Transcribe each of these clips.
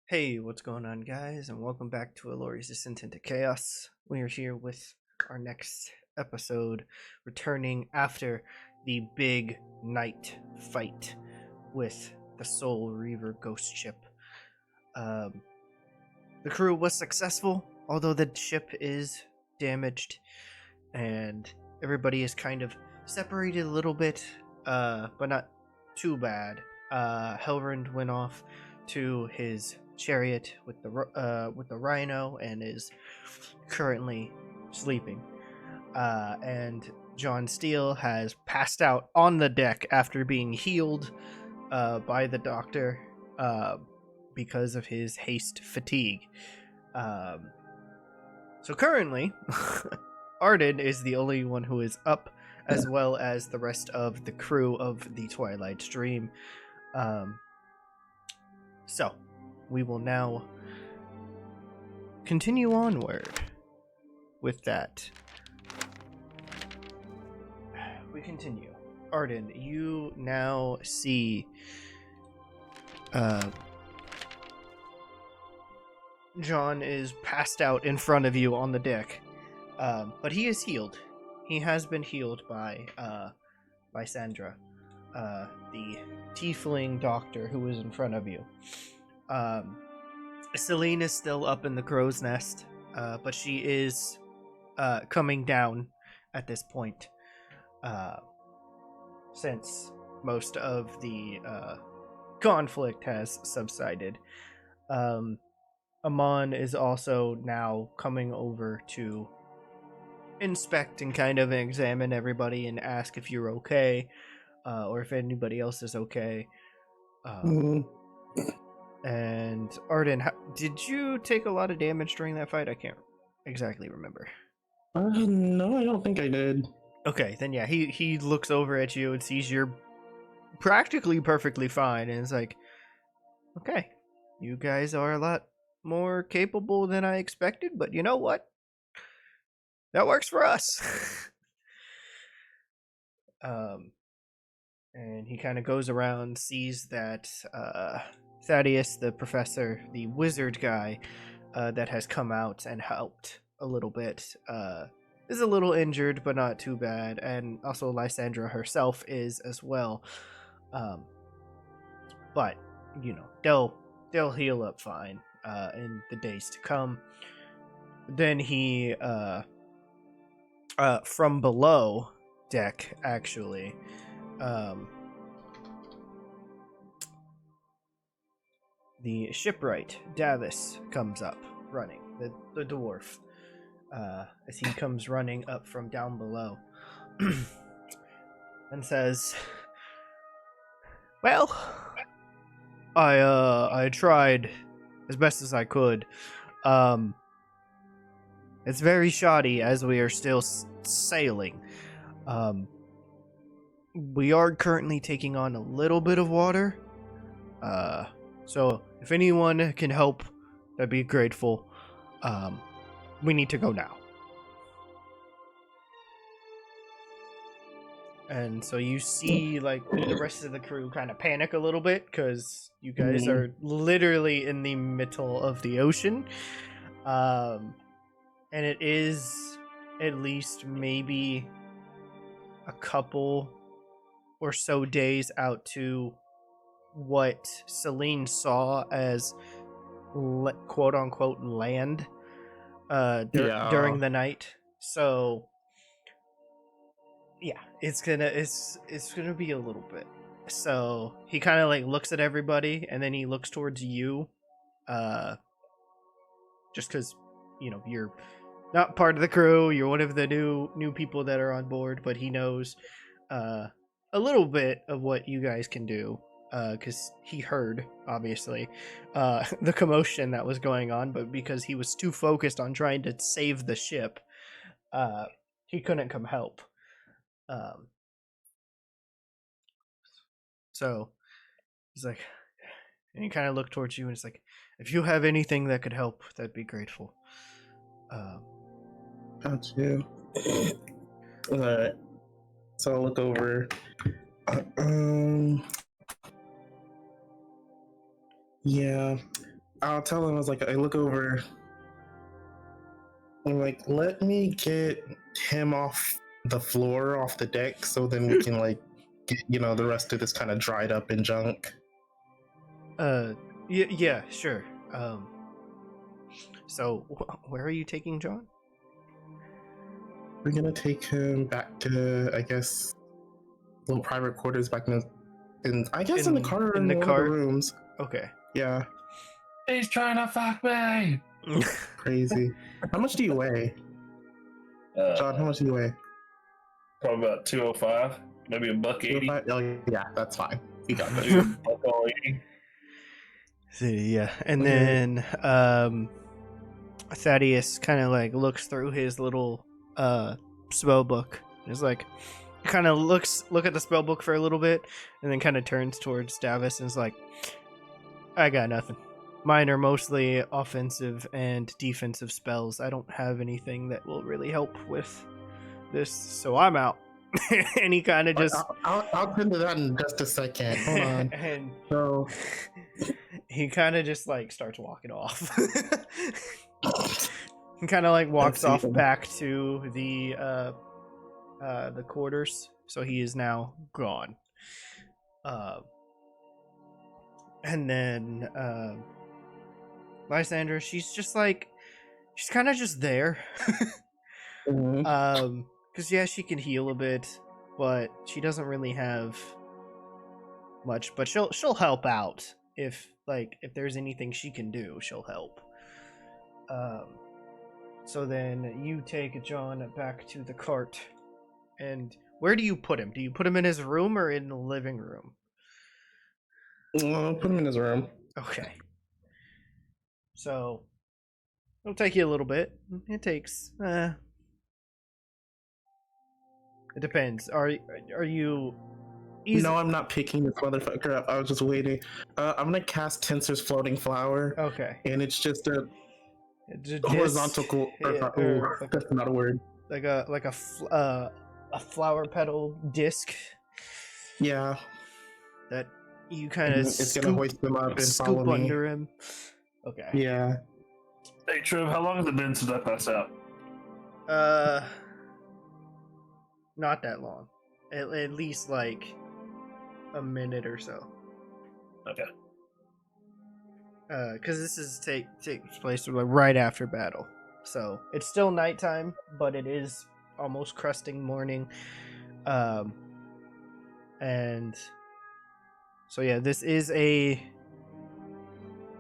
Hey, what's going on, guys? And welcome back to Elloria's Descent into Chaos. We are here with our next episode, returning after the big night fight with the Soul Reaver ghost ship. Um, the crew was successful, although the ship is damaged, and everybody is kind of separated a little bit, but not too bad. Helrond went off to his chariot with the rhino and is currently sleeping. And John Steele has passed out on the deck after being healed by the doctor because of his haste fatigue. So currently, Arden is the only one who is up, as well as the rest of the crew of the Twilight Stream. So, we will now continue onward with that. We continue. Arden, you now see John is passed out in front of you on the deck, but he is healed. He has been healed by Sandra, the tiefling doctor who was in front of you. Selene is still up in the crow's nest, but she is coming down at this point, since most of the conflict has subsided. Amon is also now coming over to inspect and kind of examine everybody and ask if you're okay, or if anybody else is okay. And Arden, did you take a lot of damage during that fight? I can't exactly remember. No, I don't think I did. Okay, then yeah, he looks over at you and sees you're practically perfectly fine, and is like, okay, you guys are a lot more capable than I expected, but you know what? That works for us. And he kind of goes around, sees that Thaddeus, the professor, the wizard guy that has come out and helped a little bit, is a little injured, but not too bad. And also Lysandra herself is as well. But you know, they'll heal up fine in the days to come. Then he from below deck, actually, the shipwright Davis comes up running, the dwarf, as he comes running up from down below and says, well, I tried as best as I could. It's very shoddy as we are still sailing. We are currently taking on a little bit of water. So if anyone can help, that'd be grateful. We need to go now. And so you see, like, the rest of the crew kind of panic a little bit because you guys are literally in the middle of the ocean. And it is at least maybe a couple or so days out to what Selene saw as quote unquote land during the night. So yeah, it's gonna be a little bit. So he kind of like looks at everybody and then he looks towards you, just because you're not part of the crew. You're one of the new people that are on board, but he knows a little bit of what you guys can do, because he heard, obviously, the commotion that was going on, but because he was too focused on trying to save the ship, he couldn't come help. So he's like, and he kind of looked towards you and he's like, if you have anything that could help, that'd be grateful. Got you. So I'll look over. Yeah. I'll tell him, I look over. I'm like, let me get him off the floor, off the deck, so then we can, get, the rest of this kind of dried up and junk. Yeah, sure. So where are you taking John? We're gonna take him back to, I guess, little private quarters back in I guess in the car in in the one car? of the rooms. Okay. Yeah, He's trying to fuck me. crazy. How much do you weigh, John? How much do you weigh? Probably about 205, maybe a buck 80. 205? Oh, yeah, that's fine. We got this. Maybe a buck 80. Yeah, and Okay. then Thaddeus kind of like looks through his little spell book. He's like, kind of look at the spell book for a little bit, and then kind of turns towards Davis and is like, I got nothing. Mine are mostly offensive and defensive spells. I don't have anything that will really help with this, so I'm out. And he kind of just I'll tend to that in just a second. Hold on. and So he kind of just like starts walking off. He kind of like walks off back to the quarters, so he is now gone. And then Lysander, she's kind of just there. mhm. Because yeah, she can heal a bit, but she doesn't really have much. But she'll help out if there's anything she can do, she'll help. So then you take John back to the cart, and where do you put him? Do you put him in his room or in the living room? I'll put him in his room. Okay. So it'll take you a little bit. It takes. It depends. Are you? No, I'm not picking this motherfucker up. I was just waiting. I'm gonna cast Tensor's Floating Flower. Okay. And it's just a Disc, horizontal. That's not a word. Like a flower petal disc. Yeah. That you kind of It's gonna hoist him up and follow scoop me. under him. Okay. Yeah. Hey, Trev, how long has it been since I passed out? Not that long. At least like a minute or so. Okay. Because this takes place right after battle, so it's still nighttime, but it is almost crusting morning. And so yeah, this is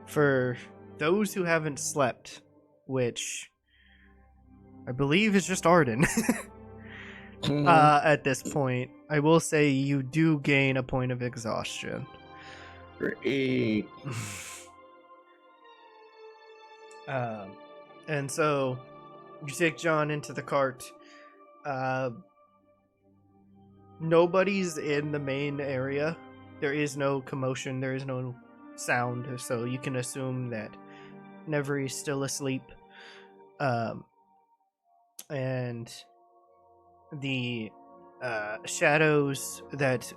for those who haven't slept, which I believe is just Arden. At this point, I will say you do gain a point of exhaustion. Great. And so you take John into the cart. Nobody's in the main area. There is no commotion. There is no sound. So you can assume that Nevery's still asleep. And the shadows that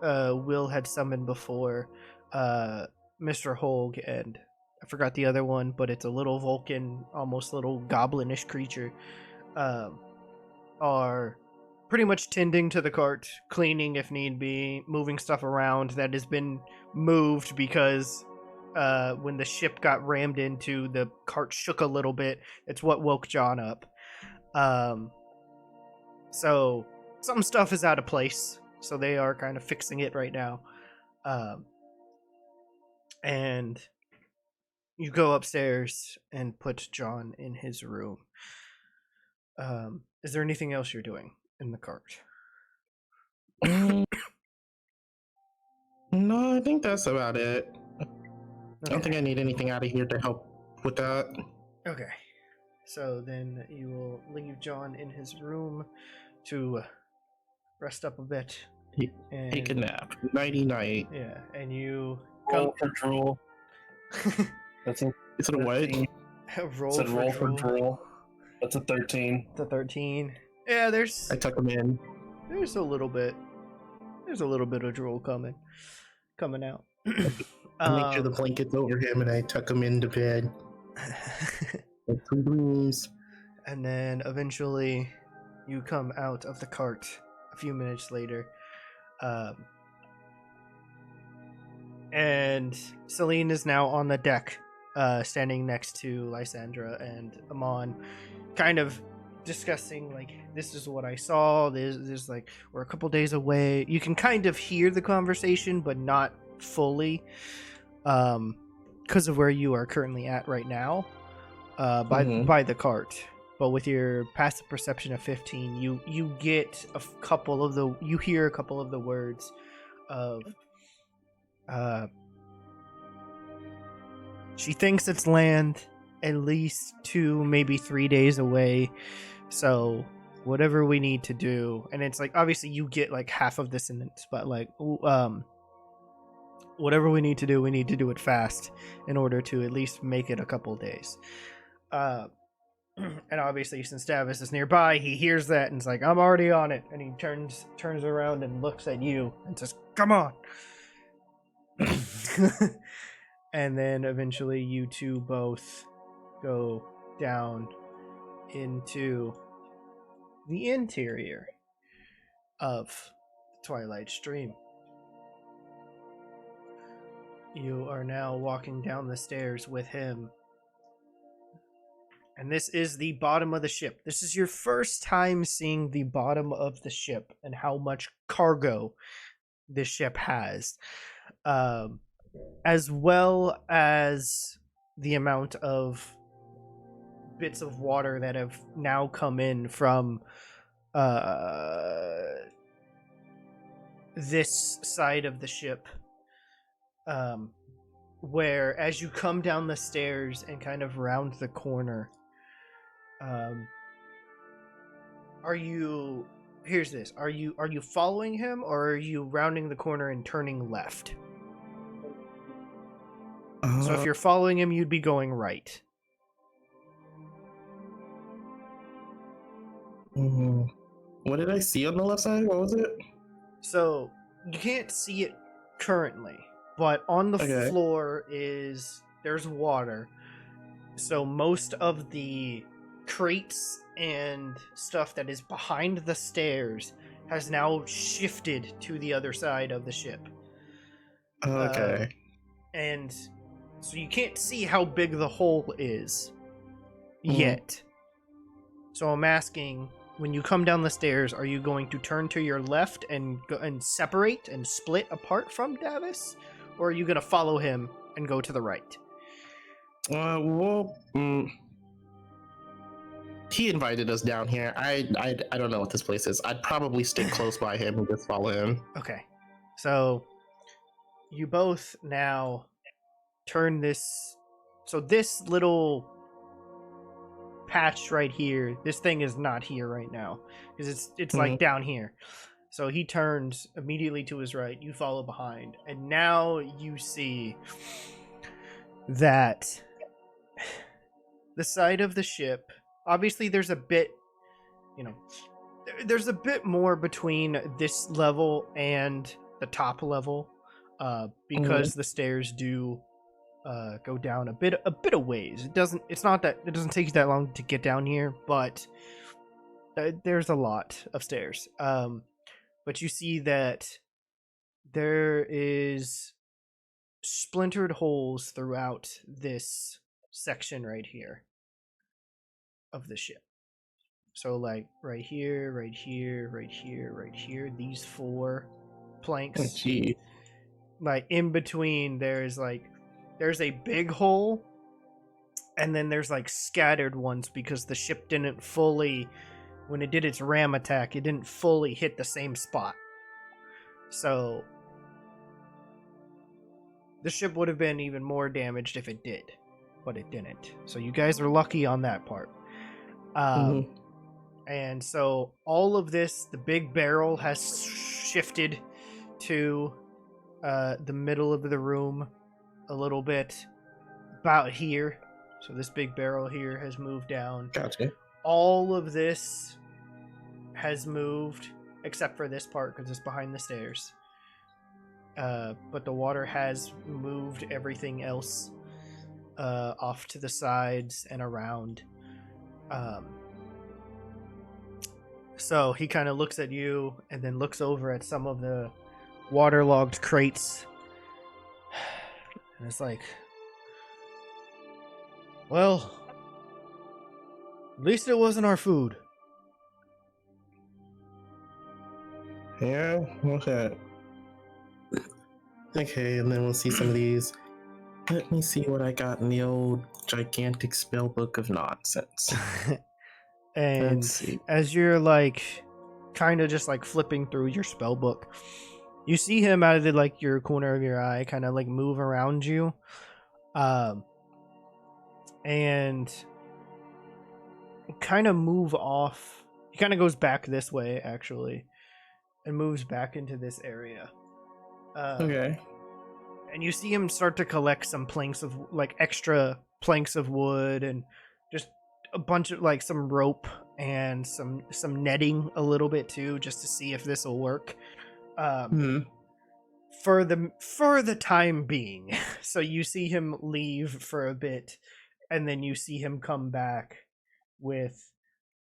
Will had summoned before, Mr. Holg and I forgot the other one, but it's a little Vulcan, almost little goblinish creature, are pretty much tending to the cart, cleaning if need be, moving stuff around that has been moved because when the ship got rammed into, the cart shook a little bit. It's what woke John up. So some stuff is out of place, so they are kind of fixing it right now. And you go upstairs and put John in his room. Is there anything else you're doing in the cart? No, I think that's about it. Okay. I don't think I need anything out of here to help with that. Okay. So then you will leave John in his room to rest up a bit. And, Take a nap. Nighty night. yeah, and you Roll for drool. That's a Is it a what? 13. roll Said for roll for drool. drool. That's a 13. The 13. Yeah, there's I tuck him in. a little bit. There's a little bit of drool coming out. I make sure the blanket's over him and I tuck him into bed. With some dreams. And then eventually you come out of the cart a few minutes later. And Selene is now on the deck, standing next to Lysandra and Amon, kind of discussing, like, this is what I saw. There's like, we're a couple days away. You can kind of hear the conversation, but not fully, because of where you are currently at right now, by the cart. But with your passive perception of 15, you get you hear a couple of the words of, she thinks it's land at least 2, maybe 3 days away. So whatever we need to do, and it's like, obviously you get like half of this sentence, but like, whatever we need to do it fast in order to at least make it a couple days. And obviously, since Davis is nearby, he hears that and is like, I'm already on it. And he turns around and looks at you and says, come on. And then eventually you two both go down into the interior of Twilight Stream. You are now walking down the stairs with him. And this is the bottom of the ship. This is your first time seeing the bottom of the ship and how much cargo this ship has. As well as the amount of bits of water that have now come in from this side of the ship. Where as you come down the stairs and kind of round the corner, here's this. Are you following him, or are you rounding the corner and turning left? So if you're following him, you'd be going right. What did I see on the left side? What was it? So you can't see it currently, but on the floor there's water. So most of the crates and stuff that is behind the stairs has now shifted to the other side of the ship. Okay. And so you can't see how big the hole is yet. So I'm asking, when you come down the stairs, are you going to turn to your left and go and separate and split apart from Davis, or are you going to follow him and go to the right? He invited us down here. I don't know what this place is. I'd probably stick close by him and just follow him. Okay. So you both now turn this. So this little patch right here, this thing is not here right now because it's like down here. So he turns immediately to his right. You follow behind, and now you see that the side of the ship. Obviously, there's a bit, there's a bit more between this level and the top level, because the stairs do go down a bit of ways. It doesn't take you that long to get down here, but there's a lot of stairs. But you see that there is splintered holes throughout this section right here of the ship. So like right here, right here, right here, right here, these 4 planks. Oh, gee. Like in between there's a big hole, and then there's like scattered ones because the ship didn't fully, when it did its ram attack, it didn't fully hit the same spot. So the ship would have been even more damaged if it did, but it didn't. So you guys are lucky on that part. And so all of this, the big barrel has shifted to the middle of the room a little bit, about here. So this big barrel here has moved down. Gotcha. All of this has moved except for this part because it's behind the stairs. but the water has moved everything else off to the sides and around. So he kind of looks at you and then looks over at some of the waterlogged crates. And it's like, well, at least it wasn't our food. Yeah, okay. Okay, and then we'll see some of these. Let me see what I got in the old gigantic spell book of nonsense. And Let's see. as you're like kind of just like flipping through your spell book, you see him out of the like your corner of your eye kind of like move around you. And kind of move off. He kind of goes back this way actually and moves back into this area. Okay. And you see him start to collect some planks of like extra planks of wood and just a bunch of like some rope and some netting a little bit too, just to see if this will work. For the time being. So you see him leave for a bit, and then you see him come back with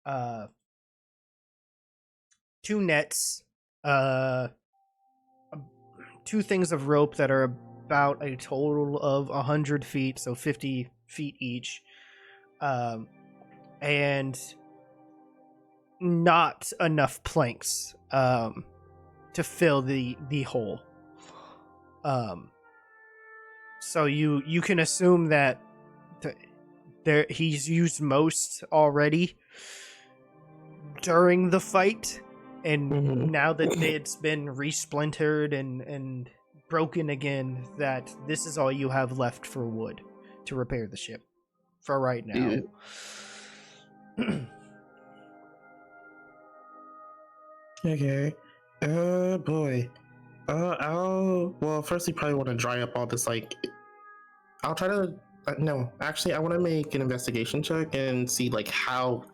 2 nets, 2 things of rope that are about a total of 100 feet, so 50 feet each, and not enough planks to fill the hole. So you can assume that he's used most already during the fight, and now that it's been resplintered and broken again, that this is all you have left for wood to repair the ship for right now. Okay. Boy. Well, first you probably want to dry up all this, like, I'll try to, no, actually, I want to make an investigation check and see, how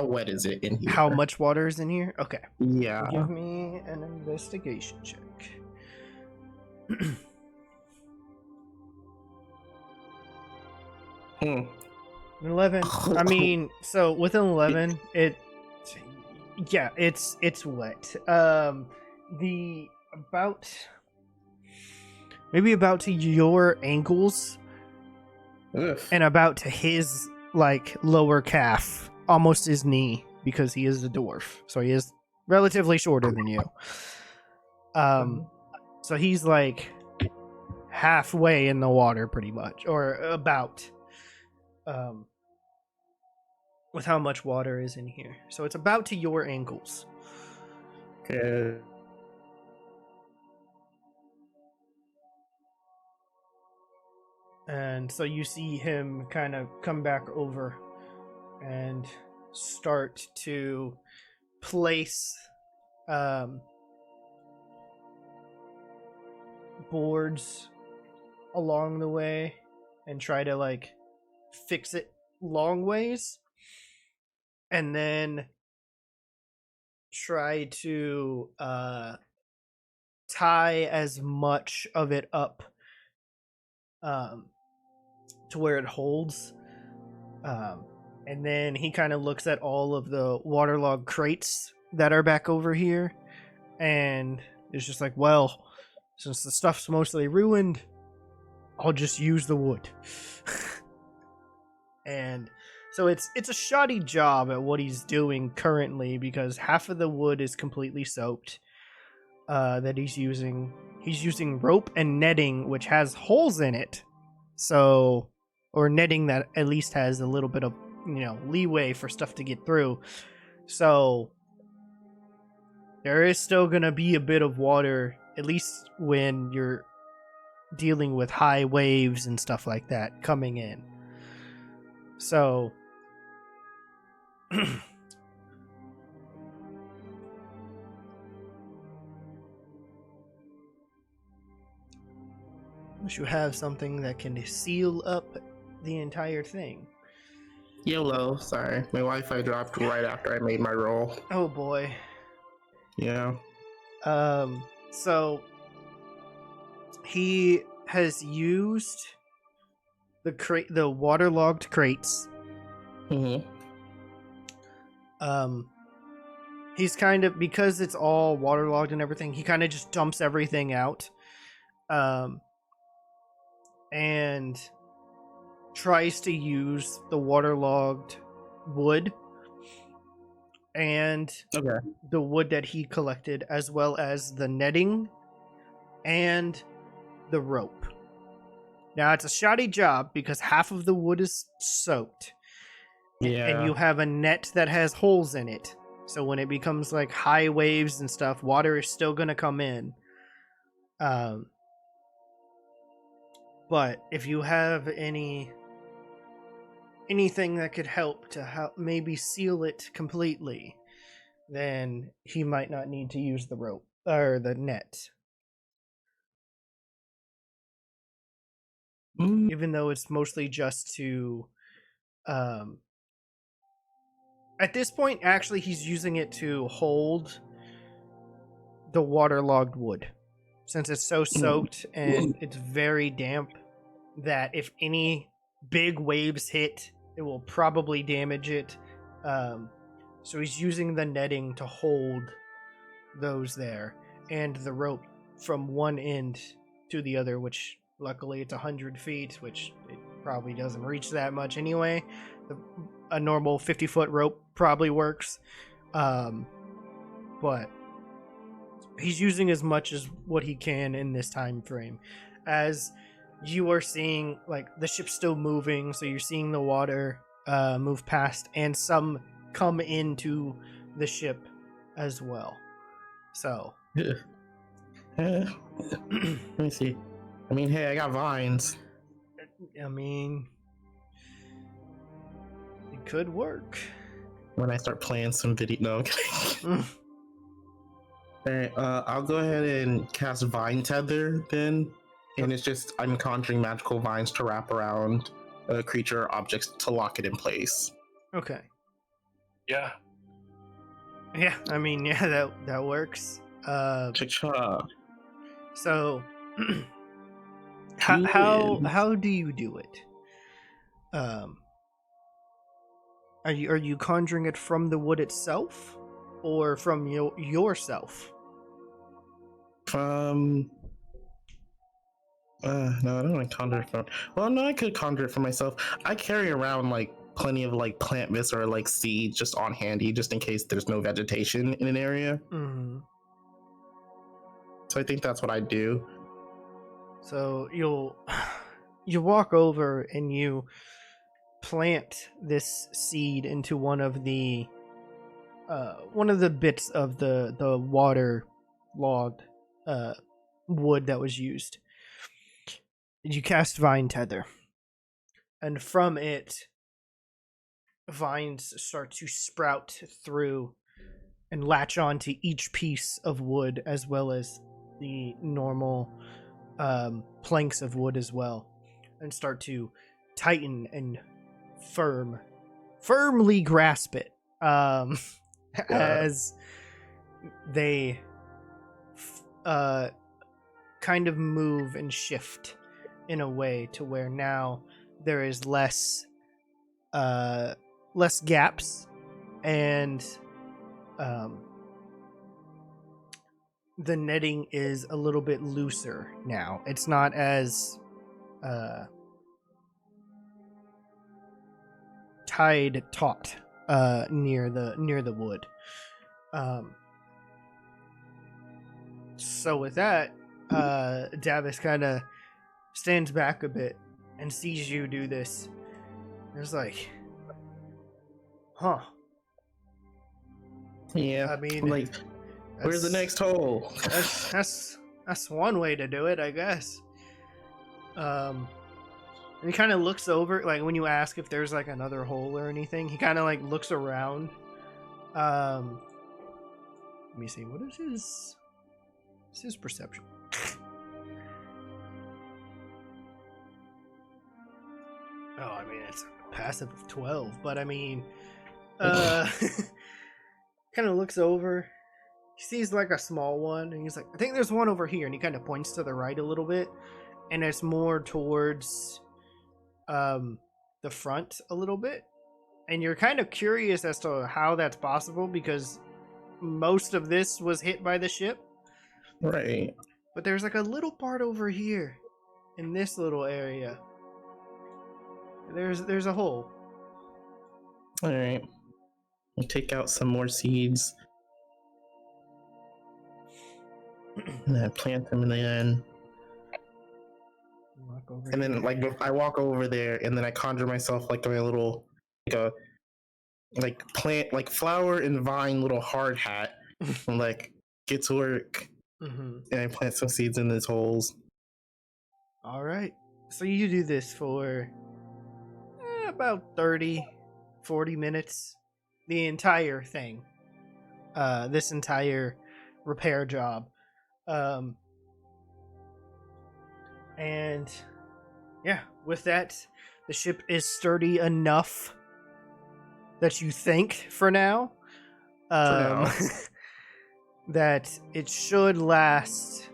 wet is it in here? How much water is in here? Okay. Yeah. Give me an investigation check. 11. I mean, so with an 11, it's wet. The maybe about to your ankles. Ugh. And about to his like lower calf, almost his knee, because he is a dwarf, so he is relatively shorter than you. So he's like halfway in the water, pretty much, or about. With how much water is in here, so it's about to your ankles. Okay. And so you see him kind of come back over and start to place boards along the way and try to like fix it long ways, and then try to tie as much of it up to where it holds, and then he kind of looks at all of the waterlogged crates that are back over here, and it's just like, well, since the stuff's mostly ruined, I'll just use the wood. And so it's a shoddy job at what he's doing currently, because half of the wood is completely soaked. That he's using rope and netting, which has holes in it. So, or netting that at least has a little bit of, leeway for stuff to get through. So there is still going to be a bit of water, at least when you're dealing with high waves and stuff like that coming in. So you have something that can seal up the entire thing. YOLO, sorry. My Wi-Fi dropped right after I made my roll. Oh boy. Yeah. So he has used the waterlogged crates. Mm-hmm. He's kind of, because it's all waterlogged and everything, he kind of just dumps everything out. And tries to use the waterlogged wood and the wood that he collected, as well as the netting and the rope. Now, it's a shoddy job because half of the wood is soaked. Yeah. And you have a net that has holes in it. So when it becomes like high waves and stuff, water is still going to come in. But if you have anything that could help to maybe seal it completely, then he might not need to use the rope or the net. Even though it's mostly just to at this point, actually, he's using it to hold the waterlogged wood, since it's so soaked and it's very damp that if any big waves hit, it will probably damage it. So he's using the netting to hold those there, and the rope from one end to the other, which luckily it's 100 feet, which it probably doesn't reach that much anyway. A normal 50-foot rope probably works. But he's using as much as what he can in this time frame. As you are seeing, like, the ship's still moving, so you're seeing the water move past, and some come into the ship as well. So let me see. I mean, hey, I got vines. I mean, it could work when I start playing some video. No, I'm kidding. Alright, I'll go ahead and cast Vine Tether then. And it's just, I'm conjuring magical vines to wrap around a creature or objects to lock it in place. Okay. Yeah. Yeah, I mean, yeah, that works. Cha-cha. So, how do you do it? Are you conjuring it from the wood itself, or from yourself? From no, I don't want to conjure it from. Well, no, I could conjure it for myself. I carry around like plenty of like plant mist or like seeds just on handy, just in case there's no vegetation in an area. Mm-hmm. So I think that's what I do. So you walk over and you plant this seed into one of the bits of the water-logged wood that was used. You cast Vine Tether, and from it, vines start to sprout through and latch onto each piece of wood, as well as the normal planks of wood as well, and start to tighten and firmly grasp it as they kind of move and shift in a way to where now there is less gaps, and the netting is a little bit looser now. It's not as tied taut near the wood. So with that, Davis kind of stands back a bit and sees you do this. It's like, huh? Yeah. I mean, like, where's the next hole? That's one way to do it, I guess. And he kind of looks over, like when you ask if there's like another hole or anything, he kind of like looks around. Let me see, what is his perception? Oh, I mean, it's a passive of 12, but I mean, kind of looks over, he sees like a small one, and he's like, I think there's one over here, and he kind of points to the right a little bit, and it's more towards the front a little bit, and you're kind of curious as to how that's possible because most of this was hit by the ship. Right. But there's like a little part over here in this little area. There's a hole. All right. I'll take out some more seeds. And I plant them in the end. And then like I walk over there and then I conjure myself like a little plant like flower and vine little hard hat and like get to work. And I plant some seeds in these holes. All right. So you do this for about 30, 40 minutes. The entire thing. This entire repair job. And yeah, with that, the ship is sturdy enough that you think for now. That it should last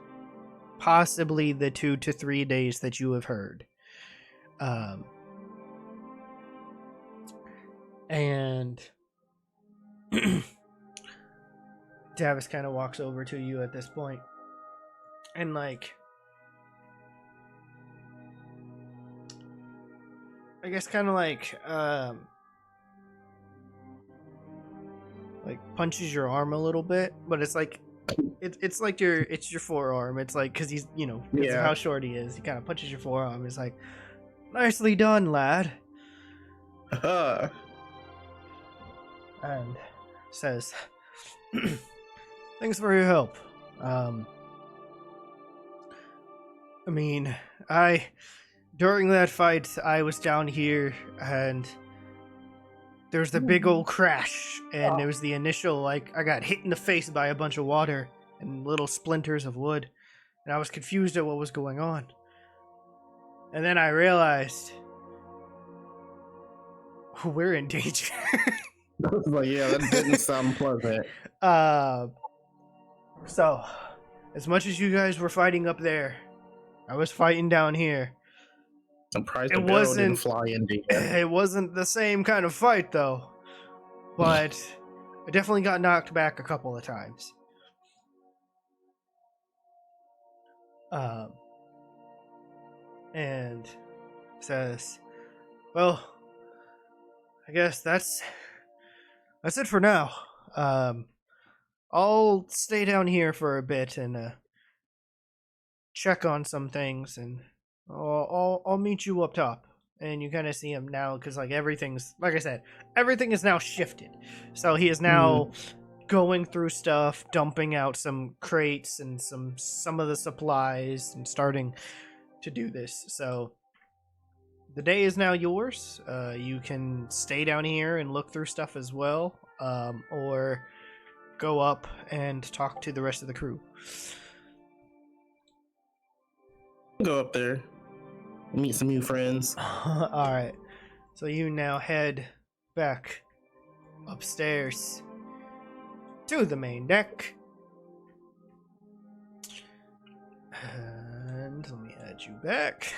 possibly the 2 to 3 days that you have heard. And Davis kind of walks over to you at this point and like I guess kind of like punches your arm a little bit, but it's like it's like your forearm. It's like because he's because of how short he is, he kind of punches your forearm. It's like, nicely done, lad. And says, thanks for your help. I mean, during that fight, I was down here, and there's the big old crash, and there was the initial, like, I got hit in the face by a bunch of water and little splinters of wood, and I was confused at what was going on. And then I realized, we're in danger. Like, yeah, that didn't sound pleasant. So, as much as you guys were fighting up there, I was fighting down here. I'm surprised the barrel didn't fly into you. It wasn't the same kind of fight, though. But I definitely got knocked back a couple of times. And says, well, I guess that's it for now. I'll stay down here for a bit and check on some things, and I'll meet you up top. And you kind of see him now because like everything's, like I said, everything is now shifted. So he is now going through stuff, dumping out some crates and some of the supplies, and starting to do this. So the day is now yours. You can stay down here and look through stuff as well, or go up and talk to the rest of the crew. Go up there, meet some new friends. All right. So you now head back upstairs to the main deck. And let me add you back.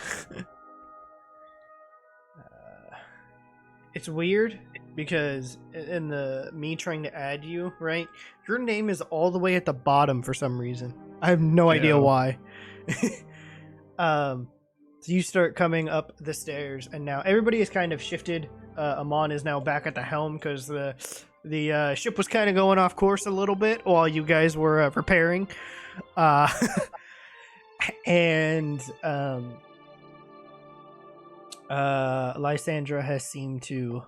It's weird because in the me trying to add you, right? Your name is all the way at the bottom for some reason. I have no idea why. So you start coming up the stairs, and now everybody is kind of shifted. Amon is now back at the helm because the ship was kind of going off course a little bit while you guys were repairing. And Lysandra has seemed to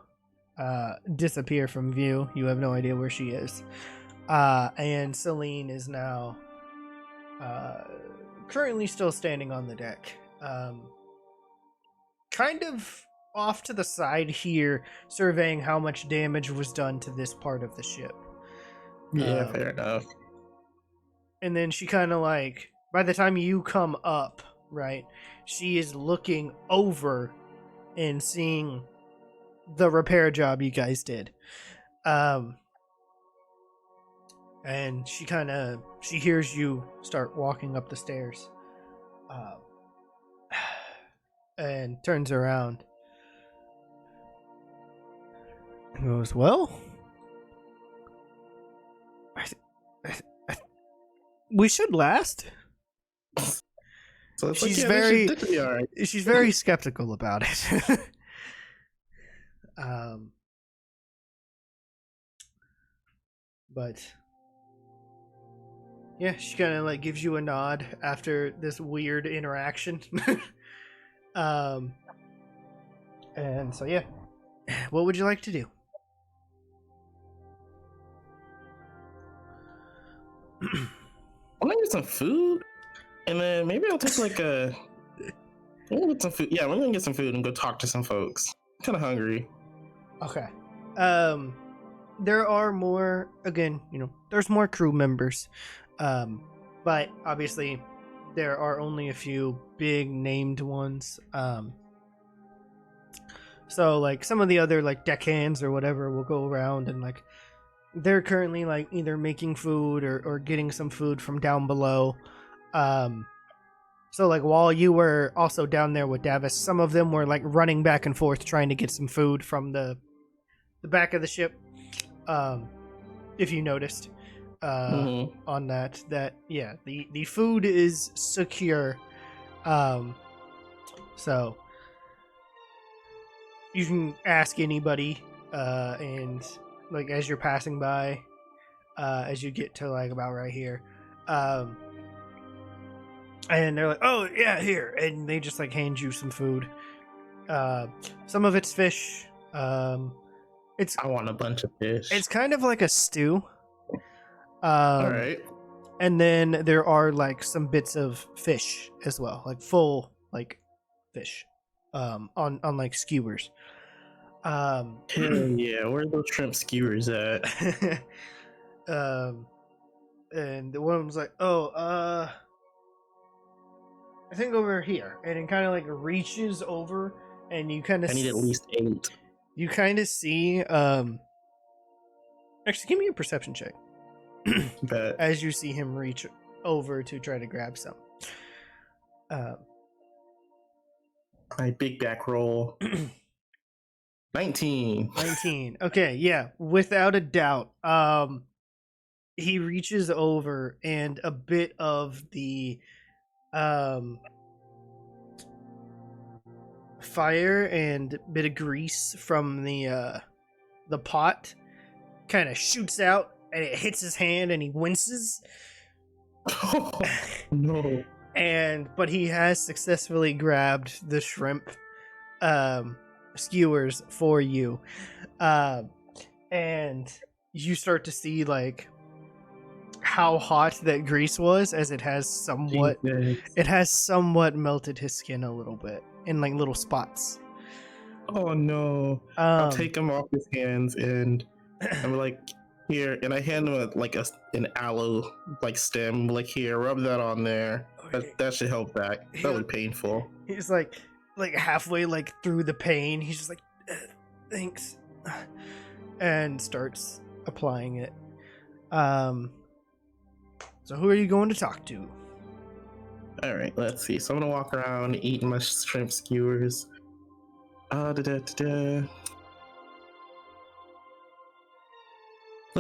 disappear from view. You have no idea where she is. And Selene is now currently still standing on the deck. Kind of off to the side here, surveying how much damage was done to this part of the ship. Yeah, fair enough. And then she kind of like, by the time you come up, right, she is looking over and seeing the repair job you guys did. And and she hears you start walking up the stairs, and turns around and goes, "Well, we should last." So it's She's like, very- this should be all right. She's very skeptical about it. But yeah, she kind of like gives you a nod after this weird interaction. And so yeah, what would you like to do? I'm gonna get some food, and then maybe I'll take like a. I'm gonna get some food. Yeah, I'm gonna get some food and go talk to some folks. I'm kind of hungry. Okay. There are more, again, there's more crew members. But obviously there are only a few big named ones. So like some of the other like deckhands or whatever will go around and like they're currently like either making food or getting some food from down below. So like while you were also down there with Davis, some of them were like running back and forth trying to get some food from the back of the ship. If you noticed on that yeah, the food is secure. So you can ask anybody, and like as you're passing by, as you get to like about right here, and they're like, "Oh yeah, here," and they just like hand you some food. Some of it's fish. I want a bunch of fish. It's kind of like a stew. All right. And then there are like some bits of fish as well, like full like fish, on like skewers. Hell yeah, where are those shrimp skewers at? And the one was like, "Oh, I think over here," and it kind of like reaches over, and you kind of I need at least 8. You kind of see. Actually, give me a perception check. Bet. As you see him reach over to try to grab some. My big back roll. 19. 19. Okay, yeah, without a doubt. He reaches over and a bit of the fire and bit of grease from the pot kind of shoots out and it hits his hand and he winces. Oh, no. But he has successfully grabbed the shrimp skewers for you. And you start to see like how hot that grease was, as it has somewhat melted his skin a little bit in like little spots. Oh no. I'll take him off his hands and I'm like, here, and I hand him an aloe like stem, like, here, rub that on there. Okay. That should help back. That was painful. He's like halfway like through the pain. He's just like, thanks, and starts applying it. So who are you going to talk to? All right, let's see. So I'm gonna walk around eating my shrimp skewers. Let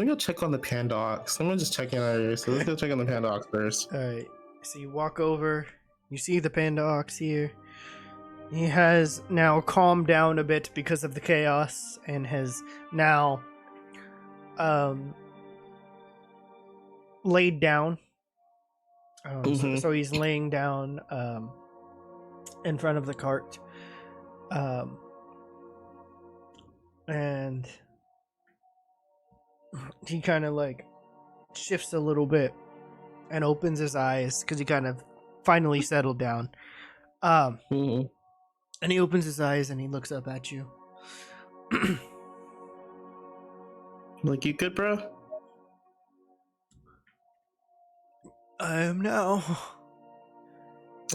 me go check on the Pandox. I'm gonna just check in on her. So let's go check on the Pandox first. All right. So you walk over. You see the Panda Ox here. He has now calmed down a bit because of the chaos and has now laid down. So he's laying down in front of the cart. And he kind of like shifts a little bit and opens his eyes because he kind of finally settled down. And he opens his eyes and he looks up at you. Like, you good, bro? I am now.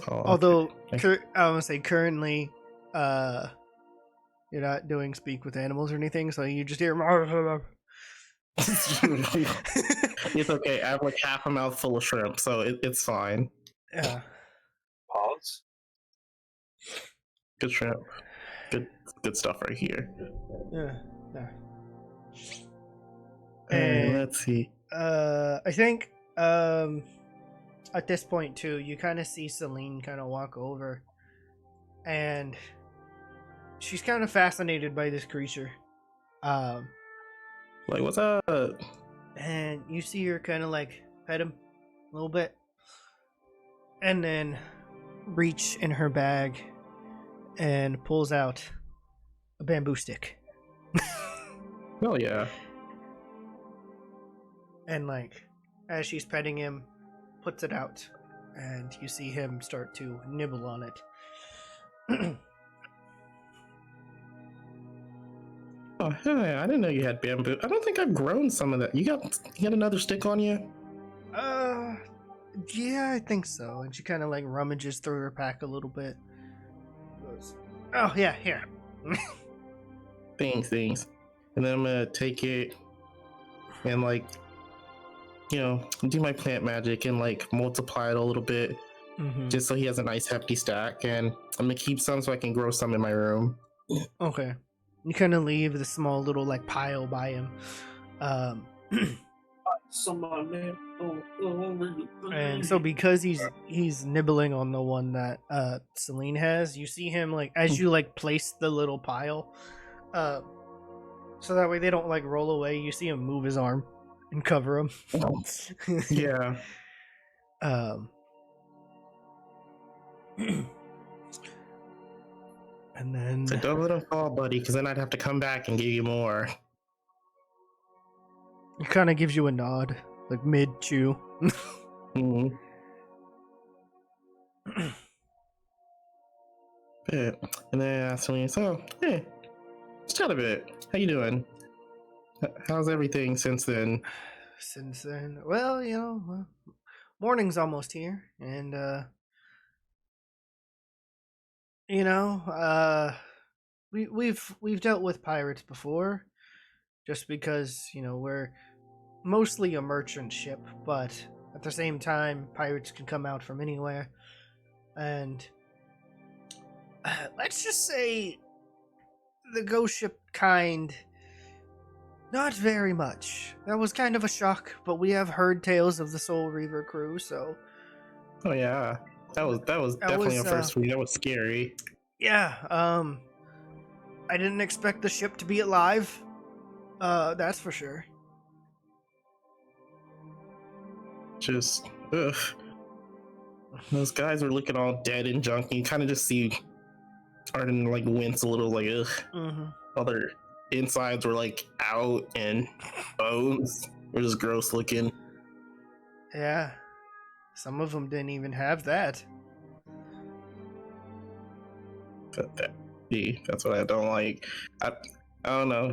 Oh, Although, okay. I want to say currently, you're not doing speak with animals or anything, so you just hear It's okay. I have like half a mouthful of shrimp, so it's fine. Yeah. Pause. Good shrimp. Good stuff right here. Yeah. And let's see. I think at this point too, you kind of see Selene kind of walk over, and she's kind of fascinated by this creature. Like, what's up? And you see her kind of like pet him a little bit, and then reach in her bag and pulls out a bamboo stick. Oh yeah. And like as she's petting him, puts it out, and you see him start to nibble on it. Oh hey, I didn't know you had bamboo. I don't think I've grown some of that. You got another stick on you? Yeah, I think so. And she kind of like rummages through her pack a little bit. Goes, oh yeah, here. Thanks. And then I'm gonna take it and like, do my plant magic and like multiply it a little bit, just so he has a nice hefty stack. And I'm gonna keep some so I can grow some in my room. Okay. You kind of leave the small little like pile by him. And so because he's nibbling on the one that Selene has, you see him like as you like place the little pile, so that way they don't like roll away. You see him move his arm and cover him. Yeah. And then So don't let him fall, buddy, because then I'd have to come back and give you more. he kind of gives you a nod, like mid chew. Mm-hmm. And then I asked me, so, hey, just chat a bit. How you doing? How's everything since then? Since then, well, morning's almost here, and we've dealt with pirates before, just because we're mostly a merchant ship, but at the same time, pirates can come out from anywhere, and let's just say the ghost ship kind. Not very much. That was kind of a shock, but we have heard tales of the Soul Reaver crew, so. Oh yeah, that was definitely a first for me. That was scary. Yeah. I didn't expect the ship to be alive. That's for sure. Just ugh. Those guys were looking all dead and junky. You kind of just see Arden like wince a little, like ugh. Mm-hmm. Other insides were like out and bones were just gross looking. Yeah. Some of them didn't even have that. That's what I don't like. I don't know.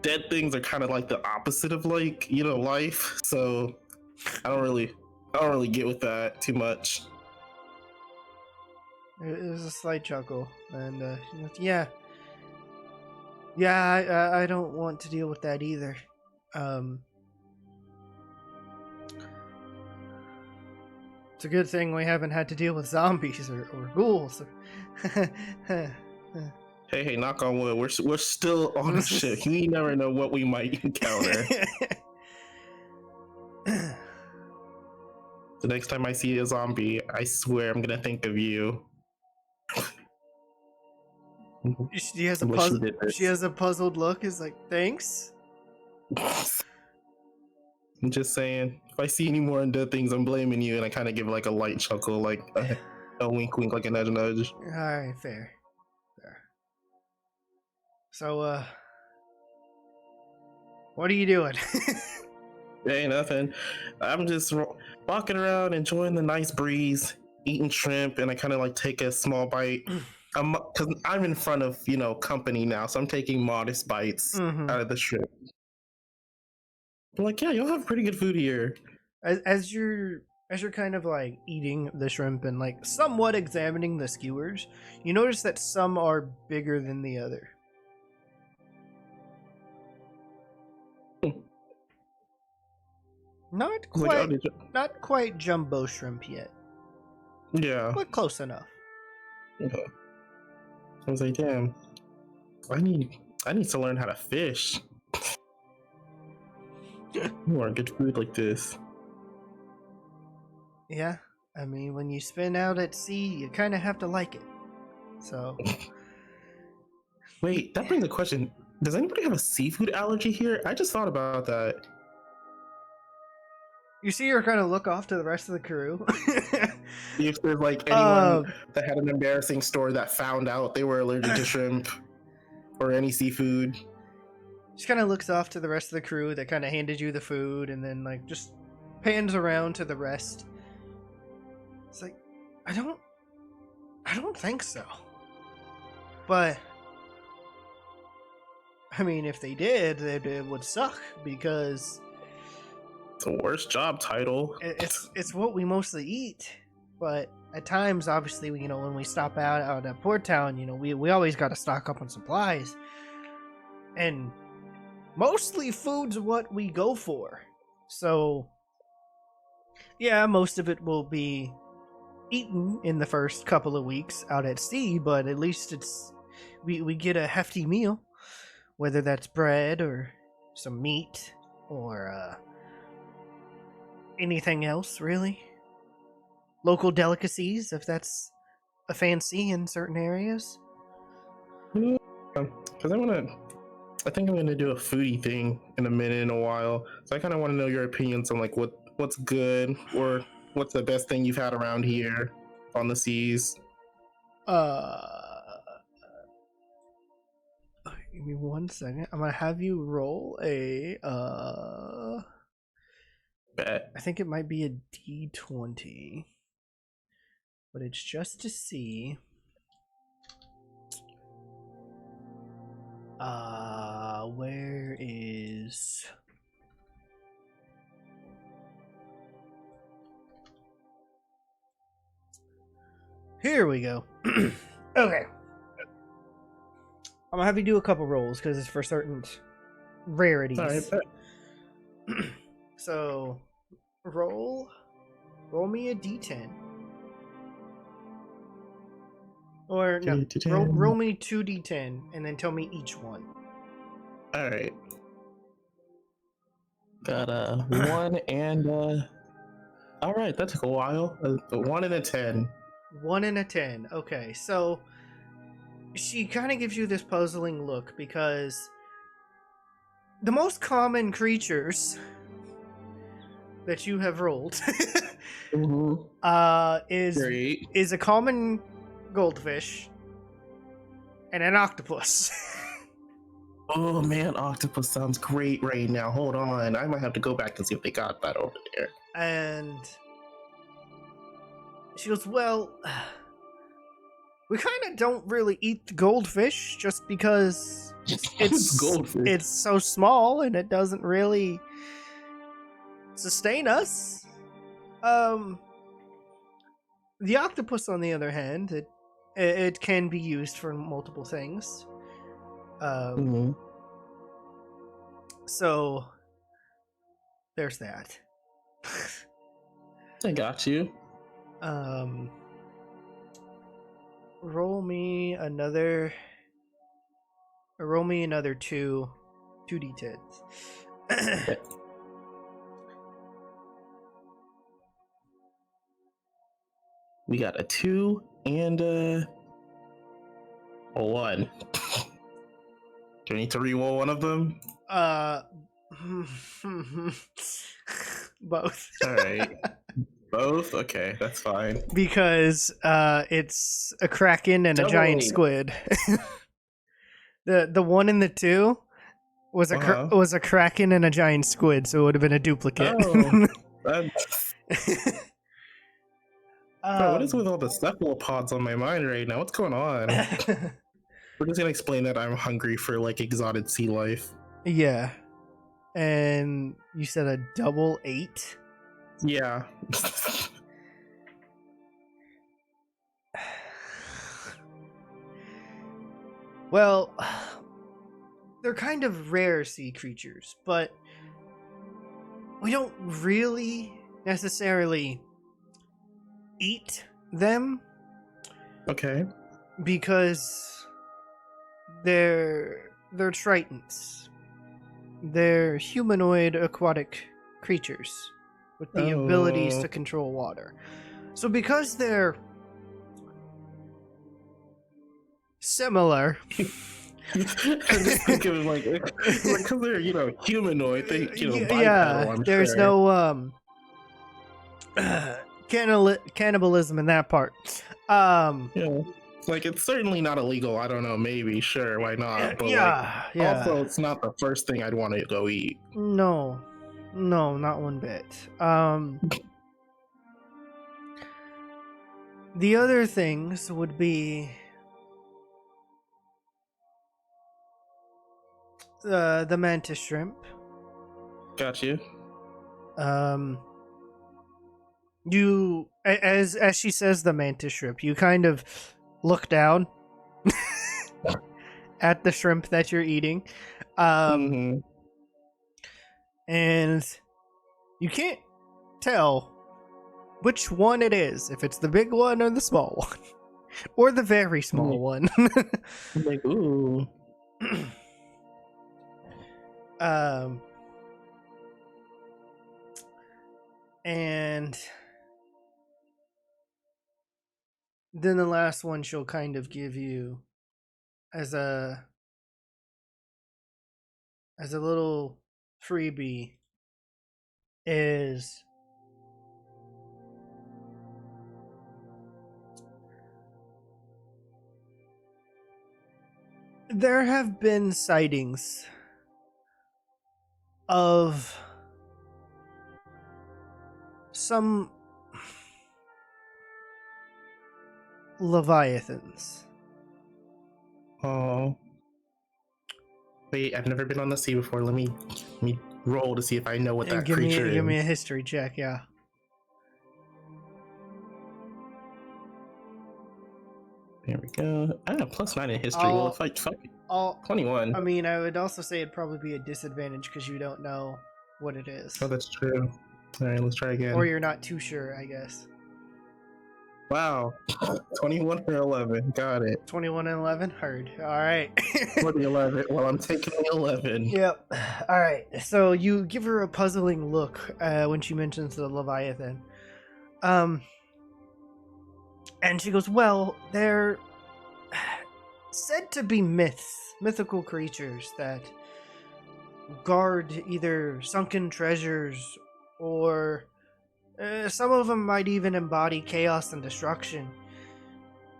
Dead things are kind of like the opposite of like life. So I don't really get with that too much. It was a slight chuckle, and yeah, I don't want to deal with that either. It's a good thing we haven't had to deal with zombies or ghouls. Hey, knock on wood. We're still on the ship. We never know what we might encounter. The next time I see a zombie, I swear I'm gonna think of you. She has a puzzle. She has a puzzled look. Is like, thanks. I'm just saying, if I see any more undead things, I'm blaming you. And I kind of give like a light chuckle, like a wink, wink, like a nudge, nudge. All right, fair. So, what are you doing? Ain't nothing. I'm just walking around, enjoying the nice breeze, eating shrimp, and I kind of like take a small bite. Because I'm in front of company now, so I'm taking modest bites out of the shrimp. I'm like, yeah, you'll have pretty good food here. As you're kind of like eating the shrimp and like somewhat examining the skewers, you notice that some are bigger than the other. Not I was like, oh, quite, not quite jumbo shrimp yet, yeah. but close enough. Okay. I was like, damn, I need to learn how to fish. More good food like this. Yeah, I mean, when you spin out at sea, you kind of have to like it. So, Wait, that brings the question: does anybody have a seafood allergy here? I just thought about that. you see her kind of look off to the rest of the crew. If there's like anyone that had an embarrassing story that found out they were allergic to shrimp or any seafood. She kind of looks off to the rest of the crew that kind of handed you the food, and then like just pans around to the rest. It's like, I don't think so. But I mean, if they did, it would suck because It's the worst job title. it's what we mostly eat. But at times, obviously, when we stop out at Port Town, we always got to stock up on supplies, and mostly food's what we go for. So yeah, most of it will be eaten in the first couple of weeks out at sea, but at least we get a hefty meal, whether that's bread or some meat or anything else, really. Local delicacies, if that's a fancy in certain areas. Because I think I'm gonna do a foodie thing in a while. So I kind of want to know your opinions on like what's good or what's the best thing you've had around here on the seas. Give me 1 second. I'm gonna have you roll a Bet. I think it might be a D20, but it's just to see. Where is? Here we go. Okay. I'm gonna have you do a couple rolls because it's for certain rarities. All right, bet. So, roll me a D10. Or no, D10. roll me 2d10 and then tell me each one. All right. Got a 1 and all right, that took a while. A 1 and a 10. 1 and a 10. Okay, so she kind of gives you this puzzling look because the most common creatures that you have rolled is a common goldfish and an octopus. Oh man, octopus sounds great right now. Hold on, I might have to go back and see if they got that over there. And she goes, well, we kind of don't really eat the goldfish just because it's goldfish. It's so small and it doesn't really sustain us. The octopus, on the other hand, it can be used for multiple things. So there's that. I got you. Roll me another 2d10s. Okay. We got a 2 and a 1. Do I need to re-roll one of them? Both. All right. Both? Okay, that's fine. Because it's a kraken and a giant squid. The 1 and the 2 was a kraken and a giant squid, so it would have been a duplicate. Bro, what is with all the cephalopods on my mind right now? What's going on? We're just gonna explain that I'm hungry for like exotic sea life. Yeah. And you said a double 8? Yeah. Well, they're kind of rare sea creatures, but we don't really necessarily eat them Okay. because they're tritons. They're humanoid aquatic creatures with the abilities to control water. So because they're similar, I'm just thinking like because they're humanoid, they bipedal. yeah, I'm there's sure. no cannibalism in that part. Yeah. Like it's certainly not illegal. I don't know, maybe, sure, why not? But yeah. also it's not the first thing I'd want to go eat. No, not one bit. The other things would be the mantis shrimp. Got you. You as she says the mantis shrimp, you kind of look down at the shrimp that you're eating, and you can't tell which one it is, if it's the big one or the small one, or the very small one. Like, ooh. And then the last one she'll kind of give you as a little freebie is there have been sightings of some leviathans. Oh. Wait, I've never been on the sea before. Let me roll to see if I know what that creature is. Give me a history check, yeah. There we go. +9 in history. Well, if I fuck it. 21. I mean, I would also say it'd probably be a disadvantage because you don't know what it is. Oh, that's true. All right, let's try again. Or you're not too sure, I guess. Wow. 21 or 11. Got it. 21 and 11? Heard. All right. For the 11. Well, I'm taking the 11. Yep. All right. So you give her a puzzling look when she mentions the Leviathan. And she goes, well, they're said to be mythical creatures that guard either sunken treasures or some of them might even embody chaos and destruction.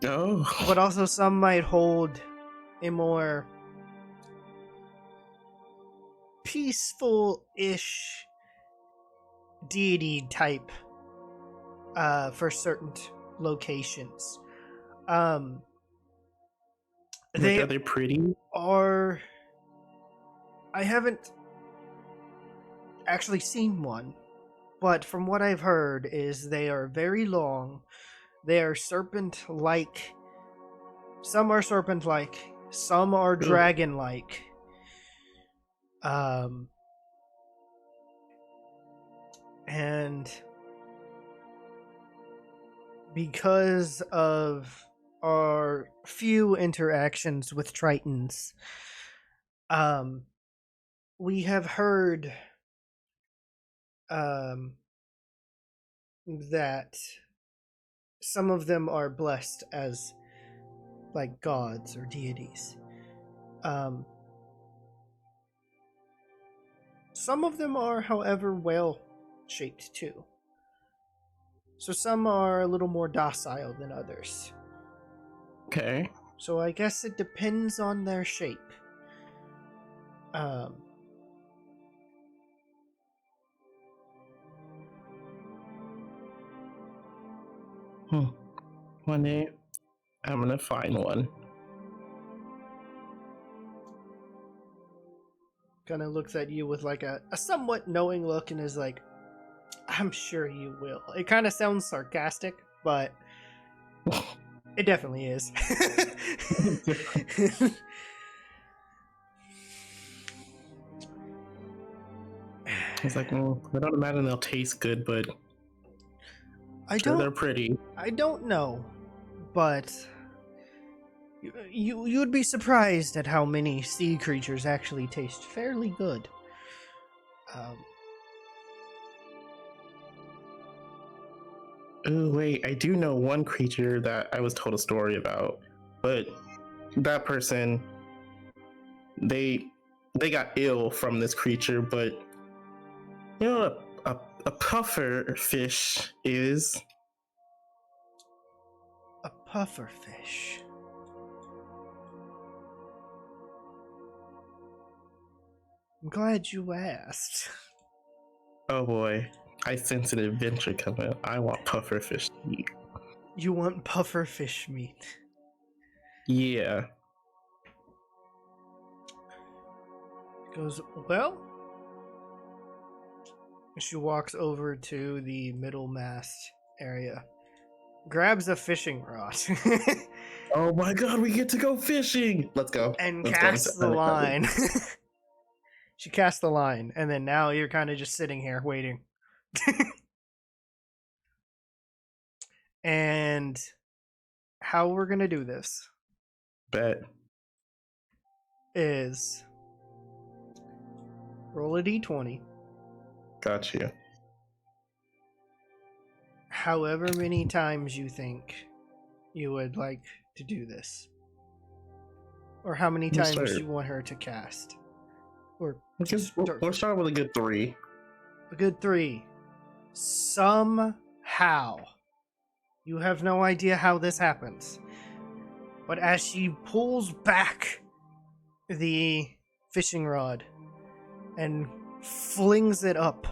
Oh. But also some might hold a more peaceful-ish deity type for certain locations. Are they pretty? I haven't actually seen one, but from what I've heard is they are very long. They are serpent-like. Some are serpent-like. Some are dragon-like. And because of our few interactions with Tritons, we have heard that some of them are blessed as like gods or deities. Some of them are, however, whale-shaped too. So some are a little more docile than others. Okay. So I guess it depends on their shape. One day, I'm gonna find one. Kind of looks at you with like a somewhat knowing look and is like, I'm sure you will. It kind of sounds sarcastic, but it definitely is. was like, I don't imagine they'll taste good, but they're pretty. I don't know, but you'd be surprised at how many sea creatures actually taste fairly good. Oh wait, I do know one creature that I was told a story about, but that person, they got ill from this creature, but you know what a pufferfish is? A pufferfish. I'm glad you asked. Oh boy, I sense an adventure coming. I want pufferfish meat. You want pufferfish meat? Yeah. Goes, well? She walks over to the middle mast area, grabs a fishing rod, Oh my god, we get to go fishing! Let's go. and Let's casts go. the line. She casts the line, and then now you're kind of just sitting here waiting. And how we're gonna do this Bet. is roll a d20. Got you. However many times you think you would like to do this, or how many We'll times start. you want her to cast, or We'll start with a good 3. a good 3. Somehow, you have no idea how this happens, but as she pulls back the fishing rod and flings it up,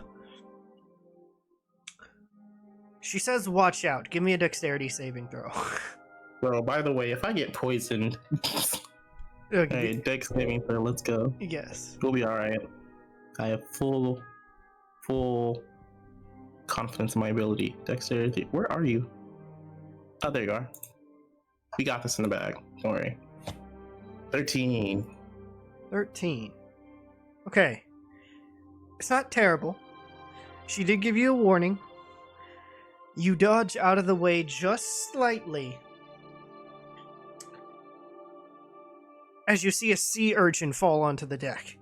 she says, "Watch out." Give me a dexterity saving throw. Bro, by the way, if I get poisoned, hey, dex saving throw, let's go. Yes. We'll be alright. I have full confidence in my ability. Dexterity. Where are you? Oh, there you are. We got this in the bag. Don't worry. 13. 13. Okay. It's not terrible. She did give you a warning. You dodge out of the way just slightly as you see a sea urchin fall onto the deck.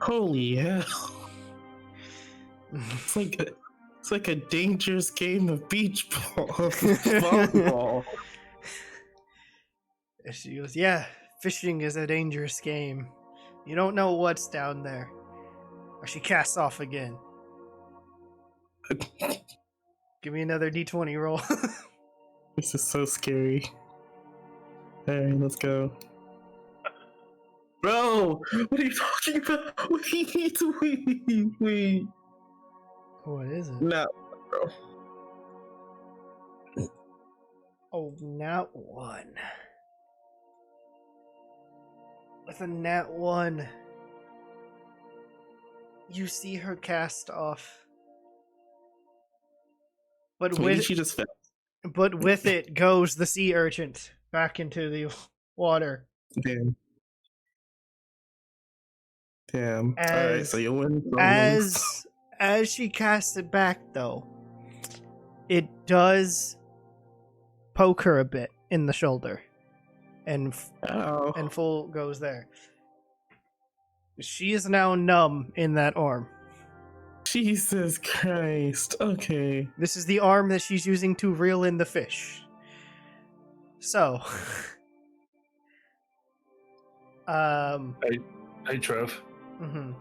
Holy hell. It's like a dangerous game of beach ball. Volleyball. And she goes, "Yeah, fishing is a dangerous game. You don't know what's down there." Or she casts off again. Give me another d20 roll. This is so scary. Alright, let's go. Bro, what are you talking about? Wait. What is it? No, bro. Oh, nat 1. With a nat 1, you see her cast off. But Maybe with she just fell. But with it goes the sea urchin back into the water. Damn. Alright, so you win. As she casts it back, though, it does poke her a bit in the shoulder, and full goes there. She is now numb in that arm. Jesus Christ. Okay. This is the arm that she's using to reel in the fish. So, Hey, Trev. Mm-hmm.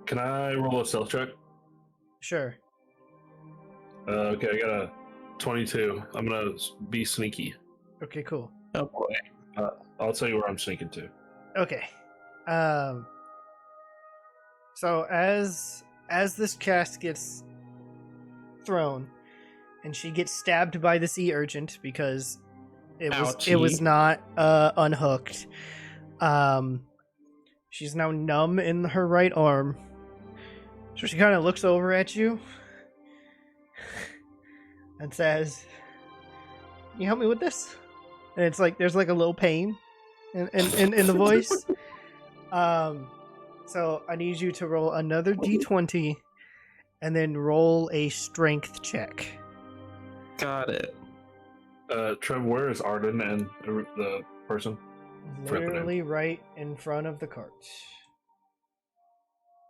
Can I roll a stealth check? Sure. Okay, I got a 22. I'm gonna be sneaky. Okay, cool. Oh boy. I'll tell you where I'm sneaking to. Okay. So as this cast gets thrown, and she gets stabbed by the sea urchin because it was not unhooked. She's now numb in her right arm. So she kind of looks over at you and says, "Can you help me with this?" And it's like there's like a little pain in the voice. So I need you to roll another d20 and then roll a strength check. Got it. Trev, where is Arden and the person? Literally right in front of the cart.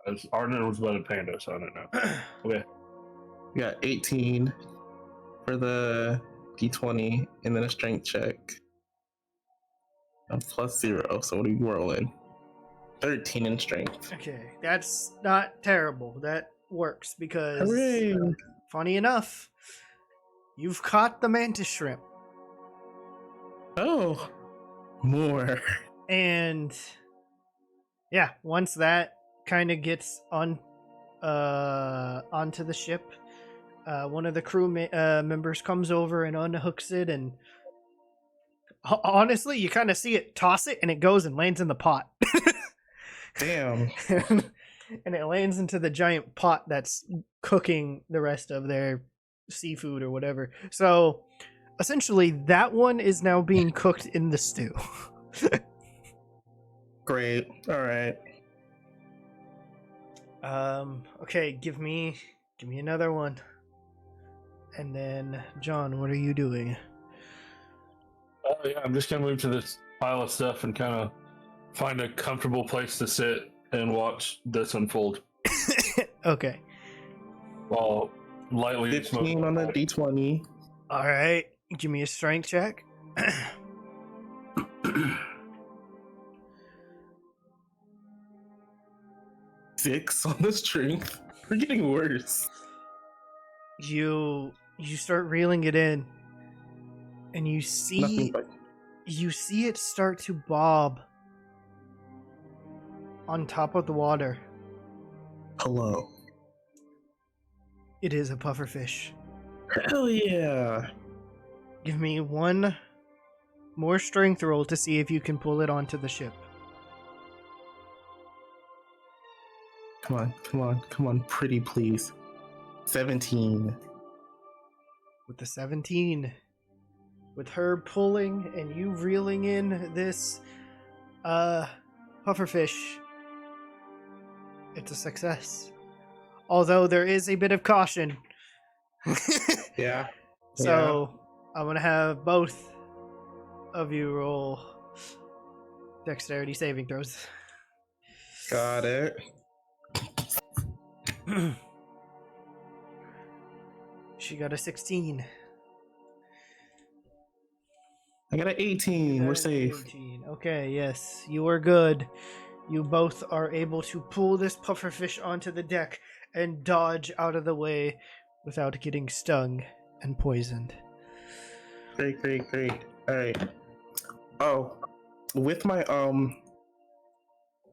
As Arden was about a panda, so I don't know. Okay. We got 18 for the d20, and then a strength check. A +0, so what are you rolling? 13 in strength. Okay, that's not terrible. That works because, Hooray! funny enough, you've caught the mantis shrimp. Oh, more. And yeah, once that kind of gets onto the ship, one of the crew members comes over and unhooks it, and honestly, you kind of see it toss it, and it goes and lands in the pot. Damn. And it lands into the giant pot that's cooking the rest of their seafood or whatever. So essentially, that one is now being cooked in the stew. Great. All right. Okay, give me another one. And then John, what are you doing? Oh yeah, I'm just gonna move to this pile of stuff and kind of find a comfortable place to sit and watch this unfold Okay. while lightly 15 smoking. on the d20. All right. Give me a strength check. 6 on the strength. We're getting worse. You start reeling it in, and you see Nothing but it start to bob on top of the water. hello. It is a pufferfish. Hell yeah. Give me one more strength roll to see if you can pull it onto the ship. Come on, pretty please. 17. With the 17, with her pulling and you reeling in this pufferfish, it's a success. Although there is a bit of caution. Yeah. So I'm gonna have both of you roll dexterity saving throws. Got it. She got a 16. I got an 18. We're safe. 18. Okay, yes, you are good. You both are able to pull this pufferfish onto the deck and dodge out of the way without getting stung and poisoned. Great. All right. Oh, with my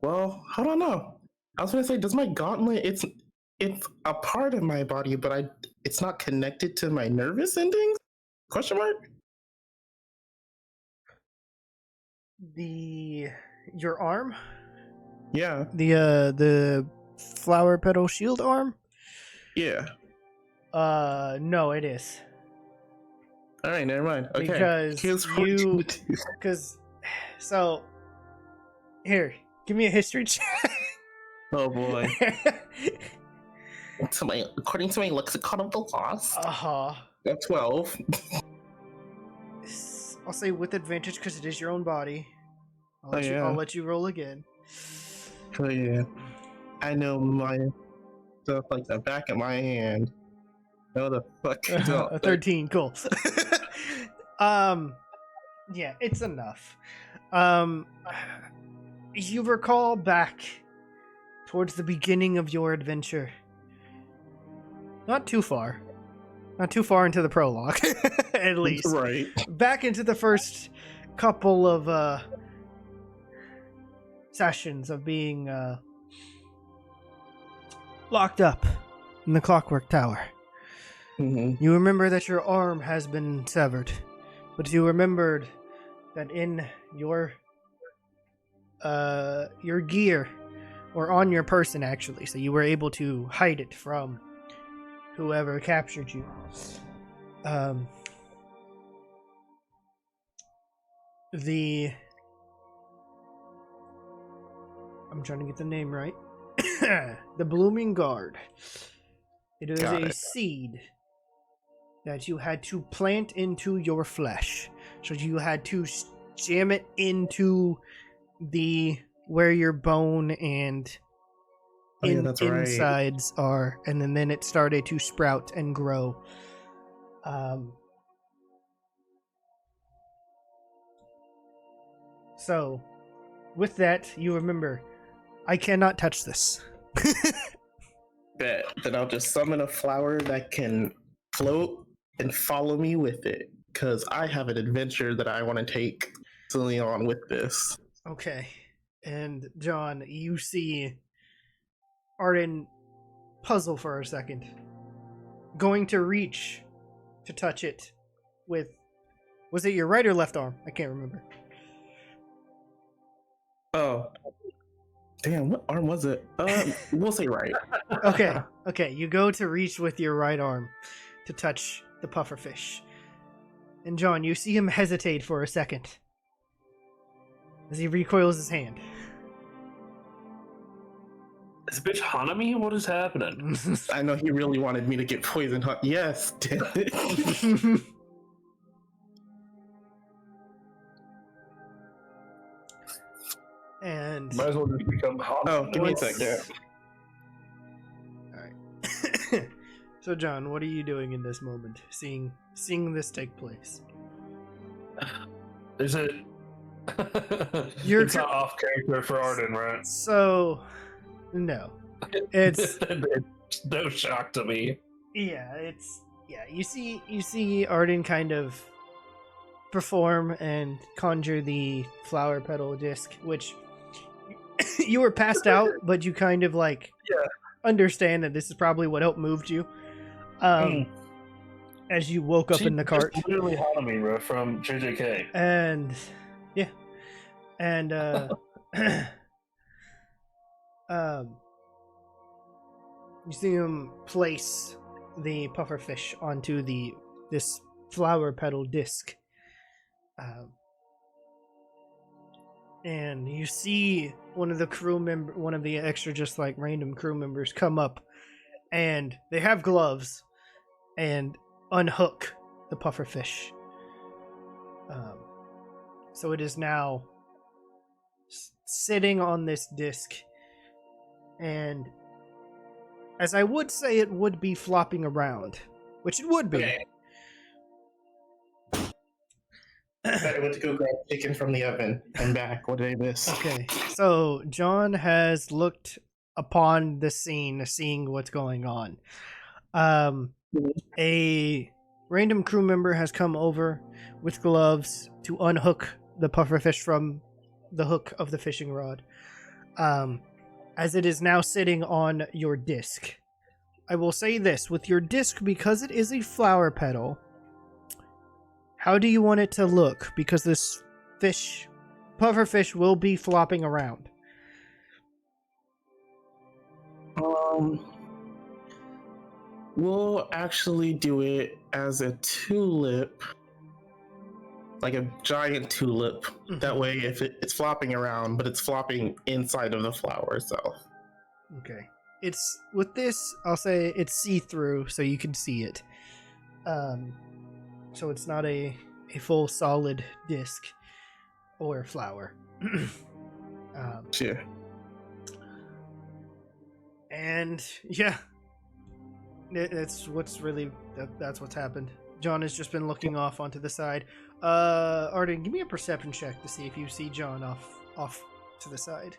well, I don't know. I was gonna say, does my gauntlet? It's a part of my body, but it's not connected to my nervous endings? Question mark. Your arm, Yeah. the flower petal shield arm. Yeah. No, it is. All right, never mind. Okay. Because Here's what we're gonna do. so here, give me a history check. Oh boy. According to my lexicon of the lost, Uh-huh. that's 12. I'll say with advantage because it is your own body. Yeah. I'll let you roll again. Oh yeah. I know my stuff like the back of my hand. No, the fuck. A 13, cool. Yeah, it's enough. You recall back towards the beginning of your adventure. Not too far into the prologue, at least. Right. Back into the first couple of sessions of being locked up in the Clockwork Tower. Mm-hmm. You remember that your arm has been severed, but you remembered that in your gear, or on your person actually, so you were able to hide it from whoever captured you. I'm trying to get the name right. The Blooming Guard It is Got a it. seed that you had to plant into your flesh. So you had to jam it into where your bone and Oh, yeah, that's right. insides are, and then it started to sprout and grow. So, with that, you remember, I cannot touch this. Bet. Then I'll just summon a flower that can float and follow me with it. Because I have an adventure that I want to take Selene on with this. Okay. And, John, you see Arden puzzle for a second. Going to reach to touch it with... Was it your right or left arm? I can't remember. Oh. Damn, what arm was it? We'll say right. Okay. You go to reach with your right arm to touch the pufferfish. And John, you see him hesitate for a second as he recoils his hand. Is this bitch haunting me? What is happening? I know he really wanted me to get poisoned. Yes, damn it. And Might as well just become hot. Oh, give me a What's- sec. Alright. So John, what are you doing in this moment? Seeing this take place? Is it? You're it's not off character for Arden, right? So no. It's It's no shock to me. you see Arden kind of perform and conjure the flower petal disc, which you were passed out, but you kind of understand that this is probably what helped moved you. As you woke up in the cart. Just literally haunted me, bro, from JJK. And you see him place the pufferfish onto this flower petal disc. And you see one of the extra just like random crew members come up, and they have gloves and unhook the pufferfish. So it is now sitting on this disc, and as I would say, it would be flopping around, which it would be. Okay. I went to go grab chicken from the oven. I'm back. What did I miss? Okay, so John has looked upon the scene, seeing what's going on. A random crew member has come over with gloves to unhook the pufferfish from the hook of the fishing rod, as it is now sitting on your disc. I will say this, with your disc, because it is a flower petal, how do you want it to look? Because this pufferfish will be flopping around. We'll actually do it as a tulip, like a giant tulip. That way, if it's flopping around, but it's flopping inside of the flower itself. Okay. It's with this, I'll say it's see-through, so you can see it. So it's not a full solid disc or flower. Sure. And yeah, that's what's happened. John has just been looking off onto the side. Arden, give me a perception check to see if you see John off to the side.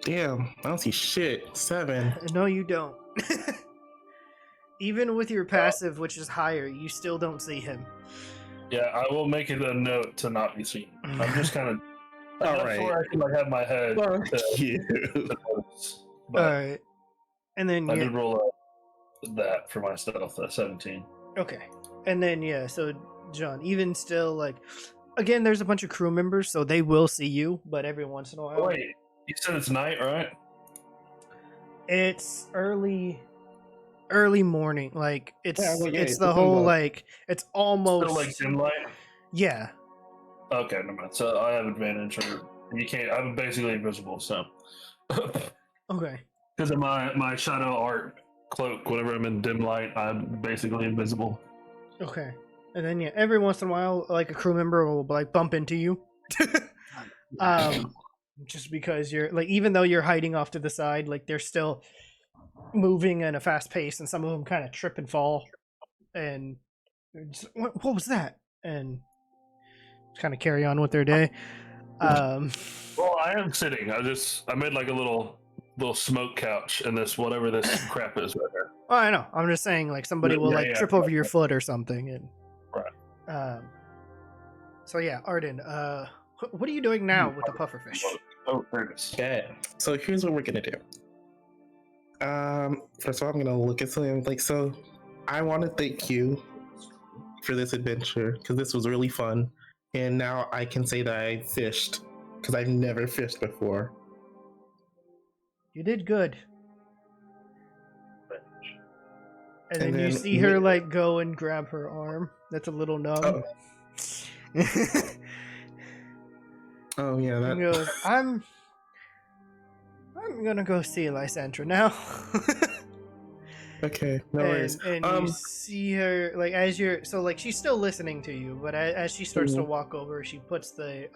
Damn, I don't see shit. 7. No, you don't. Even with your passive, which is higher, you still don't see him. Yeah, I will make it a note to not be seen. I'm just kind of. All right. Before I can have my head. Fuck to you. notes, but All right, and then I did roll that for my stealth at 17. Okay, and then so John, even still, again, there's a bunch of crew members, so they will see you, but every once in a while. Wait, you said it's night, right? It's early morning. It's it's the the whole sunlight. it's almost Still like dim light. yeah. Okay, never mind. So I have advantage, or you can't. I'm basically invisible, so. Okay, Because of my shadow art cloak, whenever I'm in dim light, I'm basically invisible. Okay. And then yeah, every once in a while, like a crew member will like bump into you. Just because you're like, even though you're hiding off to the side, like they're still moving at a fast pace, and some of them kind of trip and fall, and just, what was that? And kind of carry on with their day. Well, I am sitting. I made like a little smoke couch in this whatever this crap is right there. Well, I know. I'm just saying, like somebody will like trip over your foot or something, and right. So yeah, Arden. What are you doing now with the pufferfish? Oh, there it is. Okay, so here's what we're gonna do. First of all, I'm gonna look at something like so. I want to thank you for this adventure because this was really fun, and now I can say that I fished because I've never fished before. You did good. And then you see her like go and grab her arm. That's a little numb. Oh, oh yeah, that He goes, I'm gonna go see Lysandra now. okay. No worries. And you see her like as you're so like she's still listening to you, but as she starts to walk over, she puts the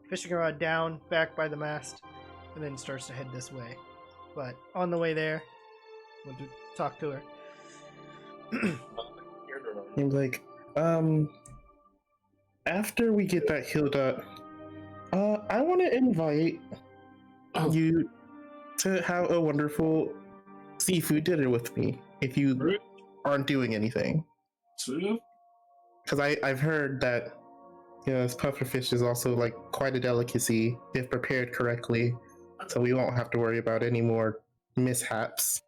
fishing rod down back by the mast, and then starts to head this way. But on the way there, I want to talk to her. I'm like, after we get that healed up, I want to invite you to have a wonderful seafood dinner with me if you aren't doing anything. Because I've heard that this pufferfish is also like quite a delicacy if prepared correctly, so we won't have to worry about any more mishaps.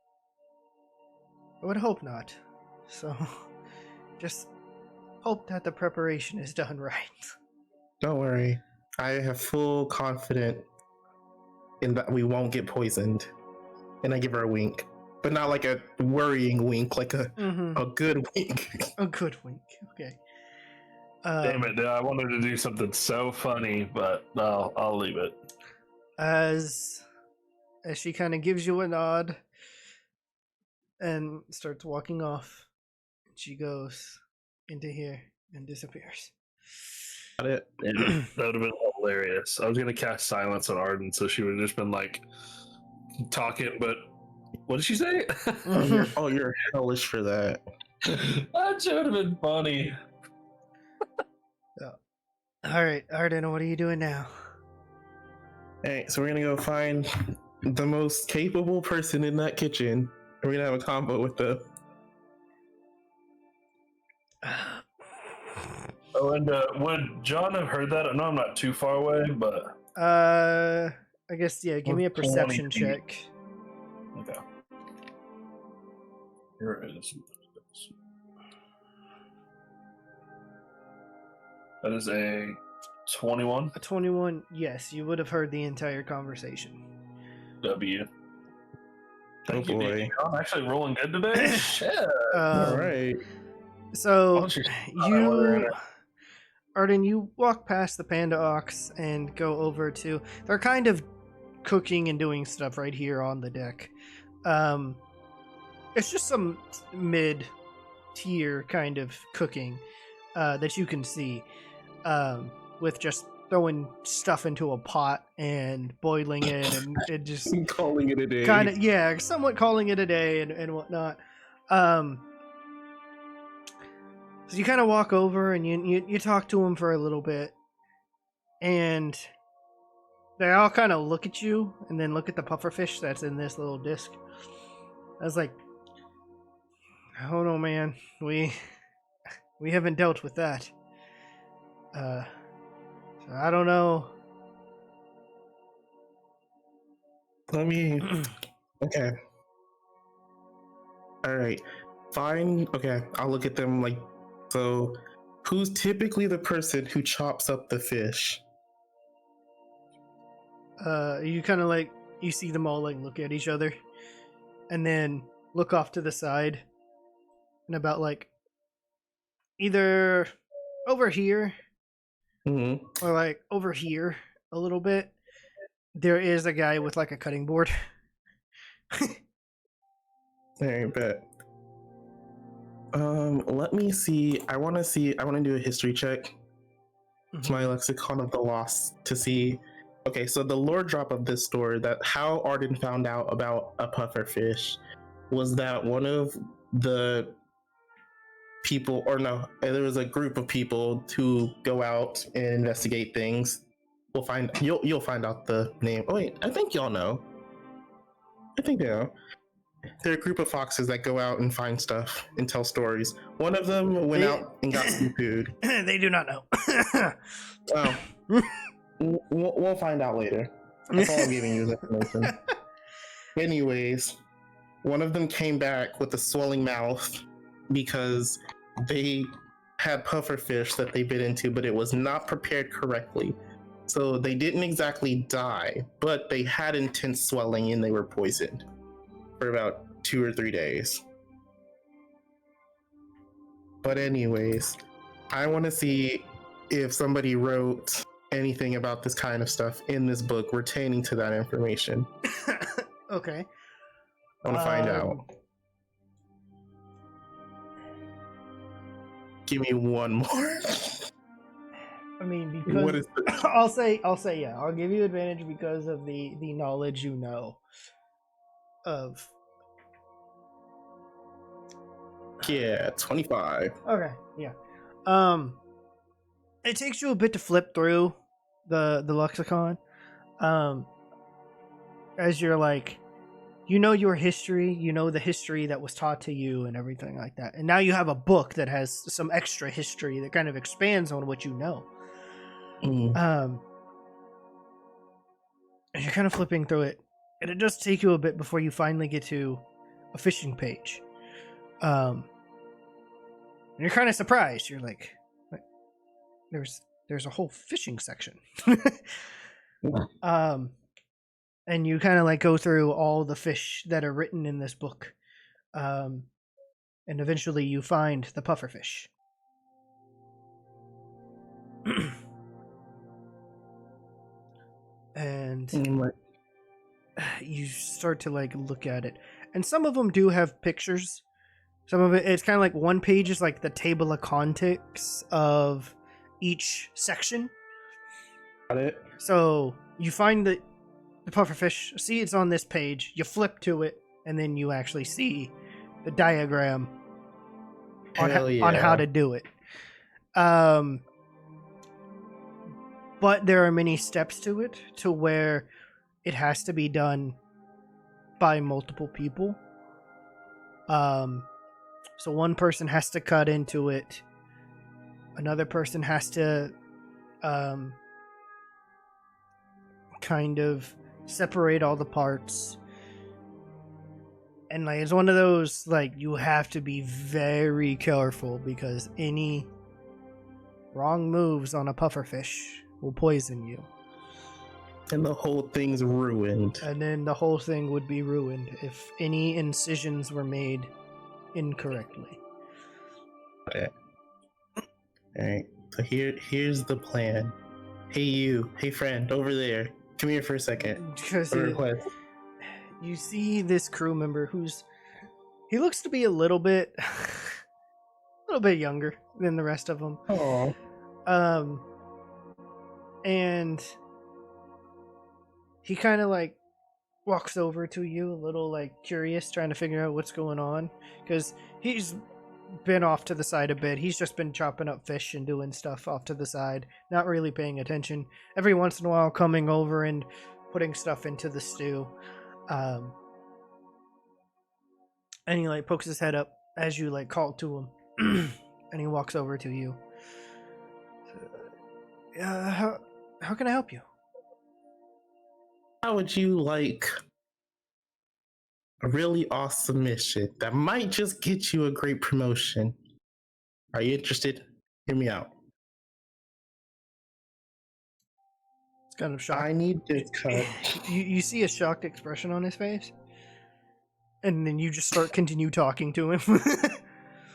I would hope not. So, just hope that the preparation is done right. Don't worry. I have full confidence in that we won't get poisoned. And I give her a wink. But not like a worrying wink, like a good wink. A good wink, okay. Damn it, I wanted to do something so funny, but I'll leave it. As she kind of gives you a nod and starts walking off, she goes into here and disappears. Got it. Yeah, that would have been hilarious. I was gonna cast silence on Arden, so she would have just been like talking, but what did she say? You're hellish for that. That should have been funny. All right, Arden, what are you doing now? Hey, so we're gonna go find the most capable person in that kitchen. We're gonna have a combo with them. Oh, and would John have heard that? I know I'm not too far away, but I guess yeah. Give me a perception check. Okay. Here it is. That is a 21. A 21. Yes, you would have heard the entire conversation. W. Thank you, boy. I'm actually rolling good today. Shit. All right. So you, Arden, you walk past the Panda Ox and go over to. They're kind of cooking and doing stuff right here on the deck. It's just some mid-tier kind of cooking that you can see, with just throwing stuff into a pot and boiling it and it just calling it a day. Kind of, yeah, somewhat calling it a day and whatnot. So you kind of walk over and you talk to them for a little bit, and they all kind of look at you and then look at the pufferfish that's in this little disc. I was like, oh no, man, we haven't dealt with that. So I don't know. Let me. Okay. All right. Fine. Okay. I'll look at them like. So, who's typically the person who chops up the fish? You kind of like, you see them all like look at each other and then look off to the side, and about like either over here or like over here a little bit, there is a guy with like a cutting board. Alright, bet. Let me see. I want to do a history check to my lexicon of the lost to see. Okay, so the lore drop of this story, that how Arden found out about a pufferfish, was that one of the people, or no, there was a group of people to go out and investigate things. You'll find out the name. Oh wait, I think y'all know. I think they know. They're a group of foxes that go out and find stuff and tell stories. One of them went out and got some food. They do not know. Oh, we'll find out later. That's all I'm giving you is information. Anyways, one of them came back with a swelling mouth because they had pufferfish that they bit into, but it was not prepared correctly. So they didn't exactly die, but they had intense swelling and they were poisoned for about 2 or 3 days. But anyways, I want to see if somebody wrote anything about this kind of stuff in this book pertaining to that information. Okay. I want to find out. Give me one more. I mean, because What is I'll say yeah. I'll give you advantage because of the knowledge you know of. Yeah, 25. Okay, yeah. It takes you a bit to flip through the lexicon. As you're like, you know your history, you know the history that was taught to you and everything like that. And now you have a book that has some extra history that kind of expands on what you know. And you're kind of flipping through it, and it does take you a bit before you finally get to a fishing page. And you're kind of surprised. You're like there's a whole fishing section. And you kind of like go through all the fish that are written in this book. And eventually you find the pufferfish. And you start to like look at it, and some of them do have pictures. Some of it's kind of like one page is like the table of contents of each section. Got it. So you find the pufferfish, see it's on this page, you flip to it, and then you actually see the diagram on how to do it. But there are many steps to it, to where it has to be done by multiple people. So one person has to cut into it. Another person has to kind of separate all the parts. And like it's one of those, like, you have to be very careful because any wrong moves on a pufferfish will poison you. And the whole thing's ruined. And then the whole thing would be ruined if any incisions were made incorrectly. Okay. Alright. So here's the plan. Hey friend, over there. Come here for a second. Because A request. you see this crew member he looks to be a little bit younger than the rest of them. Oh. And he kind of like walks over to you a little like curious, trying to figure out what's going on, because he's been off to the side a bit. He's just been chopping up fish and doing stuff off to the side, not really paying attention. Every once in a while coming over and putting stuff into the stew. And he like pokes his head up as you like call to him. And he walks over to you. How can I help you? How would you like a really awesome mission that might just get you a great promotion? Are you interested? Hear me out. It's kind of shocked. I need to cut. You see a shocked expression on his face, and then you just continue talking to him.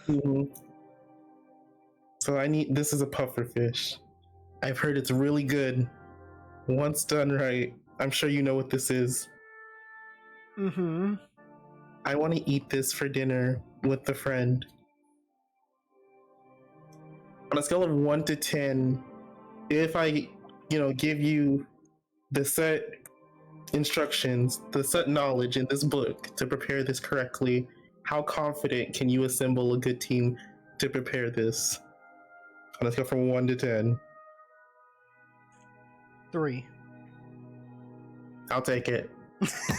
Mm-hmm. So this is a pufferfish. I've heard it's really good. Once done right, I'm sure you know what this is. Mm-hmm. I want to eat this for dinner with the friend. On a scale of 1 to 10, if I, give you the set instructions, the set knowledge in this book to prepare this correctly, how confident can you assemble a good team to prepare this? On a scale from 1 to 10. 3. I'll take it.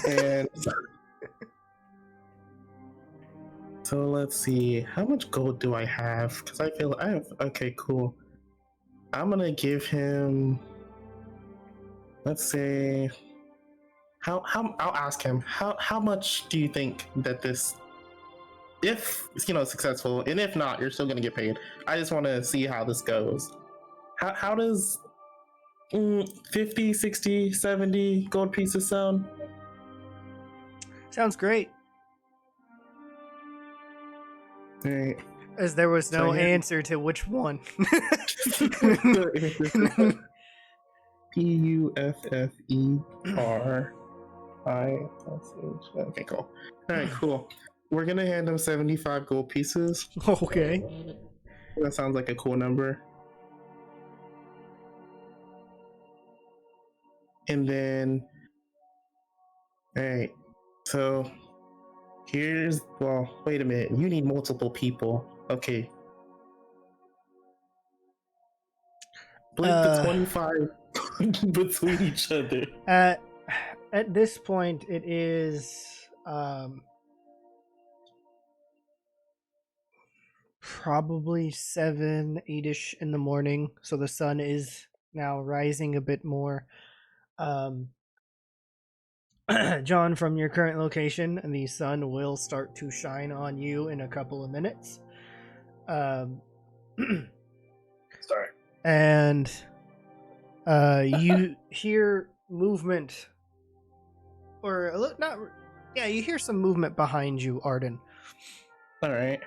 And so let's see, how much gold do I have? Because I feel I have. Okay, cool. I'm gonna give him. Let's say. I'll ask him. How much do you think that this, if successful, and if not, you're still gonna get paid. I just want to see how this goes. How does 50, 60, 70 gold pieces sound? Sounds great. All right. As there was no So here- answer to which one. PUFFERI. Okay, cool. All right, cool. We're gonna hand him 75 gold pieces. Okay. That sounds like a cool number. And then, all right. So wait a minute. You need multiple people. Okay. Split the 25 between each other. At this point, it is probably 7, 8ish in the morning. So the sun is now rising a bit more. John, from your current location, the sun will start to shine on you in a couple of minutes. Sorry. And you hear movement, or you hear some movement behind you, Arden. All right.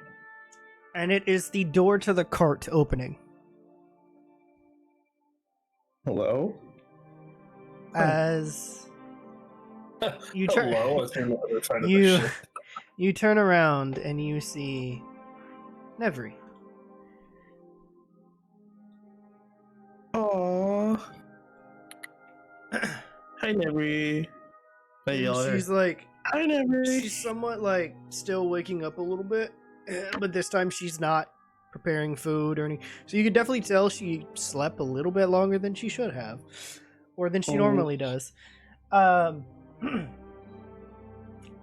And it is the door to the cart opening. Hello? As you turn, Hello, I think they're trying to do shit. you turn around and you see Nevri. Aww. Hi, Nevri. I yell at her. She's like, Hi, Nevri. she's somewhat like still waking up a little bit, but this time she's not preparing food or anything. So you can definitely tell she slept a little bit longer than she should have, or than she normally does.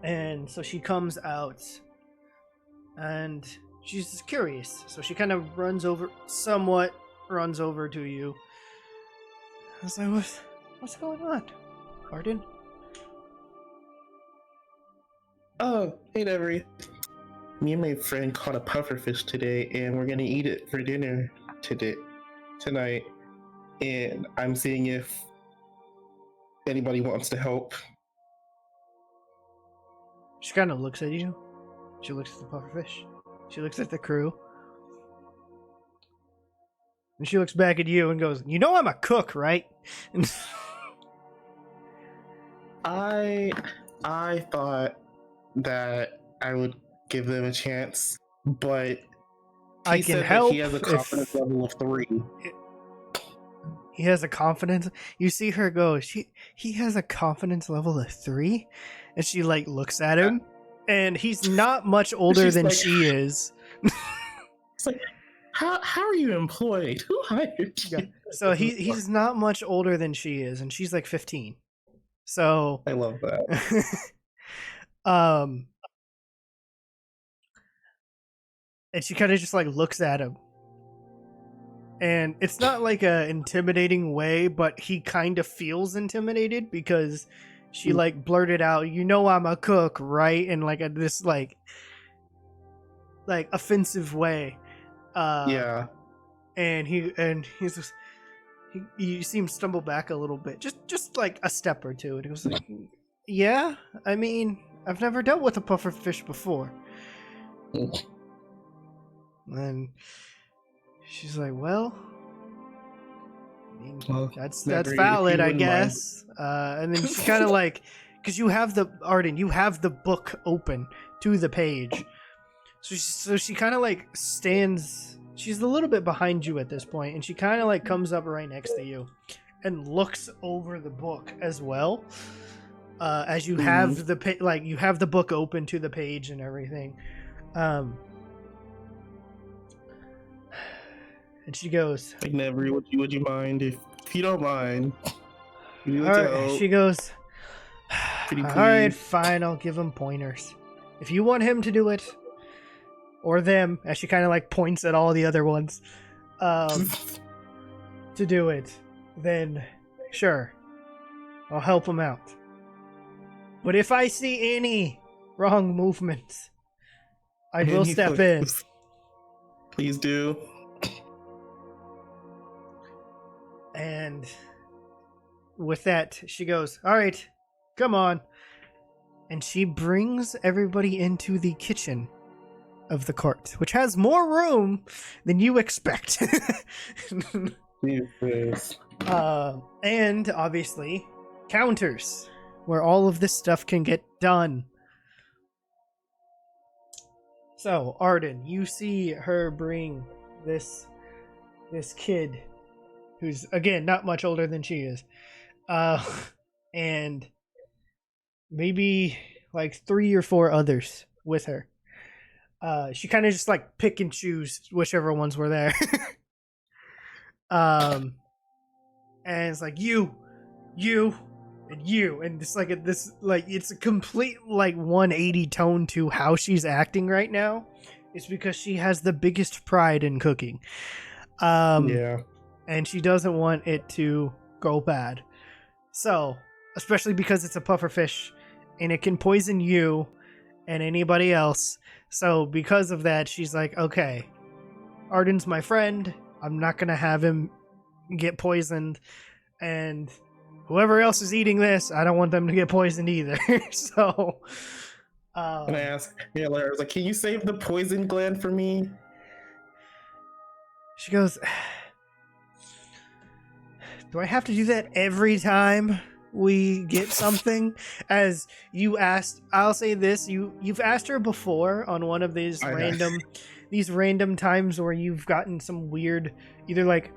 And so she comes out, and she's curious. So she kind of runs over to you. I was like, what's going on, Arden? Oh, hey, Nevri. Me and my friend caught a pufferfish today, and we're gonna eat it for dinner tonight. And I'm seeing if anybody wants to help. She kind of looks at you. She looks at the pufferfish. She looks at the crew. And she looks back at you and goes, "You know I'm a cook, right?" I thought that I would give them a chance, but I he can said help that he has a confidence level of 3. He has a confidence. You see her go, he has a confidence level of 3? And she like looks at him, and he's not much older She's than like- she is. It's like, how are you employed? Who hired you? So he's not much older than she is, and she's like 15. So I love that. And she kind of just like looks at him, and it's not like a intimidating way, but he kind of feels intimidated because she like blurted out, "You know I'm a cook, right?" in like this like offensive way. Yeah. And he's just, you see him stumble back a little bit, just like a step or two, and he was like, "Yeah, I mean, I've never dealt with a pufferfish before." And she's like, "Well, I mean, Well, that's Nevri, if valid, you I wouldn't mind." guess." And then she kind of like, because you have the Arden, you have the book open to the page. So she kind of like stands. She's a little bit behind you at this point, and she kind of like comes up right next to you, and looks over the book as well. As you have the you have the book open to the page and everything. And she goes, Like, never. Would you mind if you don't mind? You all right, she goes, Pretty all right, please. fine, I'll give him pointers. If you want him to do it, or them, as she kind of like points at all the other ones, to do it, then sure, I'll help him out. But if I see any wrong movements, I will step in. Please do. And with that, she goes, all right, come on. And she brings everybody into the kitchen of the court, which has more room than you expect. Jesus. And obviously, counters where all of this stuff can get done. So, Arden, you see her bring this kid, who's, again, not much older than she is, and maybe like 3 or 4 others with her. She kind of just like pick and choose whichever ones were there. And it's like you, and you, and it's like it's a complete like 180 tone to how she's acting right now. It's because she has the biggest pride in cooking. Yeah. And she doesn't want it to go bad. So, especially because it's a pufferfish and it can poison you and anybody else. So, because of that, she's like, okay, Arden's my friend. I'm not going to have him get poisoned. And whoever else is eating this, I don't want them to get poisoned either. So, And I asked, Larry, I was like, can you save the poison gland for me? she goes, do I have to do that every time we get something? As you asked, I'll say this, you've asked her before on one of these random times where you've gotten some weird, either like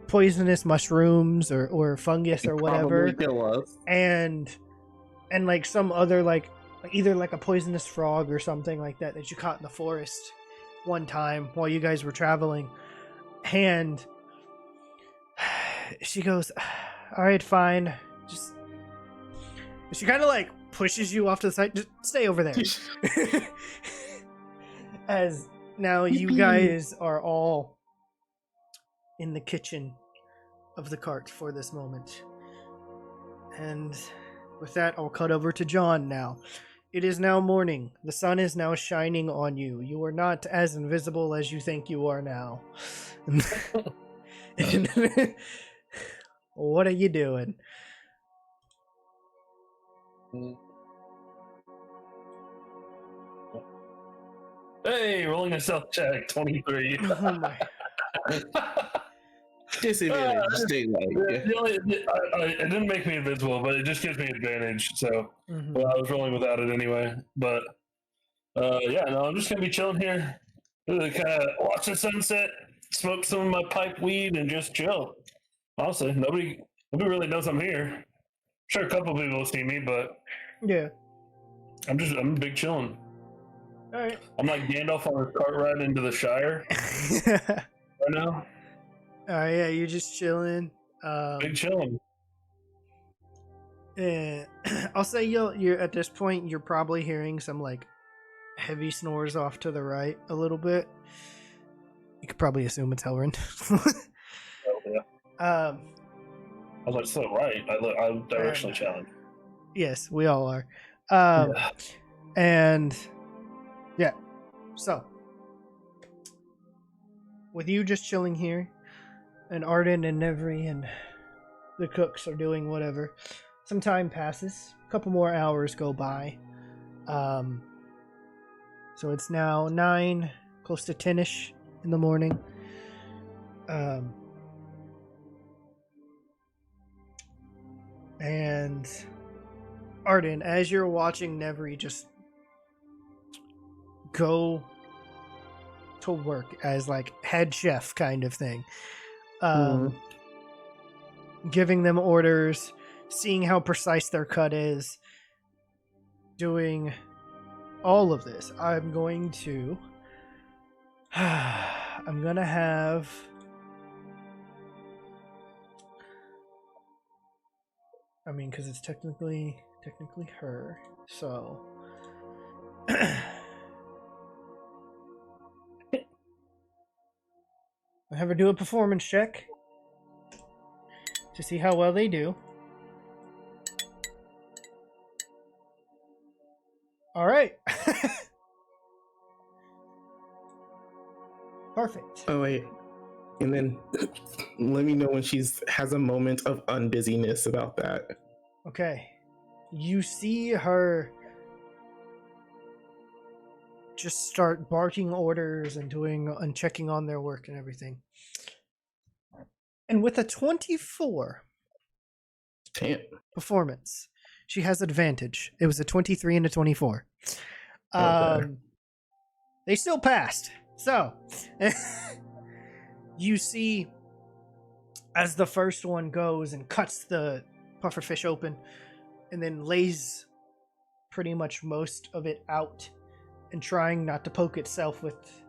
poisonous mushrooms or fungus or whatever, and like some other like either like a poisonous frog or something like that you caught in the forest one time while you guys were traveling. And she goes, all right, fine, just, she kind of like pushes you off to the side, just stay over there. As now you guys are all in the kitchen of the cart for this moment. And with that, I'll cut over to John now. It is now morning. The sun is now shining on you. You are not as invisible as you think you are now. What are you doing? Hey, rolling a self check, 23. Oh my. Disadvantage, daylight. It didn't make me invisible, but it just gives me advantage. So well, I was rolling without it anyway. But yeah, no, I'm just gonna be chilling here, kind of watch the sunset, smoke some of my pipe weed, and just chill. Honestly, nobody really knows I'm here. Sure, a couple people will see me, but yeah, I'm big chilling. All right. I'm like Gandalf on a cart ride into the Shire right now. Yeah, you're just chilling. Big chilling. Yeah, I'll say you're at this point you're probably hearing some like heavy snores off to the right a little bit. You could probably assume it's Elrin. Oh, yeah. I was like, so right. I'm directionally challenged. Yes, we all are. Yeah. And yeah, so with you just chilling here, and Arden and Nevri and the cooks are doing whatever, some time passes. A couple more hours go by. So it's now 9, close to 10ish in the morning. And Arden, as you're watching Nevri just go to work as like head chef kind of thing, giving them orders, seeing how precise their cut is, doing all of this, I'm going to have because it's technically her, so I have her do a performance check to see how well they do. All right. Perfect. Oh wait, and then let me know when she's has a moment of unbusyness about that. Okay. You see her just start barking orders and checking on their work and everything. And with a 24 performance, she has advantage. It was a 23 and a 24. Okay. They still passed. So, you see as the first one goes and cuts the pufferfish open and then lays pretty much most of it out and trying not to poke itself with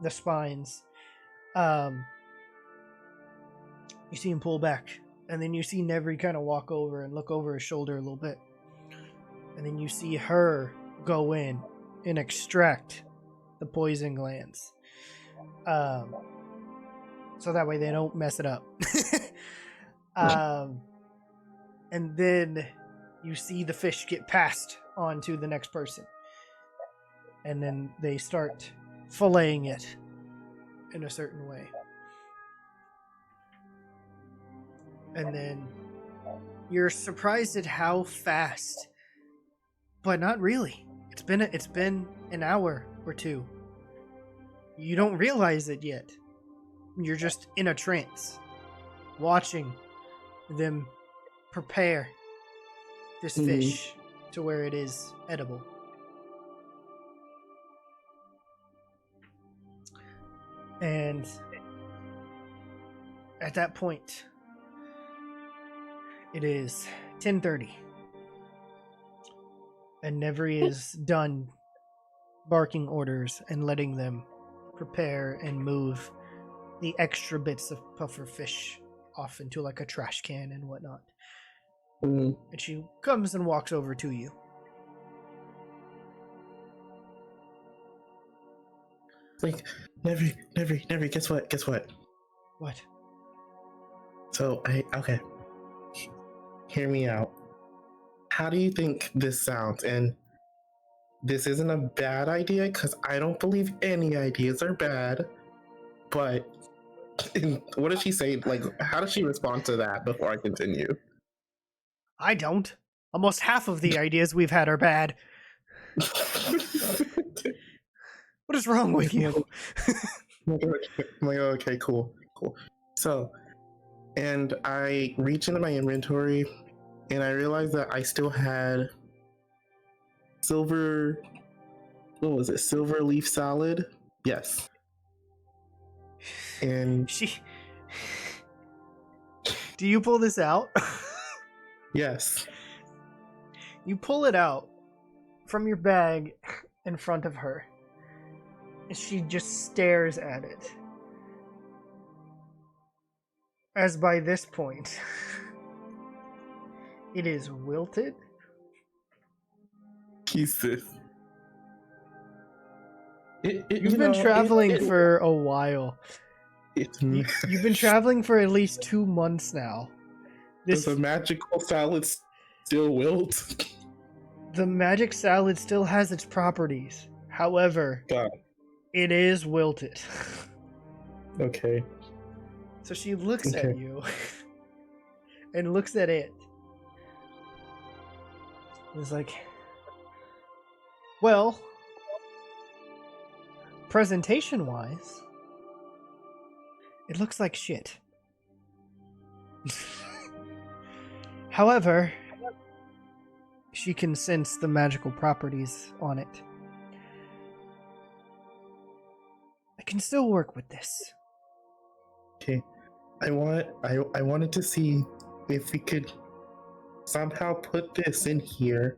the spines. You see him pull back, and then you see Nevri kind of walk over and look over his shoulder a little bit. And then you see her go in and extract the poison glands. So that way they don't mess it up. And then you see the fish get passed on to the next person. And then they start filleting it in a certain way. And then you're surprised at how fast, but not really. It's been an hour or two. You don't realize it yet. You're just in a trance, watching them prepare this fish to where it is edible. And at that point, it is 10:30. And Nevri is done barking orders and letting them prepare and move the extra bits of pufferfish off into like a trash can and whatnot. And she comes and walks over to you. Like, Nevri, guess what? What? So, okay. Hear me out. How do you think this sounds? And this isn't a bad idea, because I don't believe any ideas are bad. But what does she say? Like, how does she respond to that before I continue? I don't. Almost half of the ideas we've had are bad. What is wrong with you? I'm like, okay, cool. So, and I reach into my inventory, and I realized that I still had silver leaf salad? Yes. And do you pull this out? yes. You pull it out from your bag in front of her. And she just stares at it. As by this point, it is wilted. Jesus. You've been traveling for a while. You've been traveling for at least 2 months now. Does the magical salad still wilt? The magic salad still has its properties. However, it is wilted. Okay. So she looks at you and looks at it. It's like, well, presentation-wise, it looks like shit. However, she can sense the magical properties on it. I can still work with this. Okay. I wanted to see if we could somehow put this in here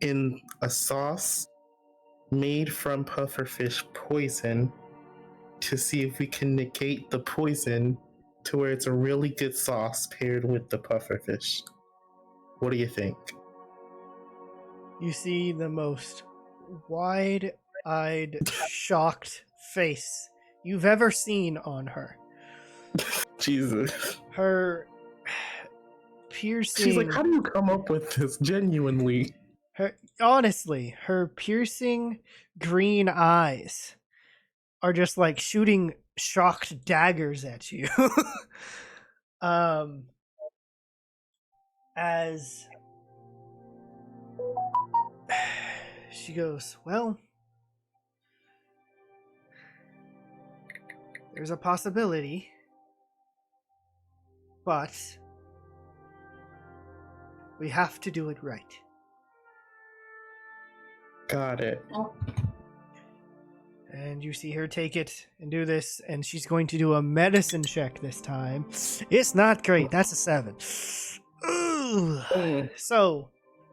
in a sauce made from pufferfish poison to see if we can negate the poison to where it's a really good sauce paired with the pufferfish. What do you think? You see the most wide-eyed, shocked face you've ever seen on her. Jesus. Her piercing... She's like, how do you come up with this genuinely? Honestly, her piercing green eyes are just like shooting shocked daggers at you. As she goes, well, there's a possibility, but we have to do it right. Got it. And you see her take it and do this, and she's going to do a medicine check this time. It's not great. That's a 7. Ooh. So,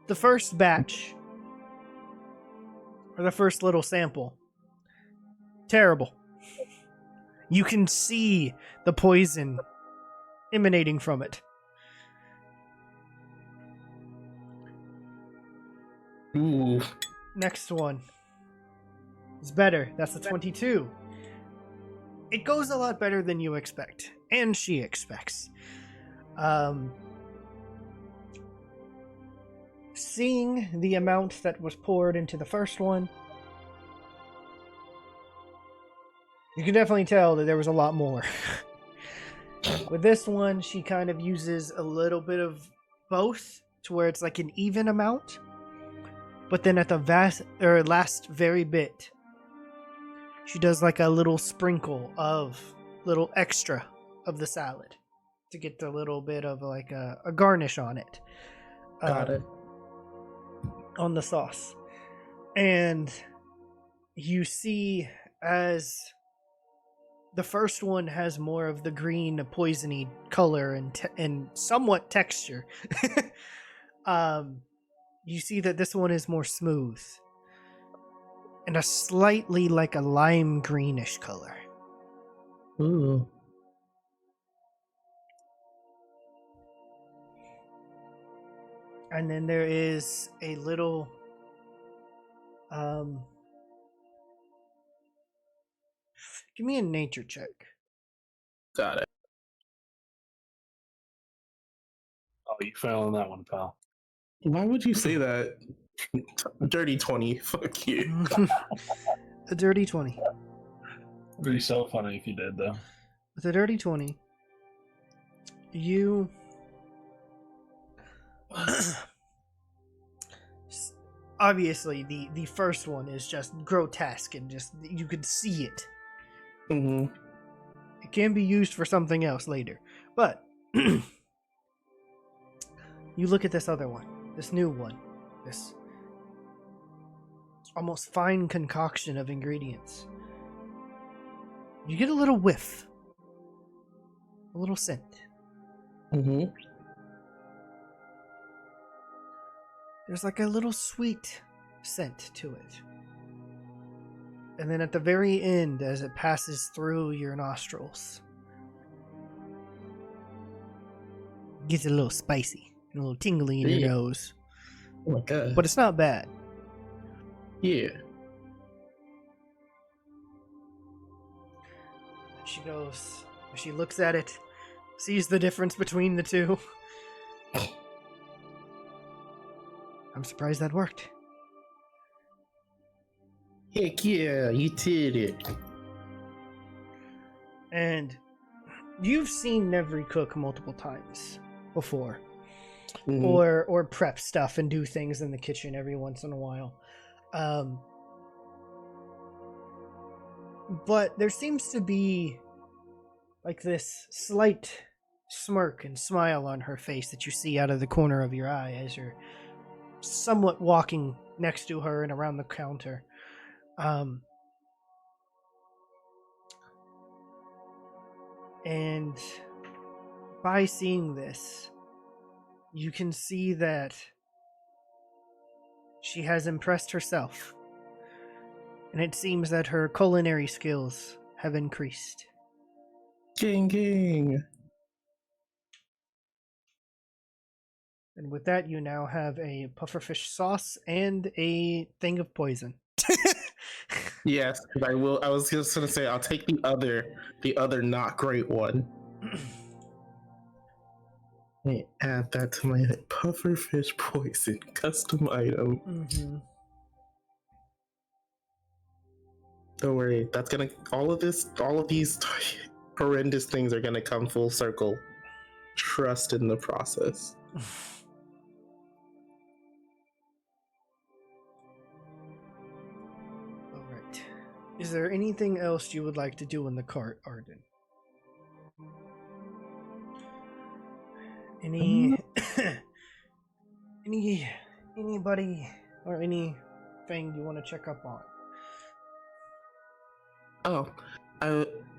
the first batch, or the first little sample, terrible. You can see the poison emanating from it. Ooh. Next one is better. That's a 22. It goes a lot better than you expect, and she expects. Seeing the amount that was poured into the first one, you can definitely tell that there was a lot more. With this one, she kind of uses a little bit of both to where it's like an even amount. But then at the last very bit, she does like a little sprinkle of little extra of the salad to get a little bit of like a garnish on it. Got it. On the sauce. And you see as the first one has more of the green poisony color and somewhat texture. You see that this one is more smooth and a slightly like a lime greenish color. Ooh. And then there is a little give me a nature check. Got it. Oh, you fell on that one, pal. Why would you say that? Dirty 20. Fuck you. A dirty 20. It'd be so funny if you did, though. With a dirty 20, you obviously the first one is just grotesque and just you could see it. Mm-hmm. It can be used for something else later, but you look at this other one, this new one, this almost fine concoction of ingredients. You get a little whiff, a little scent. Mm-hmm. There's like a little sweet scent to it. And then at the very end, as it passes through your nostrils, it gets a little spicy, and a little tingly in your nose. Oh my god. But it's not bad. Yeah. She goes, she looks at it, sees the difference between the two. I'm surprised that worked. Heck yeah, you did it. And you've seen Nevri cook multiple times before. Mm-hmm. Or prep stuff and do things in the kitchen every once in a while. But there seems to be like this slight smirk and smile on her face that you see out of the corner of your eye as you're somewhat walking next to her and around the counter. And by seeing this, you can see that she has impressed herself, and it seems that her culinary skills have increased. Gang. And with that, you now have a pufferfish sauce and a thing of poison. Yes, I will. I was just gonna say I'll take the other not great one. Let me add that to my pufferfish poison custom item. Mm-hmm. Don't worry, that's gonna all of these horrendous things are gonna come full circle. Trust in the process. All right. Is there anything else you would like to do in the cart, Arden? Anybody or anything you want to check up on? Oh,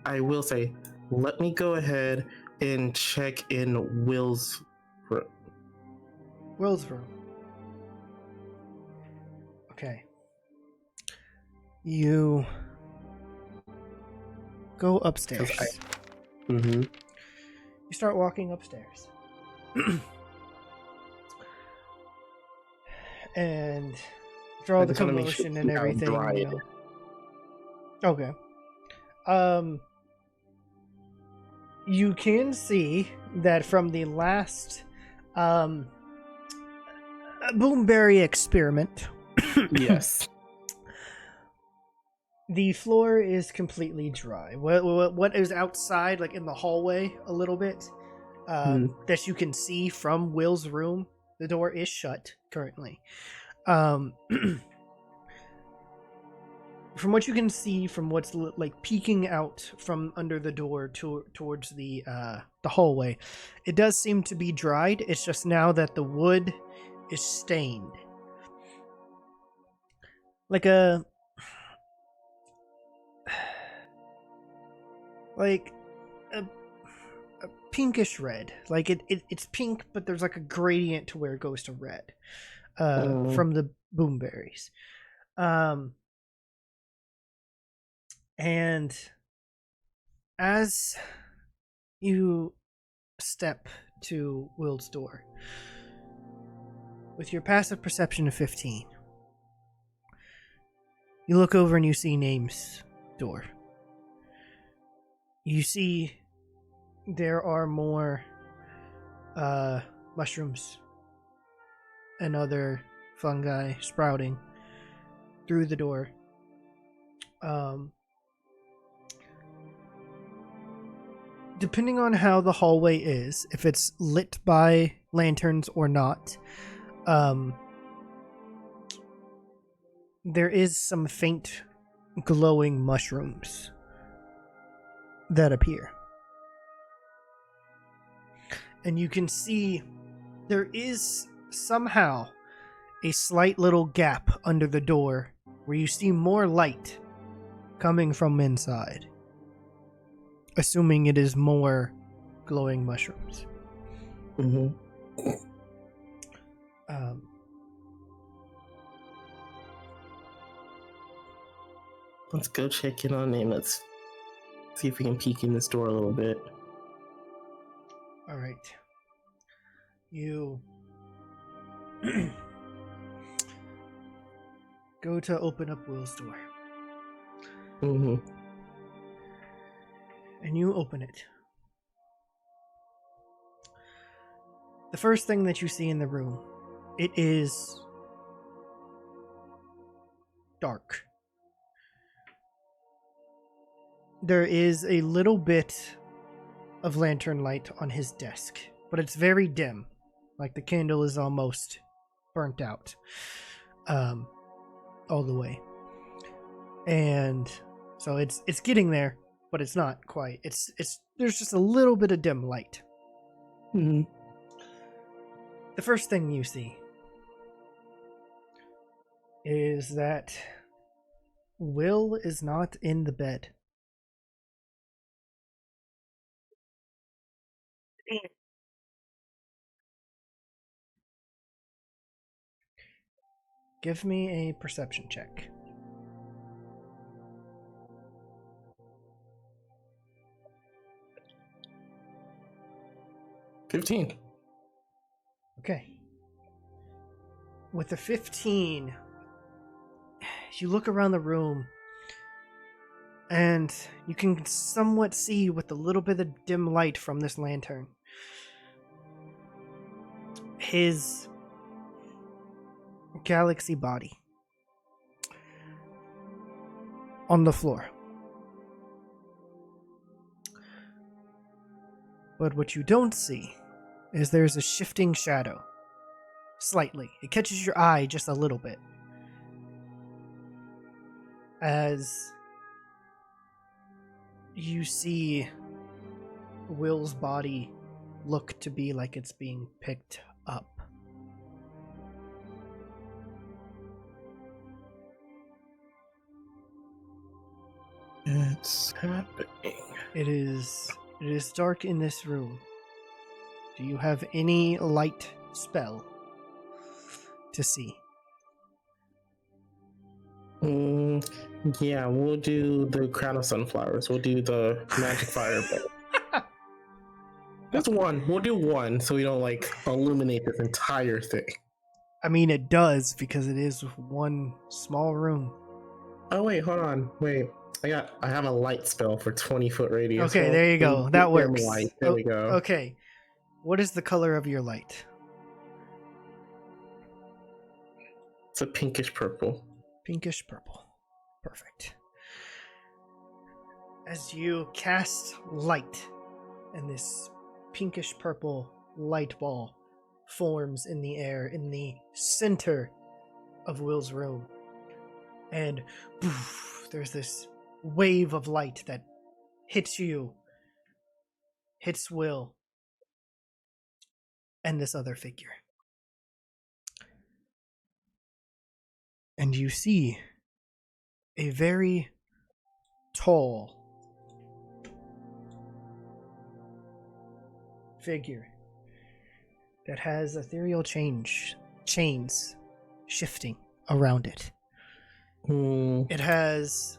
I will say, let me go ahead and check in Will's room. Will's room. Okay. You go upstairs. Mm-hmm. You start walking upstairs. And after all the commotion and everything, you know. Okay. You can see that from the last Boomberry experiment. Yes. The floor is completely dry. What is outside, like in the hallway a little bit, that you can see from Will's room, the door is shut currently. From what you can see, from what's like peeking out from under the door towards the hallway, it does seem to be dried. It's just now that the wood is stained, like a pinkish red. Like it's pink, but there's like a gradient to where it goes to red from the boomberries. And as you step to Will's door, with your passive perception of 15, you look over and you see Name's door. You see there are more mushrooms and other fungi sprouting through the door. Depending on how the hallway is, if it's lit by lanterns or not, there is some faint glowing mushrooms that appear. And you can see there is somehow a slight little gap under the door where you see more light coming from inside. Assuming it is more glowing mushrooms. Mm-hmm. Let's go check in on him. Let's see if we can peek in this door a little bit. All right. You go to open up Will's door. Mm-hmm. And you open it. The first thing that you see in the room, it is dark. There is a little bit of lantern light on his desk, but it's very dim. Like the candle is almost burnt out. All the way. And so it's getting there, but it's not quite. It's there's just a little bit of dim light. Mm-hmm. The first thing you see is that Will is not in the bed. Give me a perception check. $15. Okay. With the 15, you look around the room and you can somewhat see with a little bit of dim light from this lantern his galaxy body on the floor. But what you don't see is there's a shifting shadow. Slightly. It catches your eye just a little bit. As you see Will's body look to be like it's being picked up. It's happening. It is dark in this room. Do you have any light spell to see? Yeah, we'll do the crown of sunflowers. We'll do the magic fireball. Just one. We'll do one so we don't like illuminate this entire thing. I mean, it does because it is one small room. Oh wait, hold on. Wait. I have a light spell for 20-foot radius. Okay, there you go. That works. Light. There we go. Okay. What is the color of your light? It's a pinkish purple. Pinkish purple. Perfect. As you cast light, and this pinkish purple light ball forms in the air in the center of Will's room. And poof, there's this wave of light that hits you, hits Will, and this other figure. And you see a very tall figure that has ethereal chains shifting around it. It has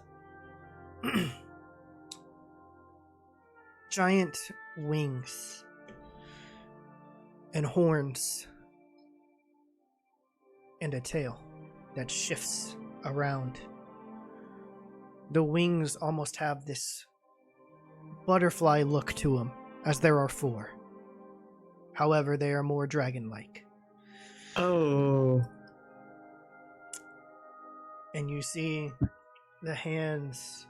giant wings and horns and a tail that shifts around. The wings almost have this butterfly look to them, as there are 4. However, they are more dragon-like. Oh. And you see the hands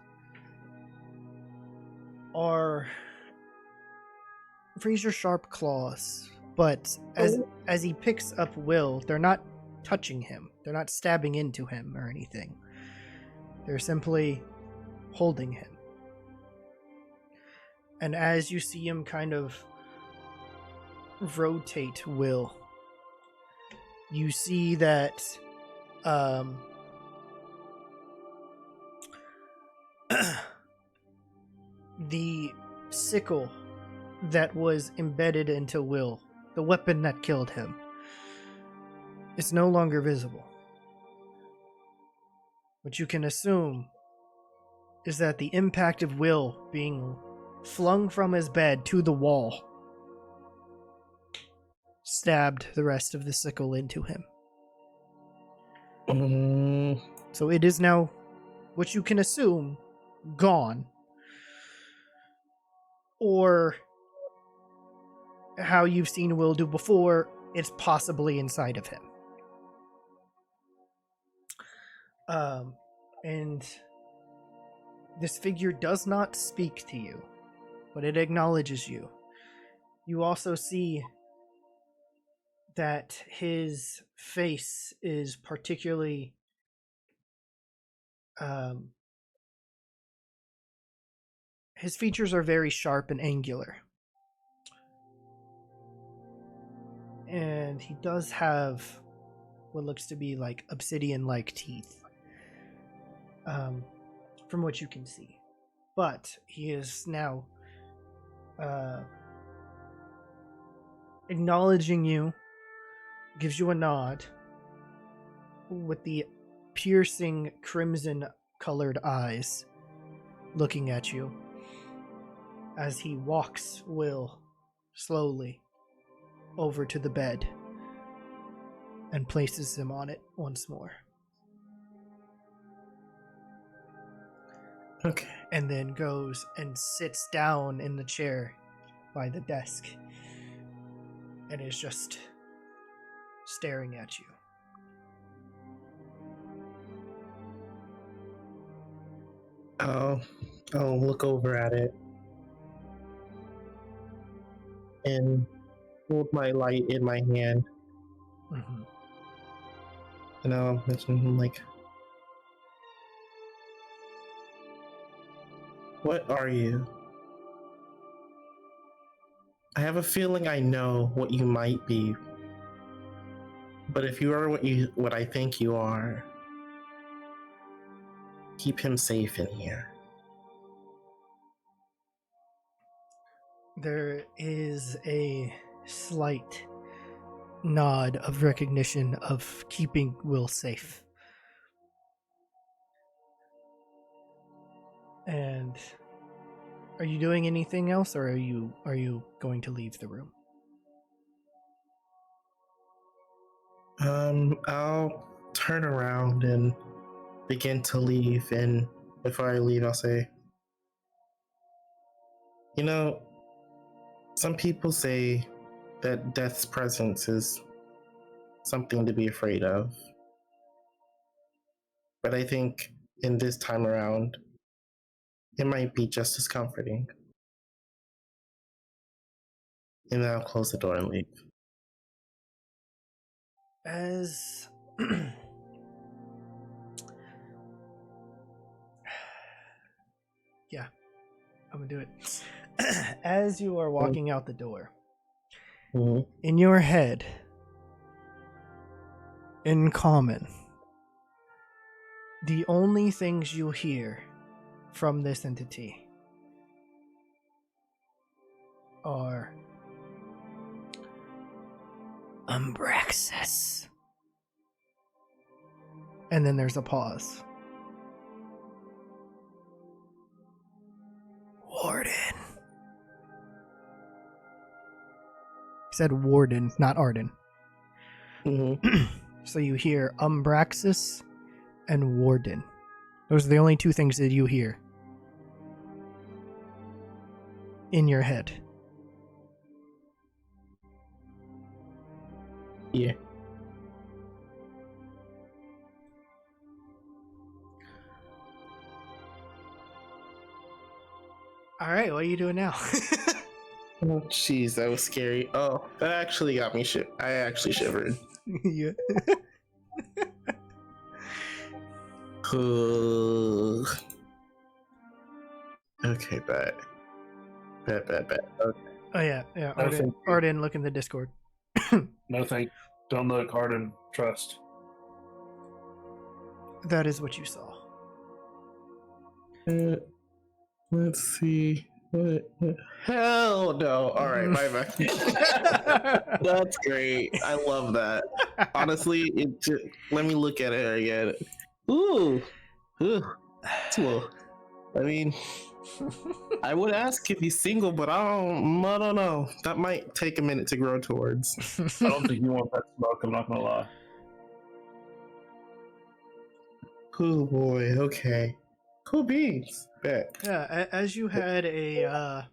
are razor-sharp claws, but as he picks up Will, they're not touching him. They're not stabbing into him or anything. They're simply holding him. And as you see him kind of rotate Will, you see that the sickle that was embedded into Will, the weapon that killed him, is no longer visible. What you can assume is that the impact of Will being flung from his bed to the wall stabbed the rest of the sickle into him. So it is now, what you can assume, gone. Or how you've seen Will do before, it's possibly inside of him. And this figure does not speak to you, but it acknowledges you. You also see that his face is particularly his features are very sharp and angular. And he does have what looks to be like obsidian-like teeth, from what you can see. But he is now acknowledging you, gives you a nod with the piercing crimson-colored eyes looking at you as he walks Will slowly over to the bed and places him on it once more. Okay. And then goes and sits down in the chair by the desk and is just staring at you. I'll look over at it and hold my light in my hand. Mm-hmm. And I'll mention him like, what are you? I have a feeling I know what you might be. But if you are what I think you are, keep him safe in here. There is a slight nod of recognition of keeping Will safe. And are you doing anything else, or are you going to leave the room? I'll turn around and begin to leave, and before I leave, I'll say, you know, some people say that death's presence is something to be afraid of. But I think in this time around, it might be just as comforting. And then I'll close the door and leave. As yeah, I'm gonna do it. As you are walking out the door, in your head, in common, the only things you hear from this entity are Umbraxis. And then there's a pause. Warden. He said Warden, not Arden. So you hear Umbraxis and Warden. Those are the only two things that you hear in your head. Yeah. All right, what are you doing now? Oh, jeez, that was scary. Oh, that actually got me I actually shivered. Yeah. Okay, bet. Okay. Oh yeah. Arden, look in the Discord. No thank. Don't look, Arden. Trust. That is what you saw. Let's see. What? Hell no. All right, bye bye. That's great. I love that. Honestly, let me look at it again. Ooh. It's a little, I mean, I would ask if he's single, but I don't know. That might take a minute to grow towards. I don't think you want that smoke. I'm not gonna lie. Oh boy. Okay. Cool beans. Bet. Yeah, as you had a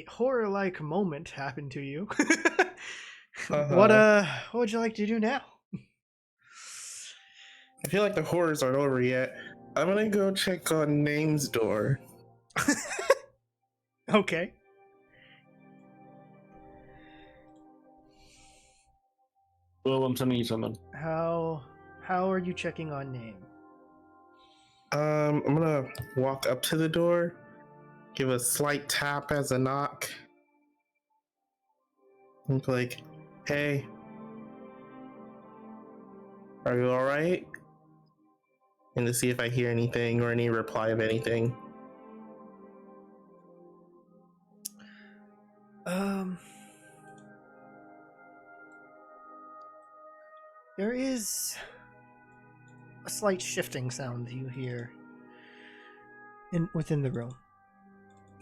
horror-like moment happen to you. What would you like to do now? I feel like the horrors aren't over yet. I'm gonna go check on Name's door. Okay. Well, I'm sending you something. How are you checking on Name? I'm gonna walk up to the door, give a slight tap as a knock, and be like, "Hey, Are you alright? And to see if I hear anything or any reply of anything. There is a slight shifting sound you hear within the room.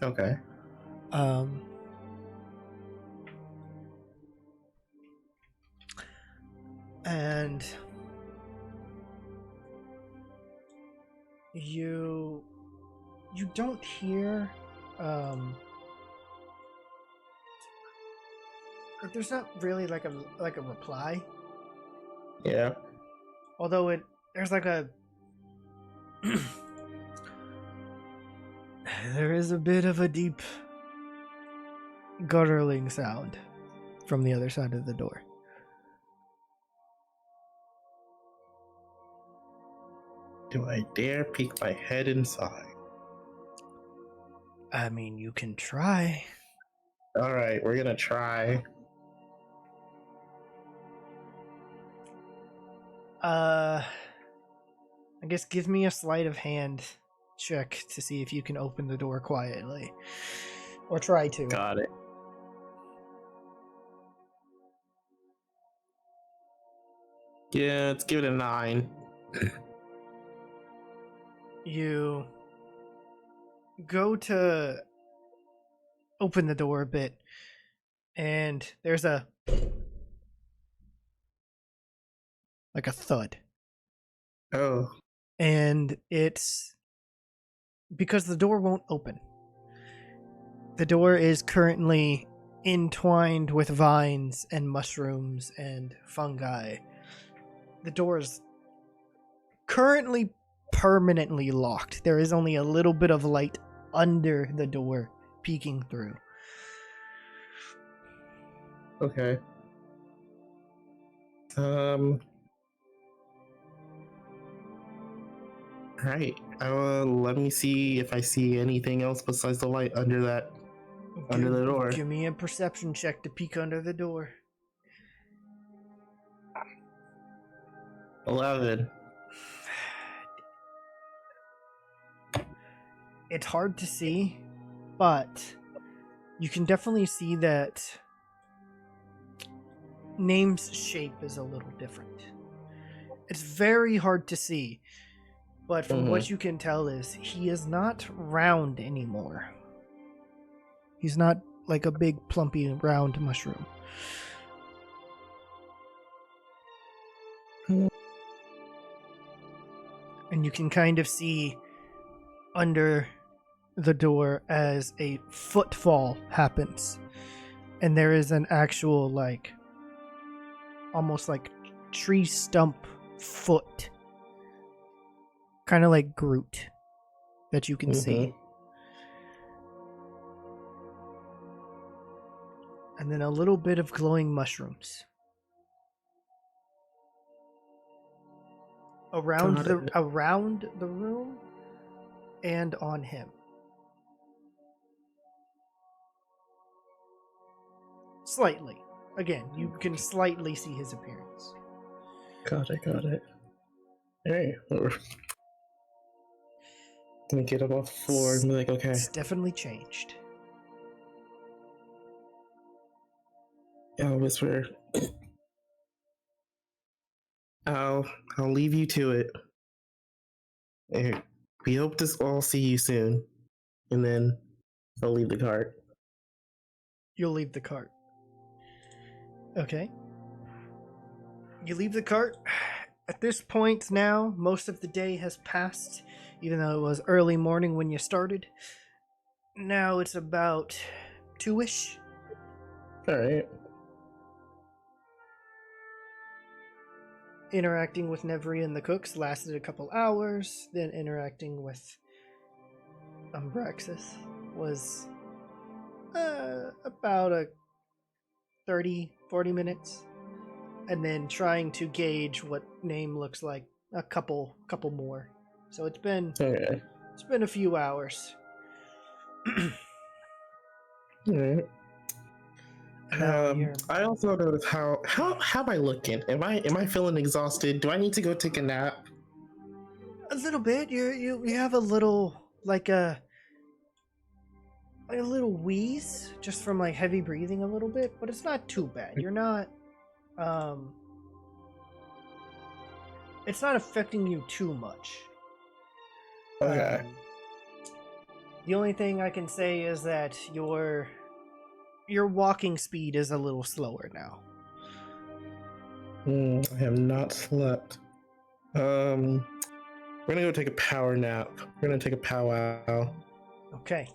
Okay. And you don't hear there's not really like a reply. Yeah. Although there's like a there is a bit of a deep gurgling sound from the other side of the door. Do I dare peek my head inside? I mean, you can try. Alright, we're gonna try. I guess give me a sleight of hand check to see if you can open the door quietly. Or try to. Got it. Yeah, let's give it a 9. You go to open the door a bit, and there's a thud. Oh. And it's because the door won't open. The door is currently entwined with vines and mushrooms and fungi. The door is currently permanently locked. There is only a little bit of light under the door peeking through. Okay. Alright. Let me see if I see anything else besides the light under the door. Give me a perception check to peek under the door. 11. It's hard to see, but you can definitely see that Name's shape is a little different. It's very hard to see, but from what you can tell is he is not round anymore. He's not like a big plumpy round mushroom. And you can kind of see under the door as a footfall happens. And there is an actual, like, almost like tree stump foot. Kind of like Groot that you can see. And then a little bit of glowing mushrooms. Around the room and on him. Slightly. Again, you can slightly see his appearance. Got it. Hey, let me get him off the floor and be like, okay. It's definitely changed. I'll whisper. I'll leave you to it. Hey, we hope to all see you soon. And then I'll leave the cart. You'll leave the cart. Okay. You leave the cart. At this point now, most of the day has passed, even though it was early morning when you started. Now it's about 2-ish. Alright. Interacting with Nevri and the cooks lasted a couple hours. Then interacting with Umbraxis was about a 30-40 minutes. And then trying to gauge what Name looks like, a couple more. So it's been a few hours. Alright. I also noticed how am I looking? Am I feeling exhausted? Do I need to go take a nap? A little bit. You have a little like a little wheeze just from like heavy breathing a little bit, but it's not too bad. You're not it's not affecting you too much. Okay. The only thing I can say is that your walking speed is a little slower now. I have not slept. We're gonna go take a power nap. We're gonna take a powwow. Okay.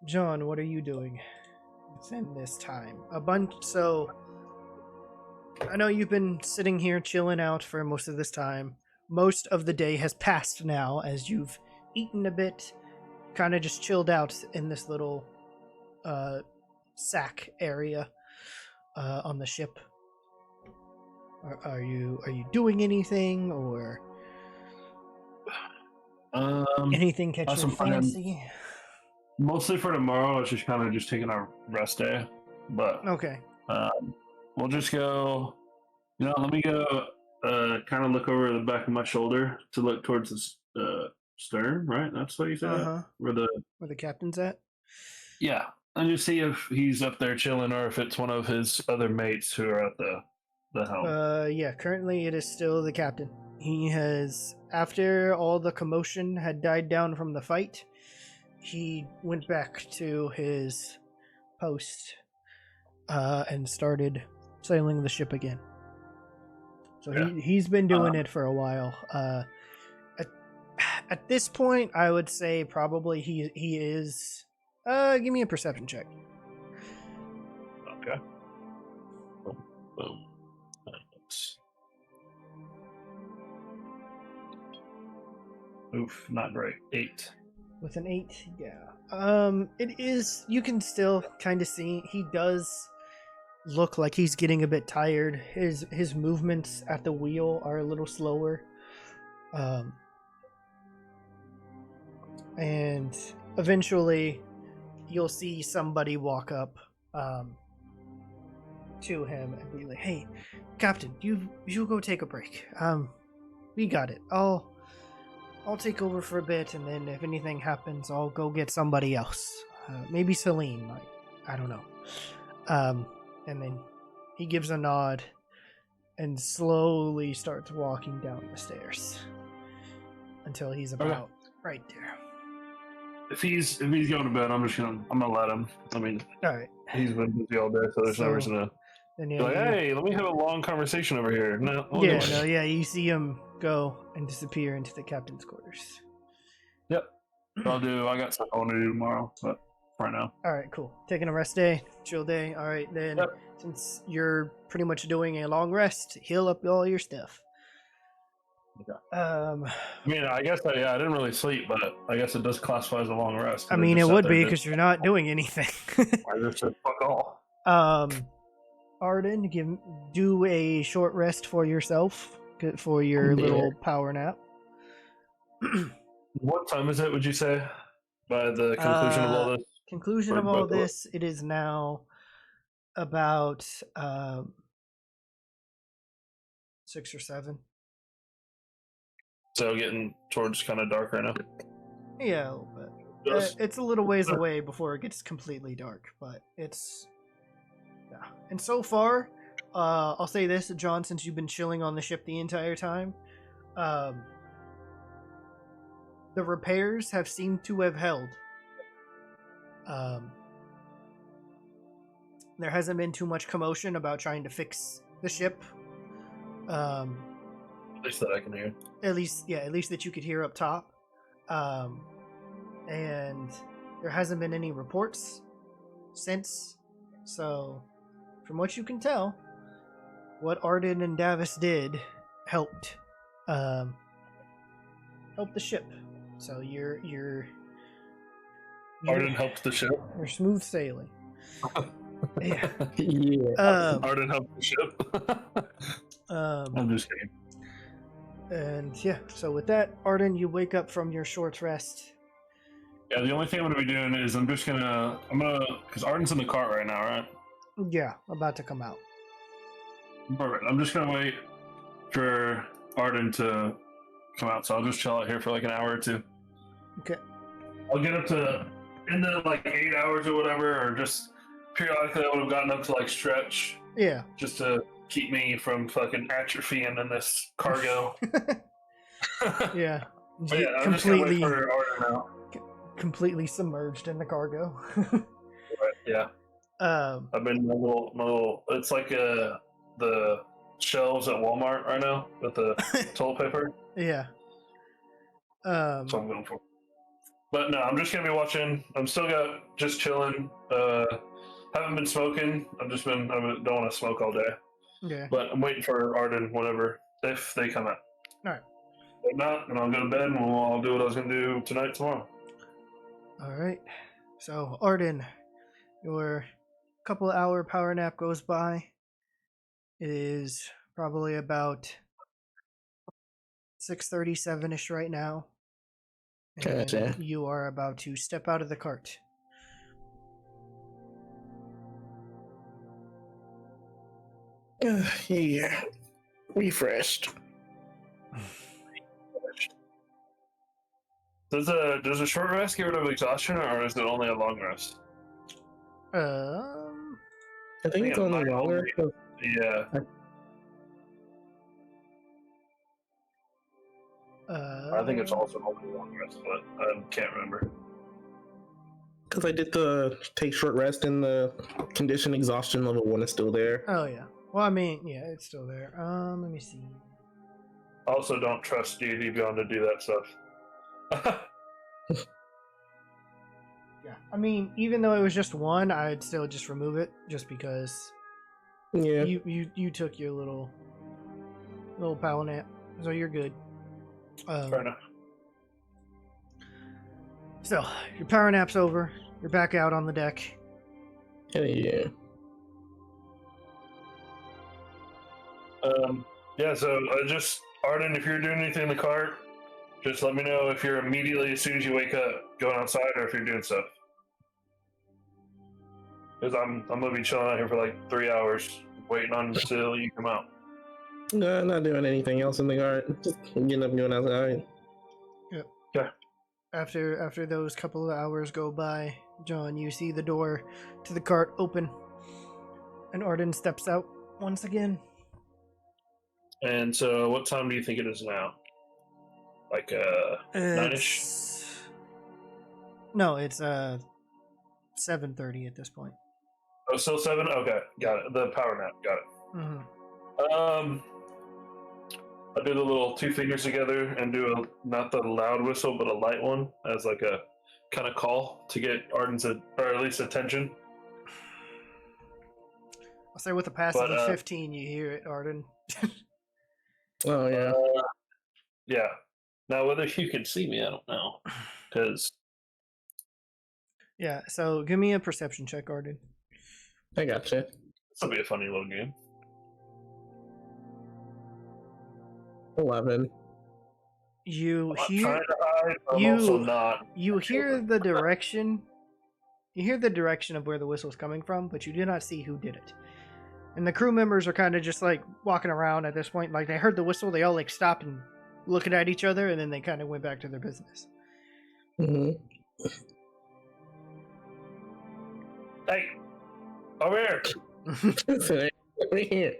John, what are you doing? It's in this time. So I know you've been sitting here chilling out for most of this time. Most of the day has passed now as you've eaten a bit, kind of just chilled out in this little sack area on the ship. Are you doing anything or anything catch your fancy? Mostly for tomorrow, it's just kind of just taking our rest day. But okay, we'll just go. Let me go. Kind of look over the back of my shoulder to look towards the stern. Right, that's what you said. Where the captain's at. Yeah, and just see if he's up there chilling or if it's one of his other mates who are at the helm. Yeah, currently it is still the captain. He has, after all the commotion had died down from the fight, he went back to his post and started sailing the ship again. So he's been doing it for a while. At this point, I would say probably he is. Give me a perception check. Okay. Boom. Oof, not great. 8. With an 8, it is. You can still kind of see he does look like he's getting a bit tired. His movements at the wheel are a little slower, and eventually you'll see somebody walk up to him and be like, "Hey, Captain, you go take a break. We got it. I'll take over for a bit, and then if anything happens, I'll go get somebody else. Maybe Selene. I don't know." And then he gives a nod and slowly starts walking down the stairs until he's about right there. If he's going to bed, I'm gonna let him. I mean, all right. He's been busy all day, so there's no reason to be like, hey, let me have a long conversation over here. No. You see him go and disappear into the captain's quarters. Yep. I got stuff I want to do tomorrow, but right now. All right, cool. Taking a rest day, chill day. All right, then. Yep. Since you're pretty much doing a long rest, heal up all your stuff. Okay. I mean, I guess I didn't really sleep, but I guess it does classify as a long rest. I mean, it would be because you're not doing anything. I just said fuck all. Arden, do a short rest for yourself for your little power nap. What time is it? Would you say by the conclusion of all this? Conclusion of all this, it is now about 6 or 7. So getting towards kind of dark right now. Yeah, a little bit. It's a little ways away before it gets completely dark, but it's And so far, I'll say this, John, since you've been chilling on the ship the entire time, the repairs have seemed to have held. There hasn't been too much commotion about trying to fix the ship. At least that I can hear. At least that you could hear up top. And there hasn't been any reports since. So, from what you can tell, what Arden and Davis did helped the ship. So you're Arden helped the ship. You're smooth sailing. Yeah. Arden helped the ship. I'm just kidding. And yeah, so with that, Arden, you wake up from your short rest, Yeah, the only thing I'm gonna be doing is because Arden's in the cart right now, right? Yeah, about to come out. Perfect. I'm just gonna wait for Arden to come out, so I'll just chill out here for like an hour or two. Okay. I'll get up to in the like 8 hours or whatever, or just periodically I would have gotten up to like stretch. Yeah. Just to keep me from fucking atrophying in this cargo. Yeah. But yeah, I'm just gonna wait for Arden now. Completely submerged in the cargo. Right, yeah. I've been my little. It's like the shelves at Walmart right now with the toilet paper. Yeah. So I'm going for. But no, I'm just gonna be watching. I'm still just chilling. Haven't been smoking. I don't want to smoke all day. Yeah. But I'm waiting for Arden if they come out. All right. If not, then I'll go to bed and I'll do what I was gonna do tomorrow. All right. So Arden, your couple-hour power nap goes by. It is probably about 6:37ish right now. And Gotcha. you are about to step out of the cart. Yeah. Refreshed. Does a short rest get rid of exhaustion, or is it only a long rest? I think it's only longer. Yeah. I think it's also only a long rest, but I can't remember. Because I did the take short rest and the condition exhaustion level 1 is still there. Oh yeah. Well, I mean, yeah, it's still there. Let me see. Also, don't trust D&D Beyond to do that stuff. Yeah. I mean, even though it was just 1, I'd still just remove it, just because. Yeah. You took your little power nap, so you're good. Fair enough. So your power nap's over. You're back out on the deck. Hell yeah. Yeah. So Arden, if you're doing anything in the cart, just let me know if you're immediately as soon as you wake up going outside, or if you're doing stuff. Because I'm gonna be chilling out here for like 3 hours, waiting until you come out. No, I'm not doing anything else in the garden. Just getting up and going outside. Yep. Yeah. After those couple of hours go by, John, you see the door to the cart open, and Arden steps out once again. And so, what time do you think it is now? Like 9ish? No, it's 7:30 at this point. Oh, still 7? Okay, got it. The power nap, got it. Mm-hmm. I do the little 2 fingers together and do not the loud whistle, but a light one as like a kind of call to get Arden's or at least attention. I'll say with a passive of 15, you hear it, Arden. Oh yeah. Yeah. Now whether you can see me, I don't know, because. Yeah. So give me a perception check, Arden. I gotcha. This will be a funny little game. 11. You I'm hear. trying to hide, but I'm also not. You hear the direction. You hear the direction of where the whistle's coming from, but you do not see who did it. And the crew members are kind of just like walking around at this point. Like they heard the whistle, they all like stopped and looking at each other, and then they kind of went back to their business. Mm-hmm. Hey, over here. Over here.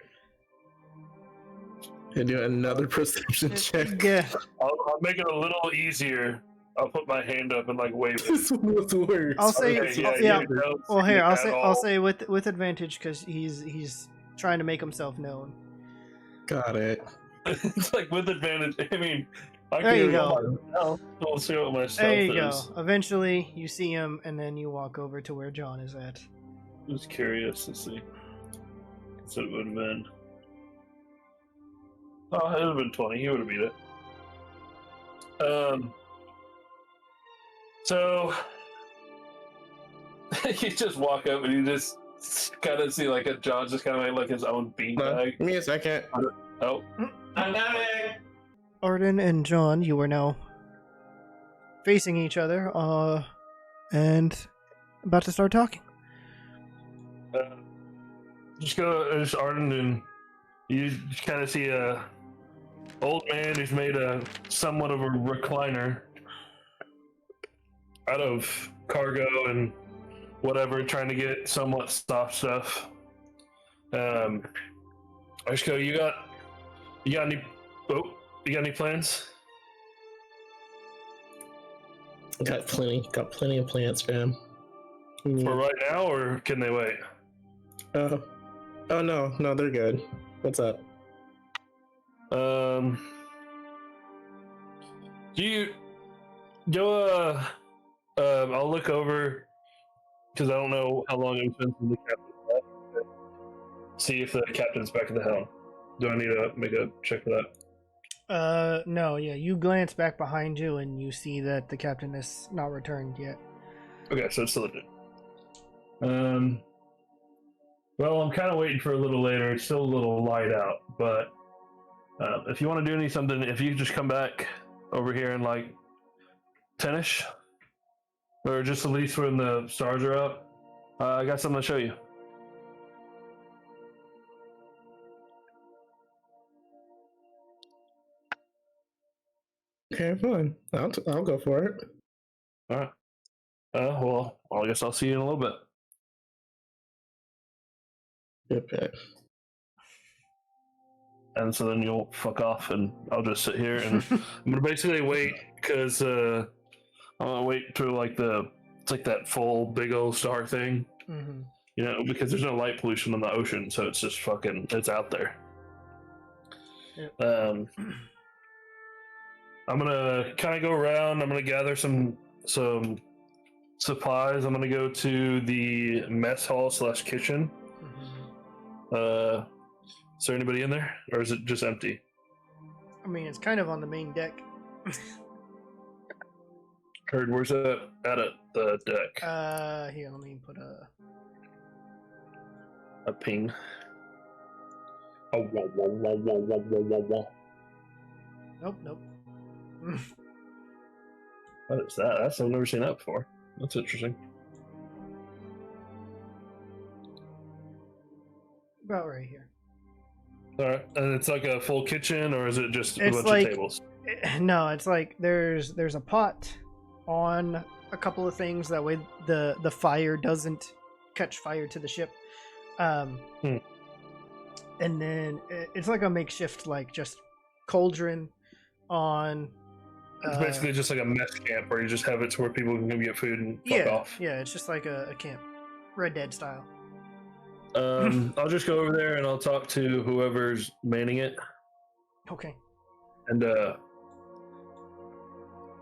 You do another perception check. Yeah. I'll make it a little easier. I'll put my hand up and like wave it. This one was worse. I'll say, Okay, Well, here I'll say with advantage because he's trying to make himself known. Got it. It's like with advantage. I mean, There you go. We'll see what my stealth There you is. go. Eventually, you see him, and then you walk over to where John is at. I was curious to see. So it would have been. Oh, it would have been 20. He would have beat it. So you just walk up and you just kind of see like a John just kind of make like his own beanbag. Give me a second. Oh, I'm coming. Arden and John, you are now facing each other. and about to start talking. Just Arden, and you just kind of see a old man who's made a somewhat of a recliner out of cargo and whatever, trying to get somewhat soft stuff. I just go, you got any plans? Got plenty of plants, fam. For right now, or can they wait? Oh no, they're good. What's up? Do you go? I'll look over because I don't know how long it's been since the captain left. See if the captain's back at the helm. Do I need to make a check for that? No, yeah. You glance back behind you and you see that the captain has not returned yet. Okay, so it's still legit. Well, I'm kind of waiting for a little later. It's still a little light out, but if you want to do something, if you could just come back over here in like 10ish, or just at least when the stars are up, I got something to show you. Okay, fine. I'll go for it. All right. Well, I guess I'll see you in a little bit. Okay. And so then you'll fuck off, and I'll just sit here, and I'm gonna basically wait because I'm gonna wait till it's like that full big old star thing, you know, because there's no light pollution on the ocean, so it's just it's out there. Yep. I'm gonna kind of go around. I'm gonna gather some supplies. I'm gonna go to the mess hall / kitchen. Is there anybody in there, or is it just empty? I mean, it's kind of on the main deck. Heard, where's that at the deck? Here, let me put a ping. Oh, whoa. Nope. What is that? I've never seen that before. That's interesting. About right here. All right, and it's like a full kitchen, or is it just a bunch of tables? No, it's like there's a pot on a couple of things, that way the fire doesn't catch fire to the ship. And then it's like a makeshift, like, just cauldron on. It's basically just like a mess camp where you just have it to where people can get food and fuck off. Yeah, it's just like a camp, Red Dead style. I'll just go over there and I'll talk to whoever's manning it. Okay. And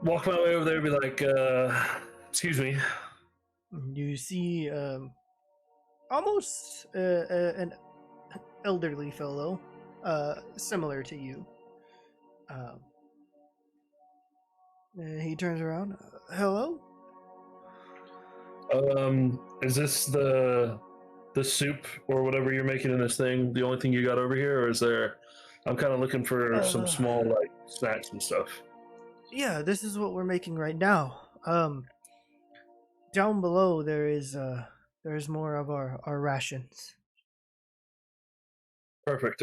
walk my way over there and be like, excuse me. You see almost an elderly fellow, similar to you. He turns around. Hello? Is this the soup or whatever you're making in this thing the only thing you got over here, or is there? I'm kind of looking for some small like snacks and stuff. Yeah, this is what we're making right now. Down below there's more of our rations. Perfect.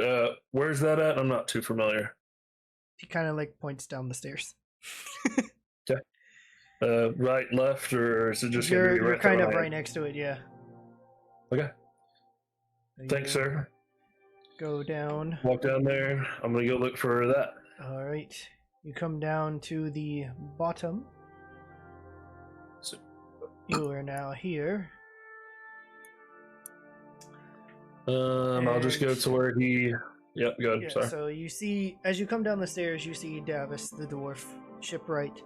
Where's that at? I'm not too familiar. He kind of like points down the stairs. Okay. Right, left, or is it just you're kind of right next to it? Yeah. Okay. Thanks, sir. Go down. Walk down there. I'm gonna go look for that. All right. You come down to the bottom. You are now here. I'll just go to where he. Yep, good. Yeah, sorry. so you see, as you come down the stairs, you see Davis, the dwarf, shipwright.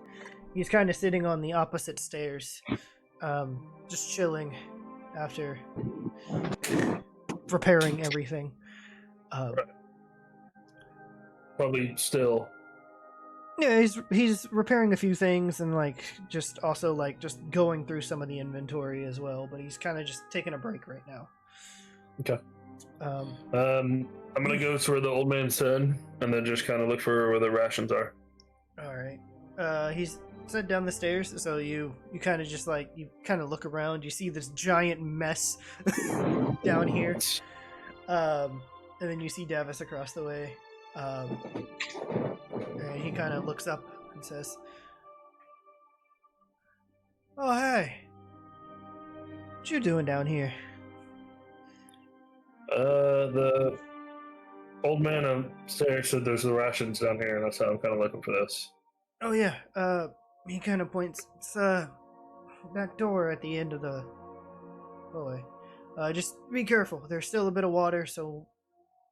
He's kind of sitting on the opposite stairs, just chilling after preparing everything. Probably still. Yeah, he's repairing a few things and like just going through some of the inventory as well. But he's kind of just taking a break right now. Okay. I'm gonna go to where the old man said, and then just kind of look for where the rations are. All right. He's set down the stairs, so you kind of just like you kind of look around. You see this giant mess down here, and then you see Davis across the way, and he kind of looks up and says, "Oh hey, what you doing down here?" The old man upstairs said there's the rations down here, and that's how I'm kind of looking for this. Oh yeah, he kind of points. It's that door at the end of the hallway. Just be careful. There's still a bit of water, so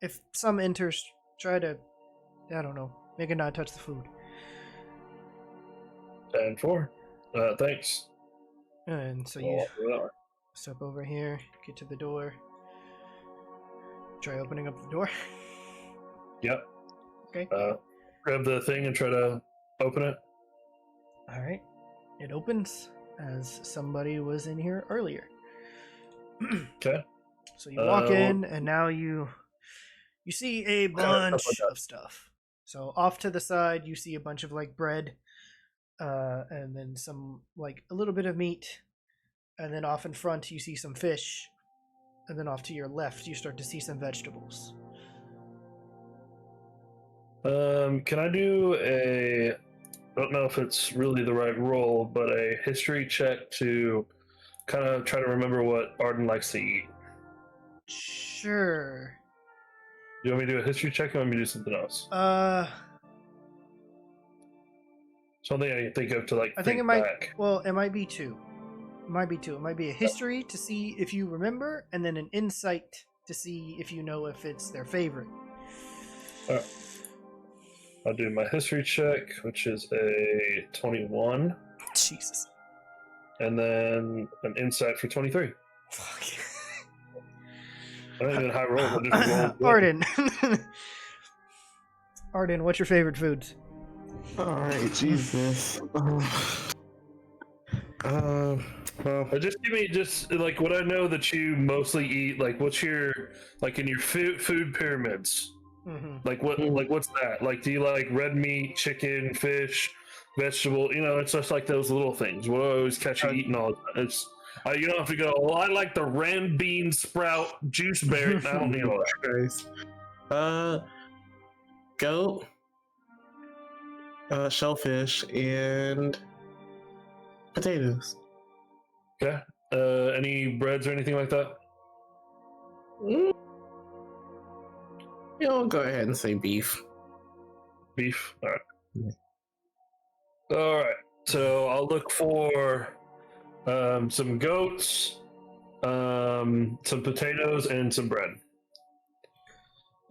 if some enters, try to, I don't know, make it not touch the food. 10-4. Thanks. And so you step over here, get to the door. Try opening up the door. Yep. Okay. Grab the thing and try to open it. All right. It opens as somebody was in here earlier. Okay. So you walk in, and now you see a bunch of stuff. So off to the side, you see a bunch of like bread, and then some like a little bit of meat, and then off in front you see some fish, and then off to your left you start to see some vegetables. Can I do I don't know if it's really the right roll, but a history check to kind of try to remember what Arden likes to eat? Sure. Do you want me to do a history check, or want me to do something else? Something I think of to like. I think it might. Back. Well, it might be two. It might be two. It might be a history to see if you remember, and then an insight to see if you know if it's their favorite. All right. I'll do my history check, which is a 21. Jesus. And then an insight for 23. Fuck. I don't even high roll. I just rolled. Arden. Arden, what's your favorite foods? Alright, Jesus. Well, Just give me just like what I know that you mostly eat. Like, what's your like in your food pyramids? Mm-hmm. Like what's that? Like, do you like red meat, chicken, fish, vegetable? You know, it's just like those little things. What I always catch you eating all. It's you don't have to go. Well, I like the ram bean sprout juice berry. I don't need all that. Goat, shellfish, and potatoes. Okay. Any breads or anything like that? You'll go ahead and say beef. Beef. All right. All right. So I'll look for some goats, some potatoes, and some bread.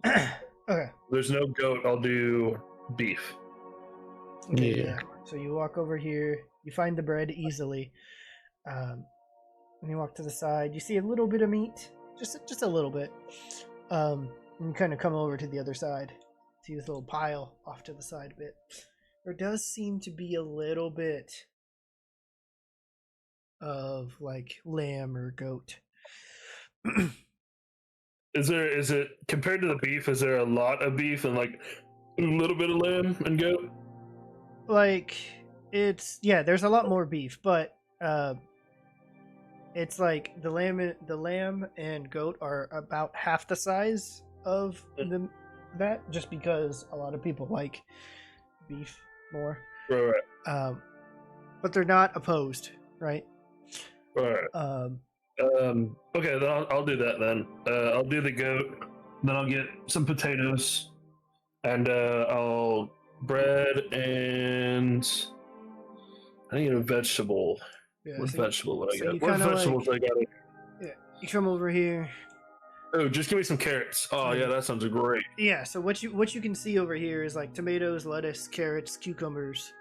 Okay. There's no goat. I'll do beef. Okay, yeah. So you walk over here. You find the bread easily. And you walk to the side. You see a little bit of meat, just a little bit. And you kind of come over to the other side. See this little pile off to the side a bit. There does seem to be a little bit of like lamb or goat. Is it compared to the beef? Is there a lot of beef and like a little bit of lamb and goat? Like there's a lot more beef, but it's like the lamb and goat are about half the size of that, just because a lot of people like beef more. Right. But they're not opposed, right? Right. Okay, then I'll do that then. I'll do the goat. Then I'll get some potatoes, and I'll bread and I need a vegetable. Yeah, What vegetable would I get? What vegetables I got? Yeah, you come over here. Oh, just give me some carrots. Oh yeah, that sounds great. Yeah, so what you can see over here is like tomatoes, lettuce, carrots, cucumbers.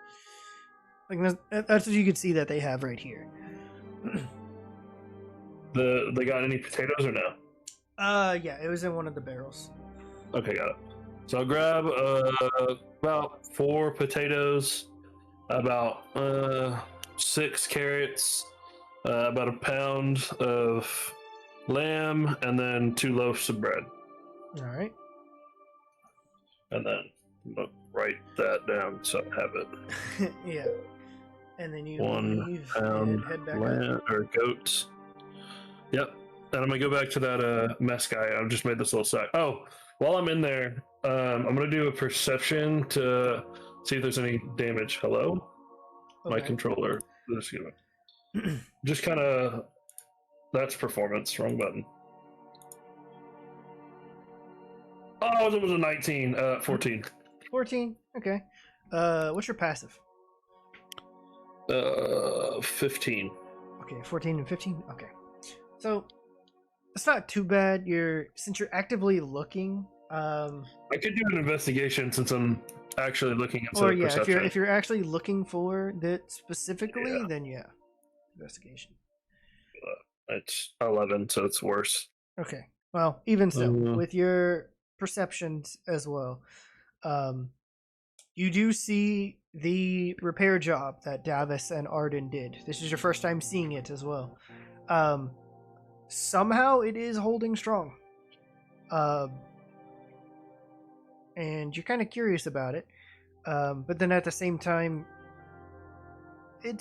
Like that's what you can see that they have right here. They got any potatoes or no? Yeah, it was in one of the barrels. Okay, got it. So I'll grab about 4 potatoes, about 6 carrots, about a pound of lamb, and then 2 loaves of bread. All right. And then write that down so I have it. Yeah. And then you 1 leave pound and head back up. land or goats. Yep. And I'm gonna go back to that mess guy. I've just made this little sack. Oh, while I'm in there, I'm gonna do a perception to see if there's any damage. Hello, my controller. Just kind of. That's performance. Wrong button. Oh, it was a 19. 14. 14. Okay. What's your passive? 15. Okay, 14 and 15. Okay. So it's not too bad. Since you're actively looking. I could do an investigation since I'm actually looking at or yeah, perception. if you're actually looking for that specifically, then yeah, investigation. It's 11, so it's worse. Okay. Well, even so, with your perceptions as well, you do see the repair job that Davis and Arden did. This is your first time seeing it as well. Somehow it is holding strong. And you're kind of curious about it. But then at the same time, I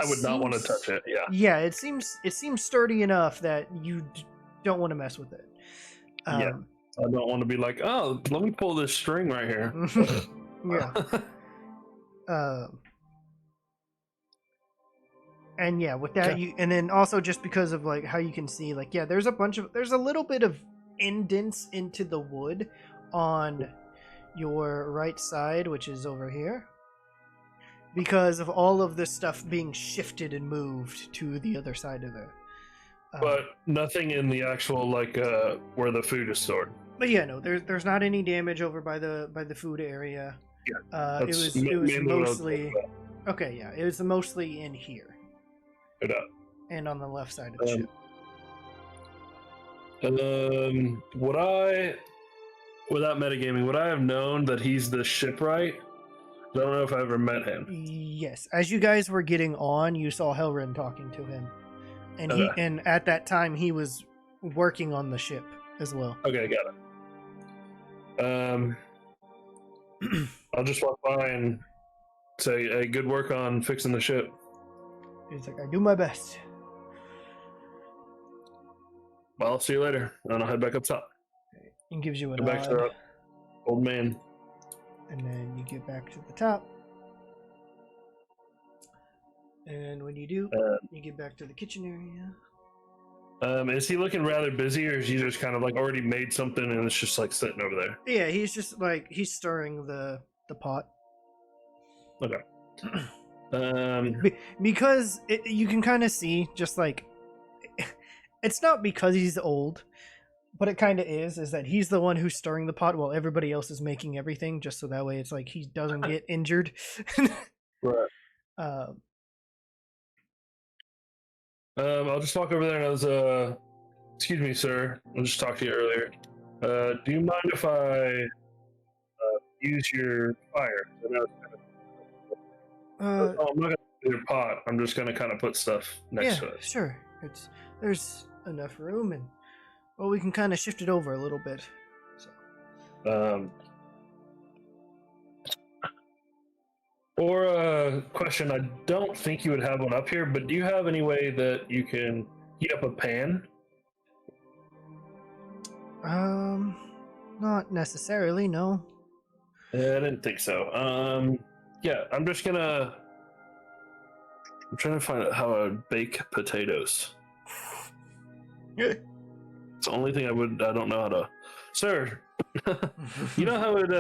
would not want to touch it. Yeah. Yeah, it seems sturdy enough that you don't want to mess with it. Yeah. I don't want to be like, oh, let me pull this string right here. Yeah. And yeah, with that, and then also just because of like how you can see, like, yeah, there's a little bit of indents into the wood on your right side, which is over here, because of all of this stuff being shifted and moved to the other side of it. But nothing in the actual where the food is stored. But yeah, no, there's not any damage over by the food area. Yeah, it was mostly okay. Yeah, it was mostly in here. And on the left side of the ship. Without metagaming, would I have known that he's the shipwright? I don't know if I ever met him. Yes, as you guys were getting on, you saw Helrin talking to him, and and at that time he was working on the ship as well. Okay, got it. I'll just walk by and say, "Hey, good work on fixing the ship." He's like, "I do my best." Well, I'll see you later, and I'll head back up top. Okay. And gives you a nod. Back to the old man. And then you get back to the top. And when you do, you get back to the kitchen area. Is he looking rather busy, or is he just kind of like already made something and it's just like sitting over there? Yeah, he's just like he's stirring the pot. Okay. Because you can kind of see, just like, it's not because he's old, but it kind of is that he's the one who's stirring the pot while everybody else is making everything, just so that way it's like he doesn't get injured. Right. I'll just walk over there and I was, excuse me, sir. I just talked to you earlier. Do you mind if I use your fire? I'm not gonna do your pot. I'm just gonna kind of put stuff next to it. Sure. There's enough room, and well, we can kind of shift it over a little bit. So. Or a question, I don't think you would have one up here, but do you have any way that you can heat up a pan? Not necessarily, no. I didn't think so. Yeah, I'm trying to find out how I bake potatoes. It's the only thing I don't know how to. Sir, you know how it,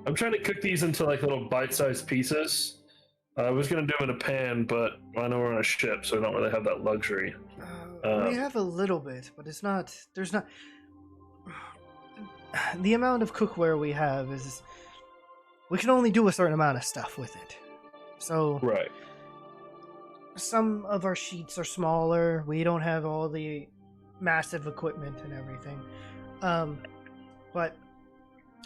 I'm trying to cook these into like little bite-sized pieces. I was going to do them in a pan, but I know we're on a ship, so I don't really have that luxury. We have a little bit, but there's not, the amount of cookware we have is, we can only do a certain amount of stuff with it. So, right. Some of our sheets are smaller. We don't have all the massive equipment and everything. But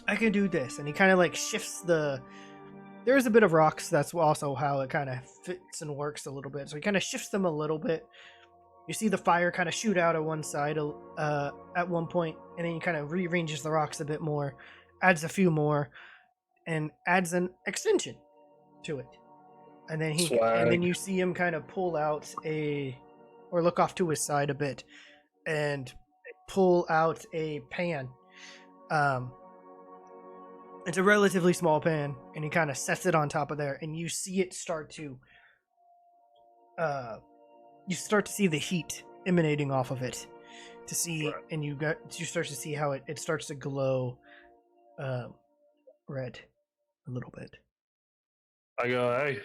I can do this. And he kind of like shifts there's a bit of rocks. That's also how it kind of fits and works a little bit. So he kind of shifts them a little bit. You see the fire kind of shoot out at one side at one point, and then he kind of rearranges the rocks a bit more, adds a few more, and adds an extension to it. And then Swag. you see him kind of or look off to his side a bit, and pull out a pan. It's a relatively small pan, and he kind of sets it on top of there, and you see it start to. You start to see the heat emanating off of it, and you start to see how it starts to glow, red, a little bit. I go, hey,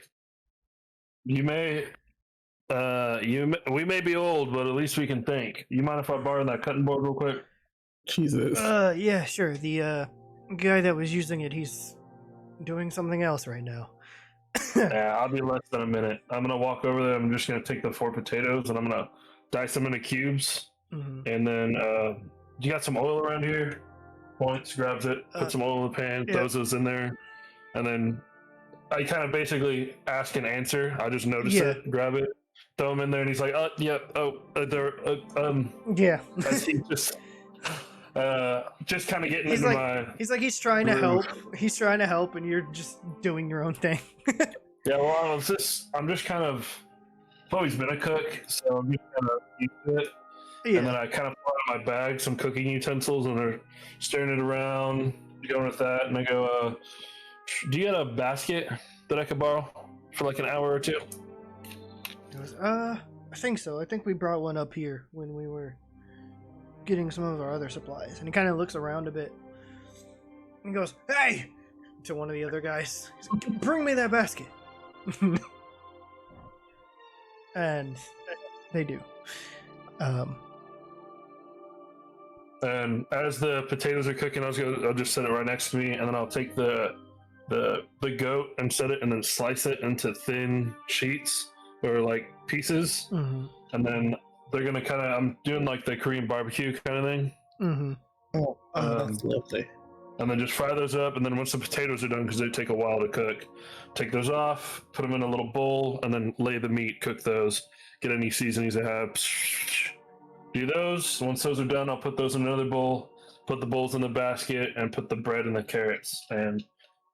we may be old, but at least we can think. You mind if I borrow that cutting board real quick? Jesus. Yeah, sure. The guy that was using it, he's doing something else right now. Yeah, I'll be less than a minute. I'm gonna walk over there. I'm just gonna take the 4 potatoes and I'm gonna dice them into cubes. Mm-hmm. And then, you got some oil around here? Points, grabs it, puts some oil in the pan, throws those in there, and then I kind of basically ask and answer. I just notice it, grab it, throw them in there, and he's like, yeah. Just kind of getting he's into like, my. He's like, he's trying to help. He's trying to help, and you're just doing your own thing. Yeah, well, I'm just kind of. I've always been a cook, so I'm just kind of used to it. Yeah. And then I kind of pull out of my bag some cooking utensils, and they're stirring it around, going with that, and I go, do you have a basket that I could borrow for like an hour or two? He goes, I think so. I think we brought one up here when we were getting some of our other supplies. And he kind of looks around a bit. And he goes, hey! To one of the other guys. He's like, bring me that basket. And they do. And as the potatoes are cooking, I'll just set it right next to me, and then I'll take the goat and set it, and then slice it into thin sheets or like pieces, and then they're gonna I'm doing like the Korean barbecue kind of thing. Oh, that's lovely. And then just fry those up, and then once the potatoes are done, because they take a while to cook, take those off, put them in a little bowl, and then lay the meat, cook those, get any seasonings I have. Do those. Once those are done, I'll put those in another bowl, put the bowls in the basket, and put the bread and the carrots. And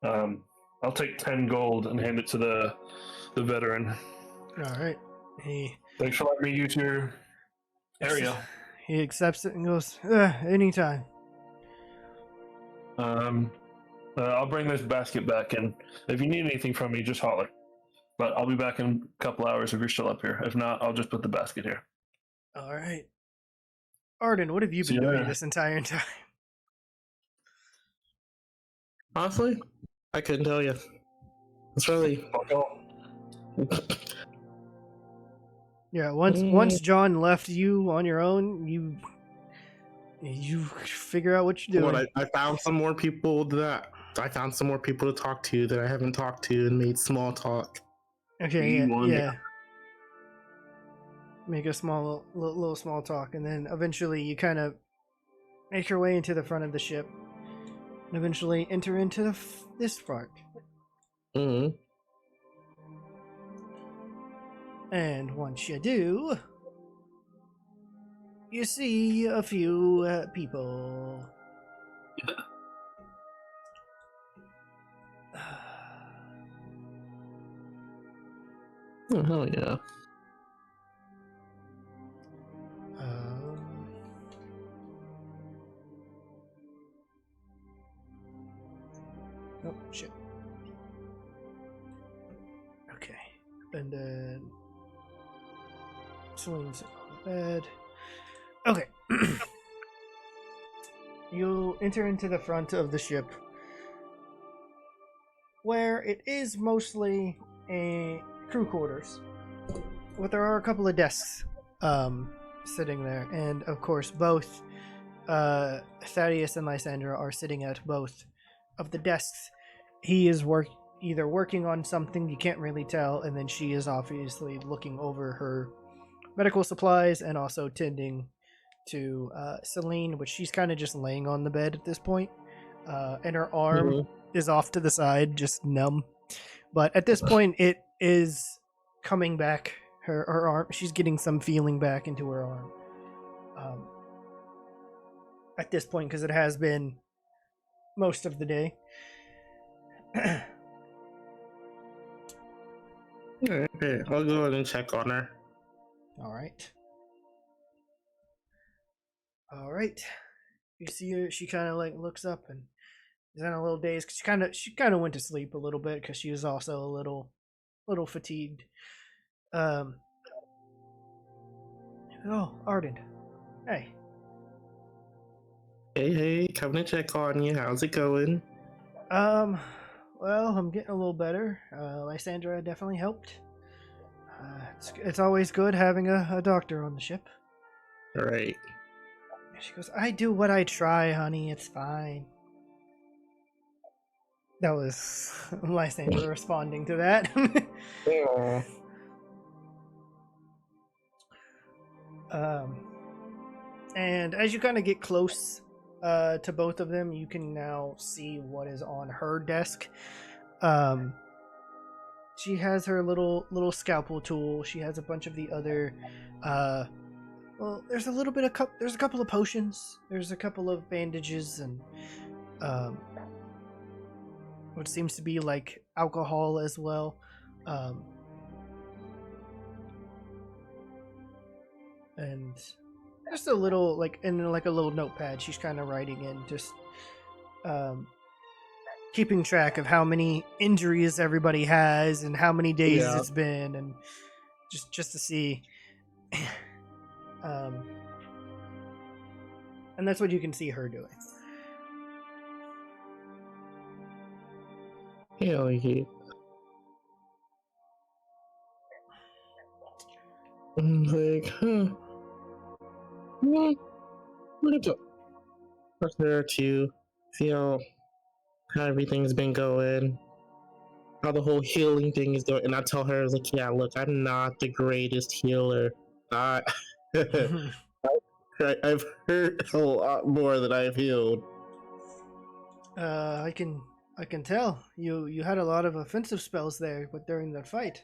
I'll take 10 gold and hand it to the veteran. All right. Thanks for letting me use your area. He accepts it and goes, anytime. I'll bring this basket back, and if you need anything from me, just holler. But I'll be back in a couple hours if you're still up here. If not, I'll just put the basket here. All right. Arden, what have you been doing this entire time? Honestly, I couldn't tell you. It's really. Yeah, once John left you on your own, you figure out what you're doing. I found some more people to talk to that I haven't talked to and made small talk. Okay, yeah. Make a little small talk, and then eventually you kind of make your way into the front of the ship, and eventually enter into this part. Mm-hmm. And once you do, you see a few people. Oh, hell yeah. Oh, shit. Okay. And then Selene's on the bed. Okay. You enter into the front of the ship, where it is mostly a crew quarters, but there are a couple of desks sitting there, and of course both Thaddeus and Lysandra are sitting at both of the desks. He is either working on something, you can't really tell, and then she is obviously looking over her medical supplies and also tending to Selene, which she's kind of just laying on the bed at this point, and her arm is off to the side, just numb. But at this point, it is coming back. Her arm, she's getting some feeling back into her arm. At this point, because it has been most of the day. Okay, I'll go ahead and check on her. All right. All right. You see her. She kind of like looks up and is in a little dazed because she kind of went to sleep a little bit because she was also a little fatigued. Um. Oh, Arden. Hey. Hey, coming to check on you. How's it going? Um. Well, I'm getting a little better. Lysandra definitely helped. It's always good having a doctor on the ship. All right. She goes, I do what I try, honey. It's fine. That was Lysandra responding to that. Yeah. um, and as you kind of get close to both of them, you can now see what is on her desk. She has her little scalpel tool. She has a bunch of the other. Well, there's there's a couple of potions. There's a couple of bandages and what seems to be like alcohol as well. And just a little like in like a little notepad she's kind of writing in, just keeping track of how many injuries everybody has and how many days Yeah. it's been, and just to see. And that's what you can see her doing. Hell yeah. I'm like, huh. Well, we're gonna talk to her to see how everything's been going, how the whole healing thing is going. And I tell her, I was like, yeah, look, I'm not the greatest healer. I, I've hurt a lot more than I've healed. I can tell you had a lot of offensive spells there, but during that fight.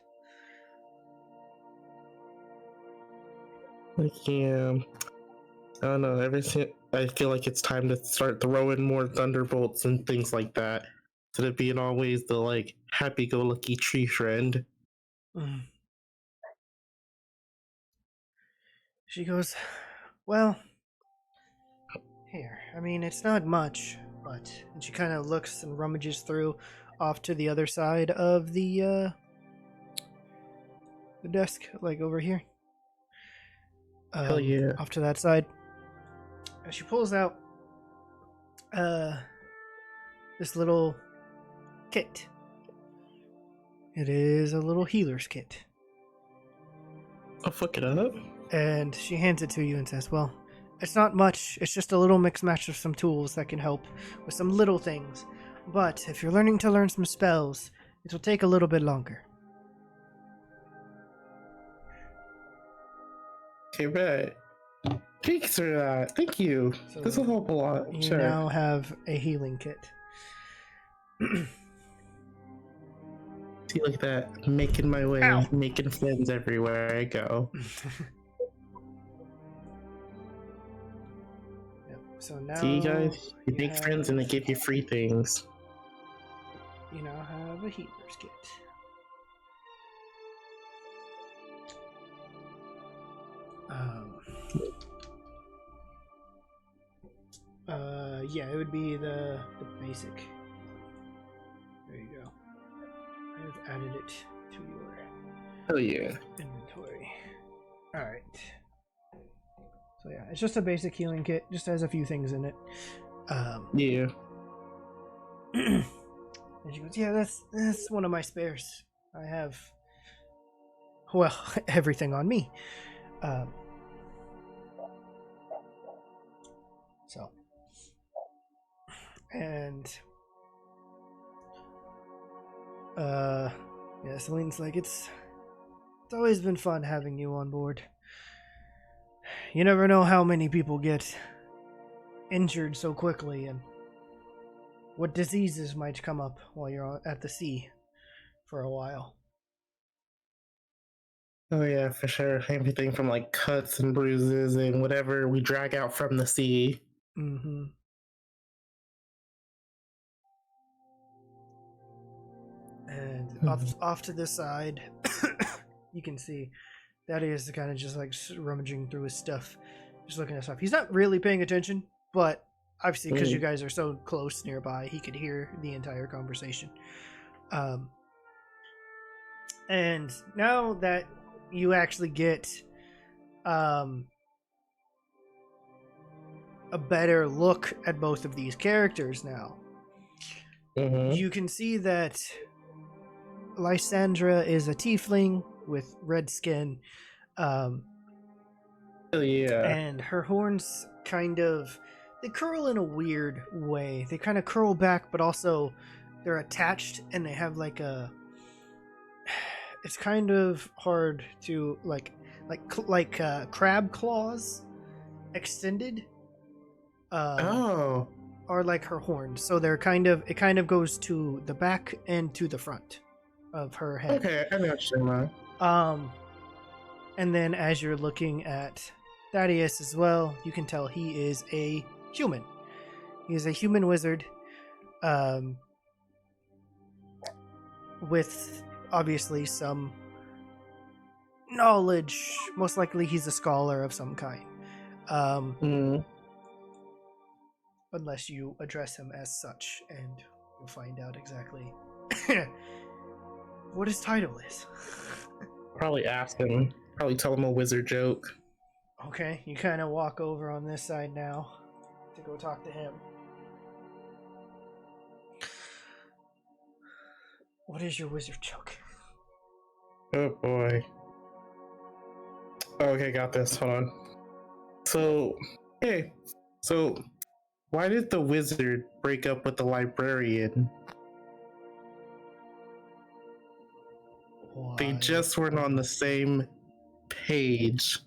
Like, yeah, I don't know. Ever since I feel like it's time to start throwing more thunderbolts and things like that, instead of being always the like happy-go-lucky tree friend. She goes, well, here. I mean, it's not much, but and she kind of looks and rummages through off to the other side of the desk, like over here. Hell yeah. Off to that side. And she pulls out this little kit. It is a little healer's kit. I'll fuck it up. And she hands it to you and says, well, it's not much. It's just a little mix match of some tools that can help with some little things. But if you're learning to learn some spells, it will take a little bit longer. Okay, bet. Thanks for that. Thank you. So This will help a lot. you Sure. now have a healing kit. See, like that, making my way, Ow. making friends everywhere I go. Yep. So now See, you guys, you make have- friends and they give you free things. You now have a healer's kit. Yeah, it would be the basic. There you go. I've added it to your Hell yeah. inventory. Alright. So yeah, it's just a basic healing kit, just has a few things in it. Yeah. And she goes, yeah, that's one of my spares. I have, well, everything on me. So, and yeah, Selene's like, it's always been fun having you on board. You never know how many people get injured so quickly and what diseases might come up while you're at the sea for a while. Oh yeah, for sure. Everything from like cuts and bruises and whatever we drag out from the sea. Mm-hmm. And off to the side, you can see that he is kind of just like rummaging through his stuff, just looking at stuff. He's not really paying attention, but obviously because you guys are so close nearby, he could hear the entire conversation. And now that you actually get a better look at both of these characters now, you can see that Lysandra is a tiefling with red skin, and her horns they curl in a weird way. They kind of curl back, but also they're attached, and they have like it's kind of hard to like crab claws extended. Are like her horns, so it kind of goes to the back and to the front of her head. Okay, I know what you're talking about. And then as you're looking at Thaddeus as well, you can tell he is a human. He is a human wizard, with obviously some knowledge. Most likely he's a scholar of some kind. Unless you address him as such, and you'll find out exactly what his title is. Probably ask him. Probably tell him a wizard joke. Okay, you kind of walk over on this side now to go talk to him. What is your wizard joke? Oh boy. Okay, got this. Hold on. So, why did the wizard break up with the librarian? Why? They just weren't on the same page.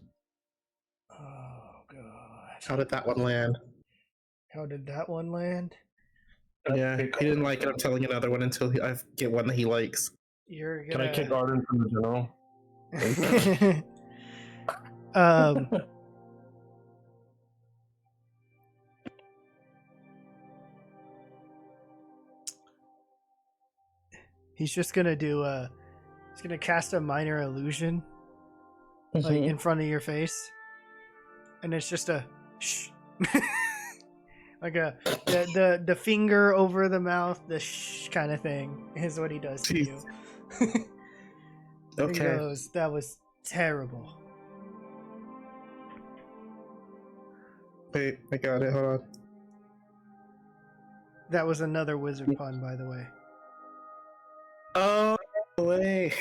Oh god. How did that one land? Yeah, he didn't like it. I'm telling another one until I get one that he likes. Can I kick Arden from the general? He's just gonna he's gonna cast a minor illusion like in front of your face, and it's just a shh. Like the finger over the mouth, the shh kind of thing is what he does to you. Okay. He goes, that was terrible. Wait, I got it. Hold on. That was another wizard pun, by the way. Oh, wait.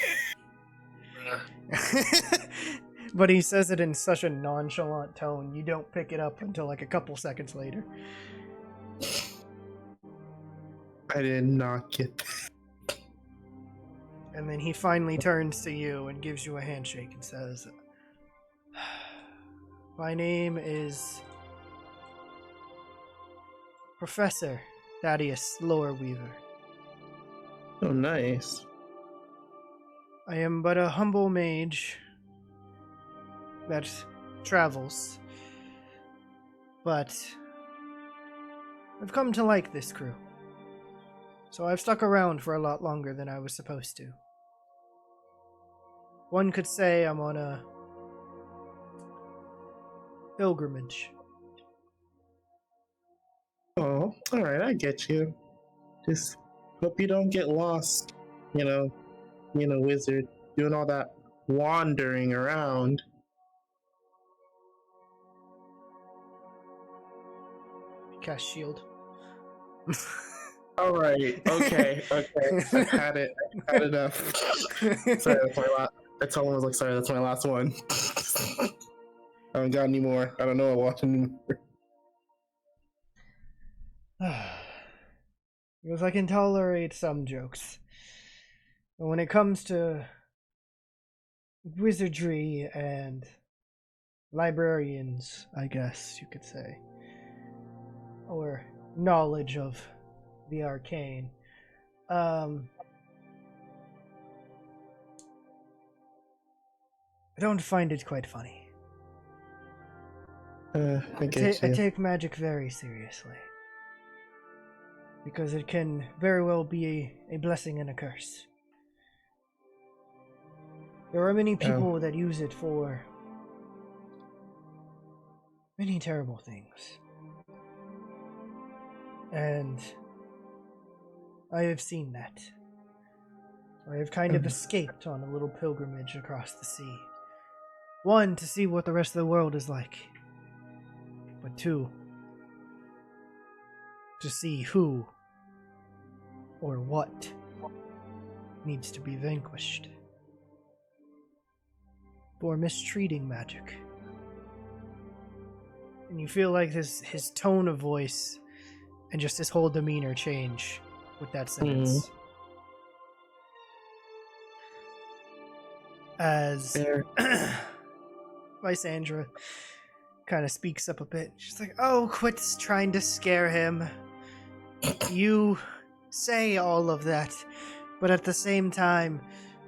But he says it in such a nonchalant tone, you don't pick it up until like a couple seconds later. I did not get that. And then he finally turns to you and gives you a handshake and says, my name is Professor Thaddeus Loreweaver. Oh, nice. I am but a humble mage that travels, but I've come to like this crew, so I've stuck around for a lot longer than I was supposed to. One could say I'm on a pilgrimage. Oh, alright, I get you. Just hope you don't get lost, being a wizard, doing all that wandering around. Cast shield. Alright, okay. I've had it. I've had enough. Sorry, that's my last. I told him I was like, sorry, that's my last one. I haven't got any more. I don't know I watch anymore. Because I can tolerate some jokes. But when it comes to wizardry and librarians, I guess you could say, or knowledge of the arcane, I don't find it quite funny. I take magic very seriously, because it can very well be a blessing and a curse. There are many people that use it for many terrible things. And I have seen that. So I have kind of escaped on a little pilgrimage across the sea. One, to see what the rest of the world is like. But two, to see who or what needs to be vanquished for mistreating magic. And you feel like his tone of voice and just his whole demeanor change with that sentence. As Lysandra kind of speaks up a bit. She's like, "Oh, quit trying to scare him. You say all of that, but at the same time,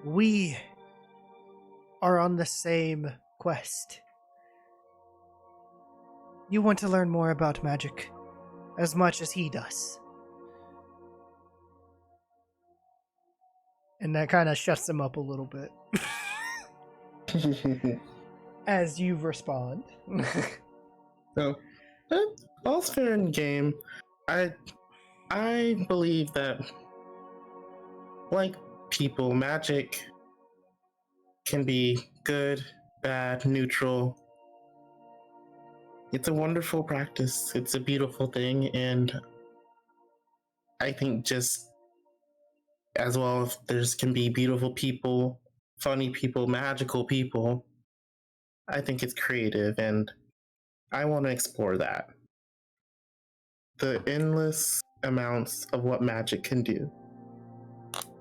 we are on the same quest. You want to learn more about magic as much as he does." And that kind of shuts him up a little bit. As you respond. So, all's fair in game. I believe that, like people, magic can be good, bad, neutral. It's a wonderful practice. It's a beautiful thing, and I think just as well, if there's can be beautiful people, funny people, magical people, I think it's creative, and I want to explore that. The endless amounts of what magic can do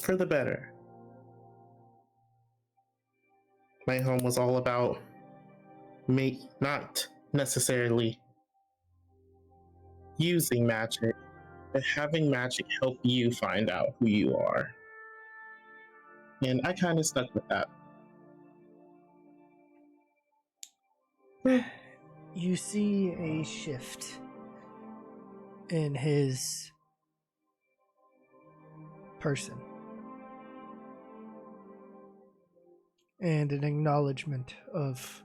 for the better. My home was all about not necessarily using magic, but having magic help you find out who you are. And I kind of stuck with that. You see a shift in his person and an acknowledgement of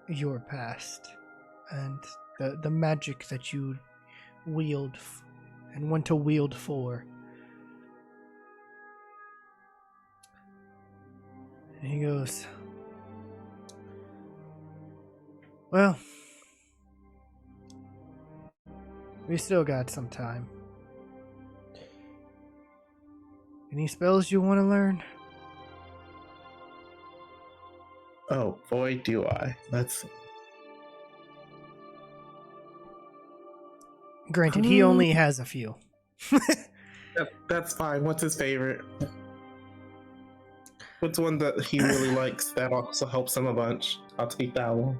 your past and the magic that you wield and want to wield for. And he goes, "Well, we still got some time. Any spells you want to learn?" Oh boy, do I. Granted, he only has a few. That's fine. What's his favorite? What's one that he really likes that also helps him a bunch? I'll take that one.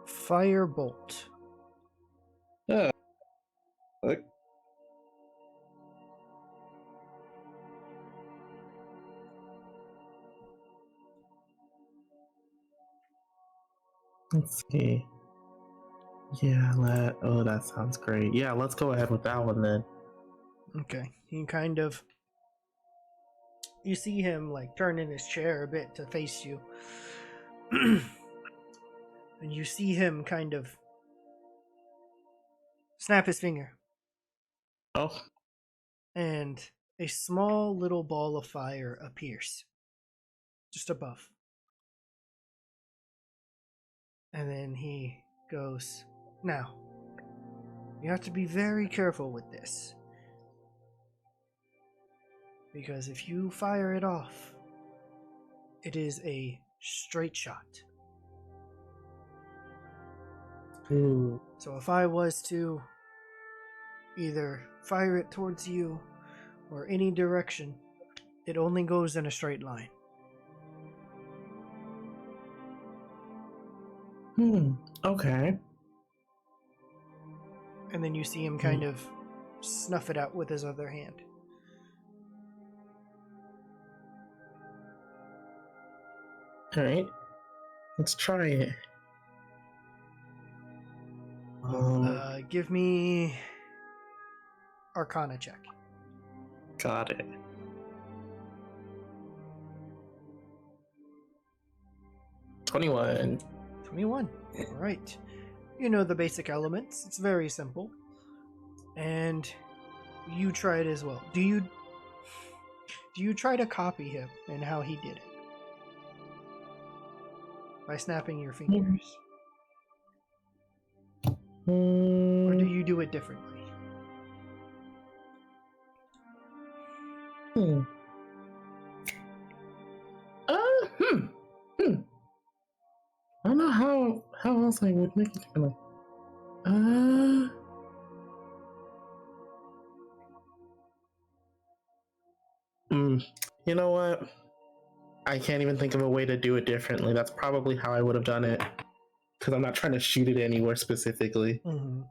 Firebolt. Yeah. Let's see. Yeah, that sounds great. Yeah, let's go ahead with that one then. Okay. You see him like turn in his chair a bit to face you. And you see him kind of snap his finger. Oh. And a small little ball of fire appears just above. And then he goes, "Now, you have to be very careful with this. Because if you fire it off, it is a straight shot. Ooh. So if I was to either fire it towards you or any direction, it only goes in a straight line." Okay. And then you see him kind of snuff it out with his other hand. Alright. Let's try it. Give me Arcana check. Got it. 21. 21. All right. You know the basic elements. It's very simple. And you try it as well. Do you try to copy him and how he did it? By snapping your fingers? Or do you do it differently? I don't know how else I would make it differently. You know what? I can't even think of a way to do it differently. That's probably how I would have done it. Because I'm not trying to shoot it anywhere specifically. Mm-hmm.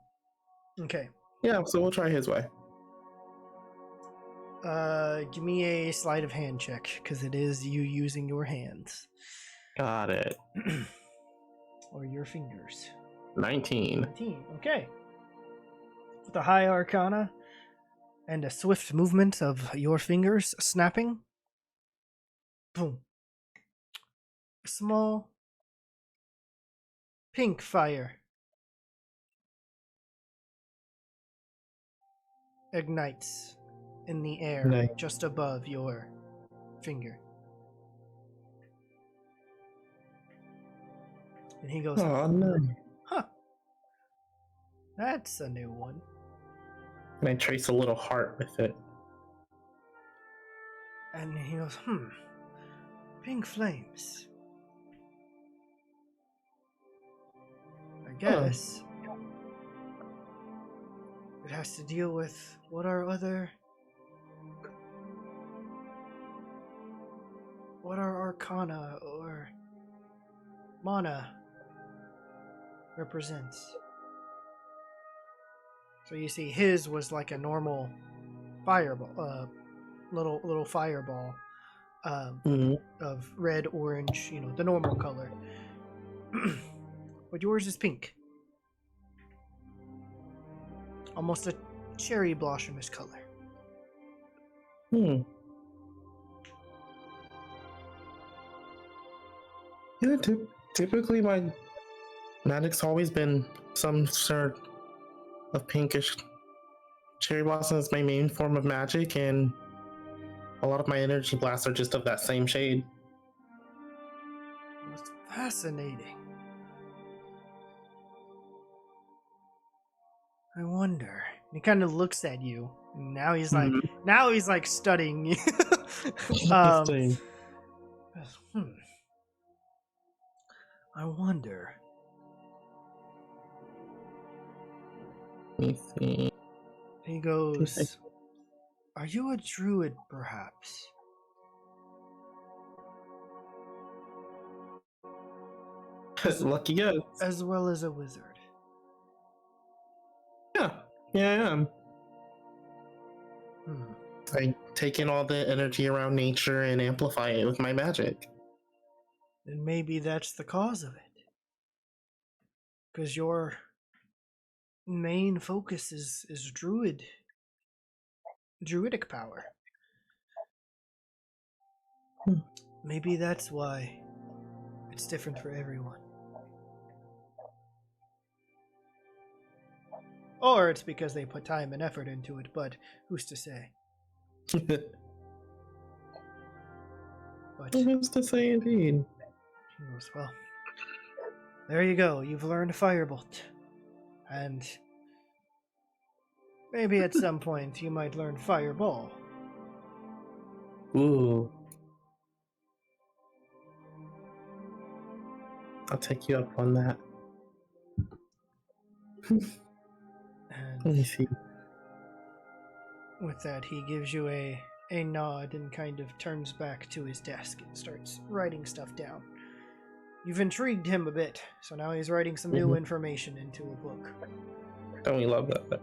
Okay. Yeah, so we'll try his way. Give me a sleight of hand check, because it is you using your hands. Got it. Or your fingers. 19. 19, okay. With a high arcana and a swift movement of your fingers snapping, boom. A small pink fire ignites in the air Nice. just above your finger. And he goes, Oh, no. huh. That's a new one. And I trace a little heart with it. And he goes, pink flames. I guess it has to deal with what our arcana or mana represents. So you see, his was like a normal fireball, little fireball of red, orange, the normal color. But yours is pink. Almost a cherry blossomish color. Yeah, typically my magic's always been some sort of pinkish. Cherry blossom is my main form of magic, and a lot of my energy blasts are just of that same shade. That's fascinating. I wonder. He kind of looks at you, and now he's like studying you. I wonder. Let me see. He goes, are you a druid, perhaps? Lucky guess. As well as a wizard. Yeah, I am. I take in all the energy around nature and amplify it with my magic. Then maybe that's the cause of it. Because your main focus is druidic power. Maybe that's why it's different for everyone. Or it's because they put time and effort into it, but who's to say? But who's to say indeed? He goes, well, there you go. You've learned Firebolt. And maybe at some point you might learn Fireball. Ooh. I'll take you up on that. And let me see. With that, he gives you a nod and kind of turns back to his desk and starts writing stuff down. You've intrigued him a bit, so now he's writing some new information into a book. Don't we love that?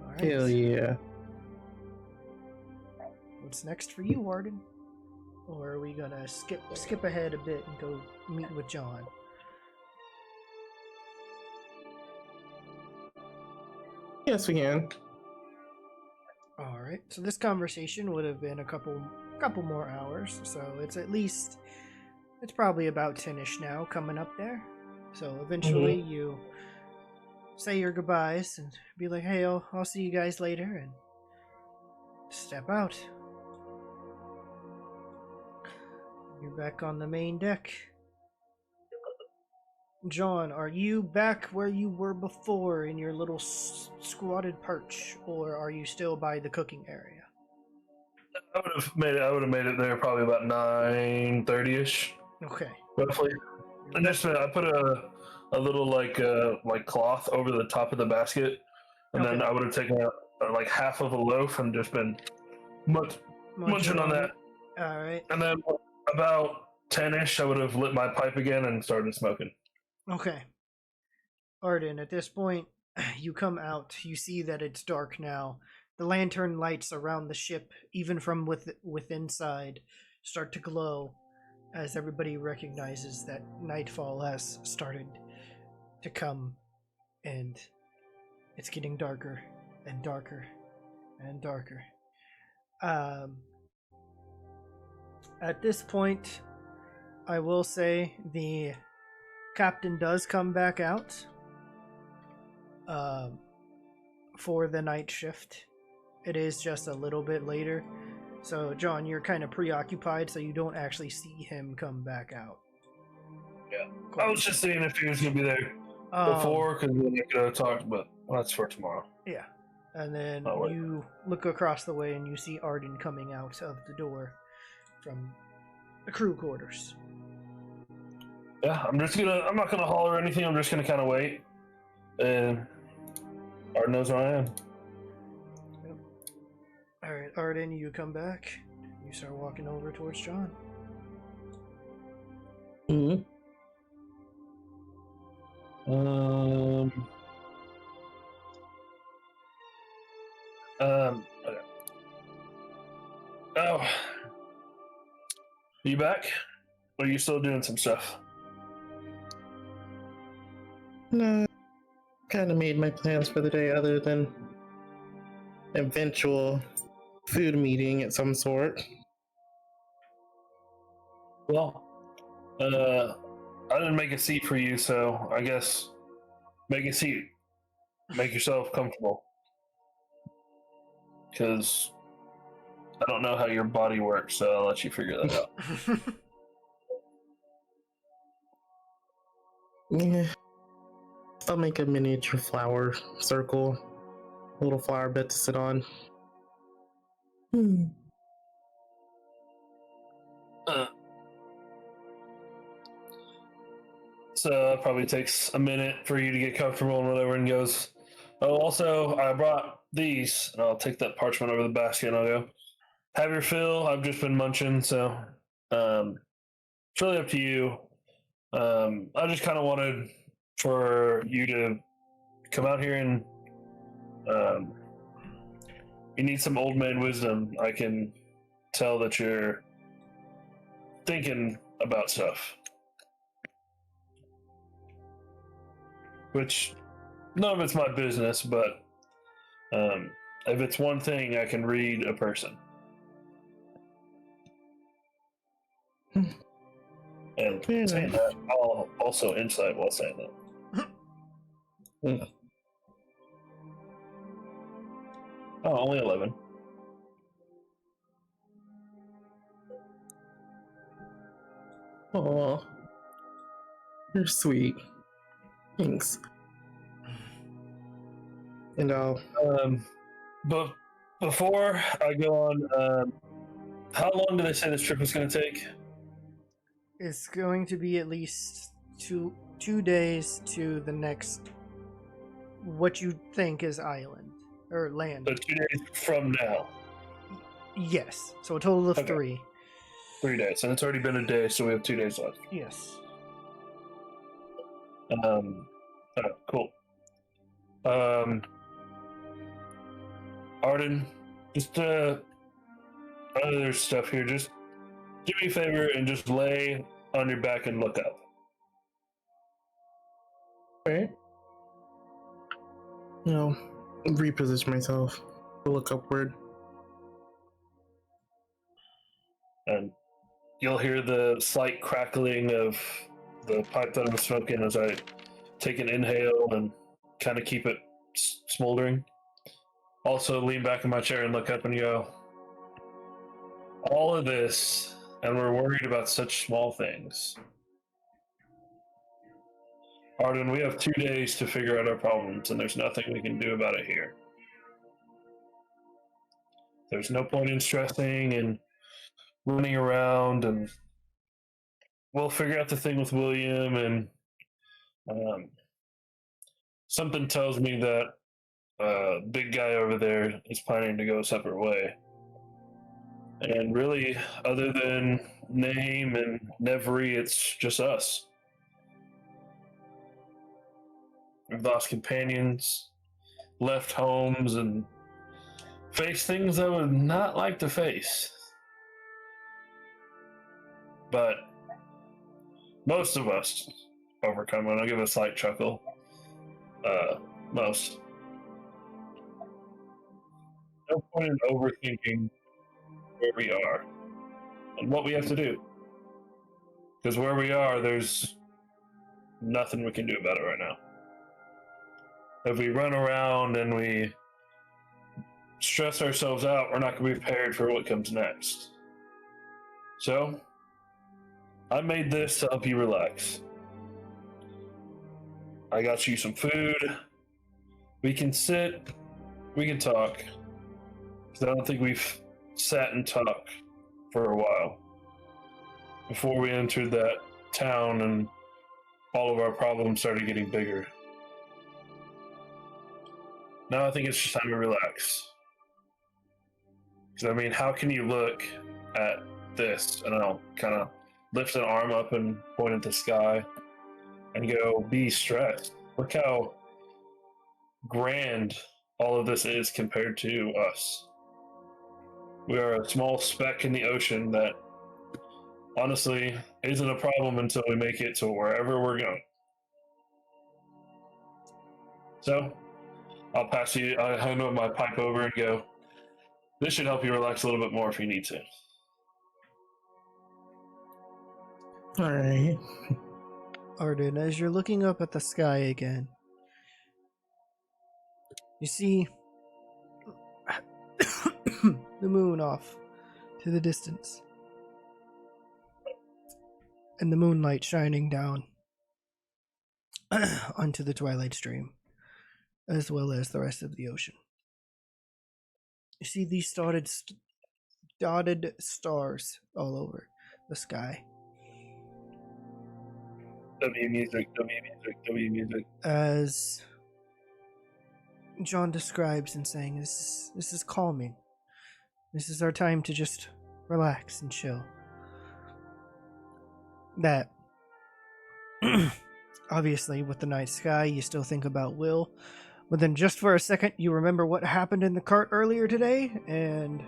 All right. Hell yeah. What's next for you, Arden? Or are we gonna skip ahead a bit and go meet with John? Yes, we can. All right. So this conversation would have been a couple more hours. So it's probably about 10ish now, coming up there. So eventually you say your goodbyes and be like, "Hey, I'll see you guys later," and step out. You're back on the main deck. John, are you back where you were before in your little squatted perch, or are you still by the cooking area? I would have made it there probably about 9:30ish, Okay. roughly. And just I put a little like cloth over the top of the basket, and then I would have taken out like half of a loaf and just been munching on that. All right. And then about 10ish, I would have lit my pipe again and started smoking. Okay. Arden, at this point, you come out. You see that it's dark now. The lantern lights around the ship, even from within inside, start to glow as everybody recognizes that nightfall has started to come, and it's getting darker and darker and darker. At this point, I will say the captain does come back out for the night shift. It is just a little bit later. So, John, you're kind of preoccupied, so you don't actually see him come back out. Yeah. I was just seeing if he was going to be there before, because we could have talked, but that's for tomorrow. Yeah. And then you look across the way and you see Arden coming out of the door from the crew quarters. Yeah, I'm not gonna holler or anything, I'm just gonna kind of wait. And Arden knows where I am. Yep. Alright, Arden, you come back. You start walking over towards John. Okay. Oh. You back? Or are you still doing some stuff? No, kind of made my plans for the day other than eventual food meeting at some sort. Well, I didn't make a seat for you, so I guess make a seat. Make yourself comfortable. Because I don't know how your body works, so I'll let you figure that out. Yeah. I'll make a miniature flower circle, a little flower bed to sit on. So it probably takes a minute for you to get comfortable and whatever, and goes, "Oh, also, I brought these," and I'll take that parchment over the basket and I'll go, "Have your fill. I've just been munching, so it's really up to you. I just kind of wanted for you to come out here and you need some old man wisdom. I can tell that you're thinking about stuff. Which, none of it's my business, but if it's one thing, I can read a person. And saying that, I'll also insight while saying that. Oh, only 11. Oh, you're sweet. Thanks. And But before I go on, how long do they say this trip is going to take? It's going to be at least two days to the next, what you think is island or land. So 2 days from now. Yes. So a total of 3. 3 days, and it's already been a day, so we have 2 days left. Yes. Cool. Arden, just other stuff here. Just do me a favor and just lay on your back and look up. right. You know, reposition myself. Look upward. And you'll hear the slight crackling of the pipe that I'm smoking as I take an inhale and kind of keep it smoldering. Also, lean back in my chair and look up and go, all of this, and we're worried about such small things. Arden, we have 2 days to figure out our problems, and there's nothing we can do about it here. There's no point in stressing and running around, and we'll figure out the thing with William, and something tells me that big guy over there is planning to go a separate way. And really, other than Name and Nevery, it's just us. We've lost companions, left homes, and faced things I would not like to face. But most of us overcome it. I'll give a slight chuckle. Most. No point in overthinking where we are and what we have to do. Because where we are, there's nothing we can do about it right now. If we run around and we stress ourselves out, we're not going to be prepared for what comes next. So, I made this to help you relax. I got you some food. We can sit. We can talk. Because I don't think we've sat and talked for a while. Before we entered that town and all of our problems started getting bigger. Now I think it's just time to relax. Because, I mean, how can you look at this, and I'll kind of lift an arm up and point at the sky and go, be stressed. Look how grand all of this is compared to us. We are a small speck in the ocean that honestly isn't a problem until we make it to wherever we're going. So, I'll hand my pipe over and go, this should help you relax a little bit more if you need to. Alright. Arden, as you're looking up at the sky again, you see the moon off to the distance, and the moonlight shining down onto the Twilight stream, as well as the rest of the ocean. You see these dotted stars all over the sky. W music, W music, W music. As John describes and saying, this is calming. This is our time to just relax and chill. That, obviously, with the night sky, you still think about Will. But then just for a second, you remember what happened in the cart earlier today, and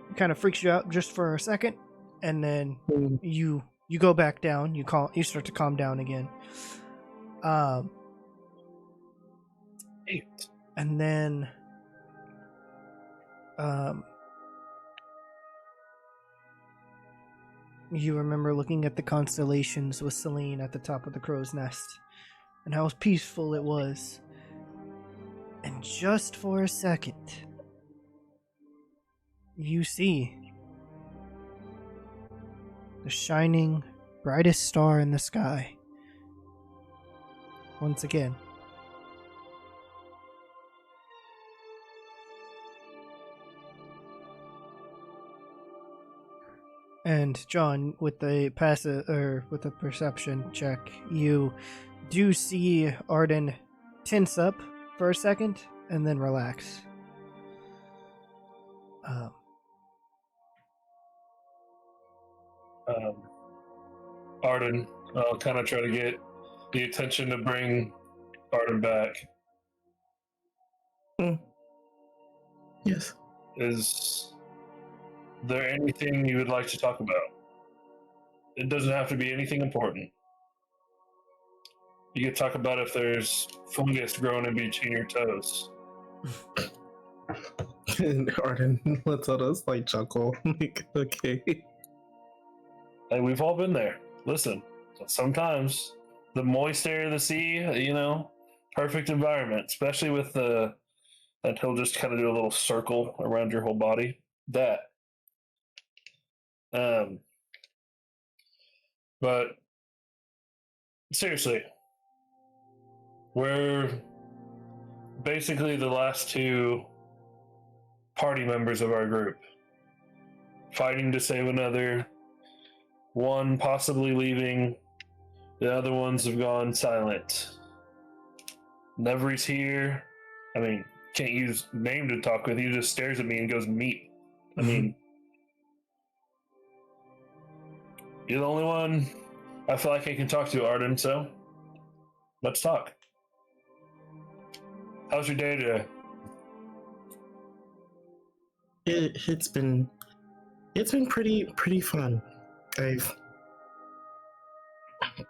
it kind of freaks you out just for a second, and then you go back down. You start to calm down again. And then you remember looking at the constellations with Selene at the top of the crow's nest and how peaceful it was. And just for a second, you see the shining, brightest star in the sky. Once again. And John, with the perception check, you do see Arden tense up for a second and then relax. Arden, I'll kind of try to get the attention to bring Arden back. Yes. Is there anything you would like to talk about? It doesn't have to be anything important. You could talk about if there's fungus growing in between your toes. Arden lets out a slight chuckle. Like, okay. Hey, we've all been there. Listen, sometimes the moist air of the sea, perfect environment, especially with that he'll just kind of do a little circle around your whole body. That. Um, but seriously, we're basically the last two party members of our group, fighting to save another. One possibly leaving, the other ones have gone silent. Nevery's here. I mean, can't use name to talk with. He just stares at me and goes, meat. I mean, you're the only one I feel like I can talk to, Arden, so let's talk. How's your day today? It's been pretty fun. I've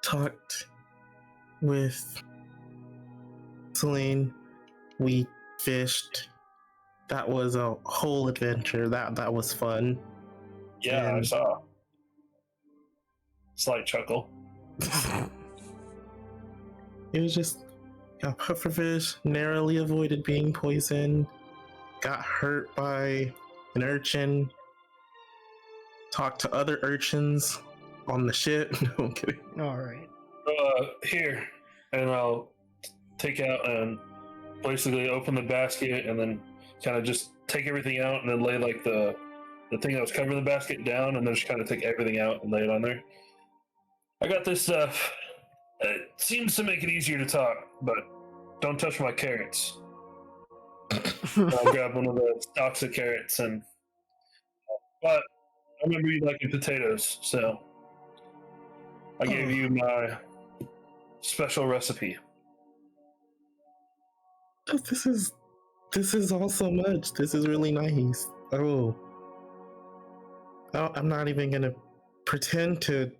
talked with Selene. We fished. That was a whole adventure. That was fun. Yeah, I saw. Slight chuckle. It was just a pufferfish, narrowly avoided being poisoned, got hurt by an urchin, talked to other urchins on the ship. No, I'm kidding. All right. Here, and I'll take out and basically open the basket and then kind of just take everything out and then lay like the thing that was covering the basket down and then just kind of take everything out and lay it on there. I got this stuff. It seems to make it easier to talk, but don't touch my carrots. I'll grab one of the stalks of carrots but I remember you liking potatoes, so I gave you my special recipe. This is all so much. This is really nice. I'm not even gonna pretend to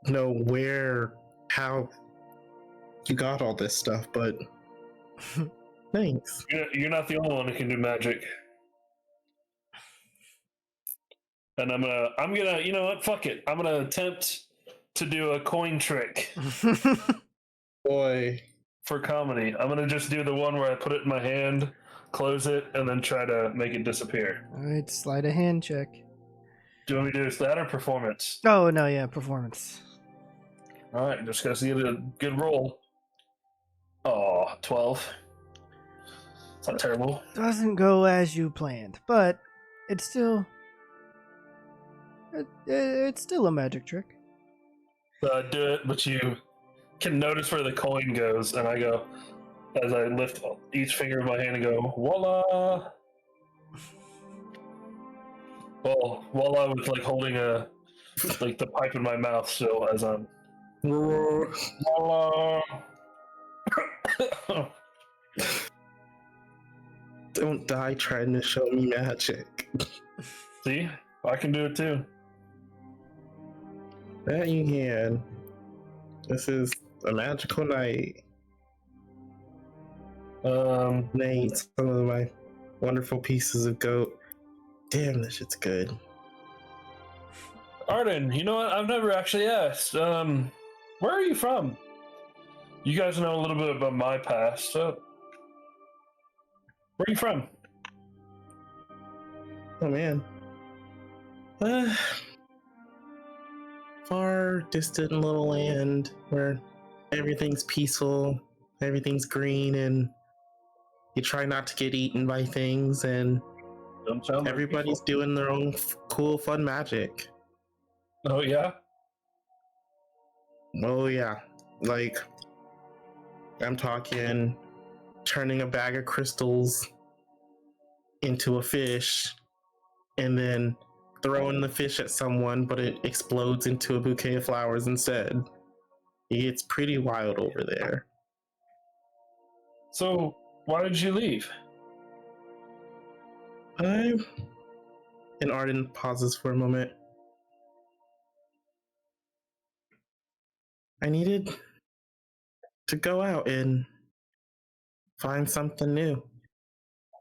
know how you got all this stuff, but thanks. You're not the only one who can do magic. And I'm gonna, you know what? Fuck it. I'm gonna attempt to do a coin trick Boy. for comedy. I'm gonna just do the one where I put it in my hand, close it, and then try to make it disappear. All right, slide a hand check. Do you want me to do that or performance? Oh no, yeah, performance. All right, just gotta see a good roll. Oh, 12. It's not terrible. Doesn't go as you planned, but it's still it's still a magic trick. So I do it, but you can notice where the coin goes, and I go as I lift each finger of my hand and go, voila! Well, while I was like holding the pipe in my mouth still as I'm voila. Don't die trying to show me magic. See, I can do it too. That you can. This is a magical night. I ate some of my wonderful pieces of goat. Damn, this shit's good. Arden, you know what? I've never actually asked. Where are you from? You guys know a little bit about my past. So where are you from? Oh man. Far distant little land where everything's peaceful, everything's green, and you try not to get eaten by things, and everybody's doing their own cool, fun magic. Oh yeah? Oh yeah. Like, I'm talking turning a bag of crystals into a fish and then throwing the fish at someone, but it explodes into a bouquet of flowers instead. It's pretty wild over there. So why did you leave? And Arden pauses for a moment. I needed to go out and find something new.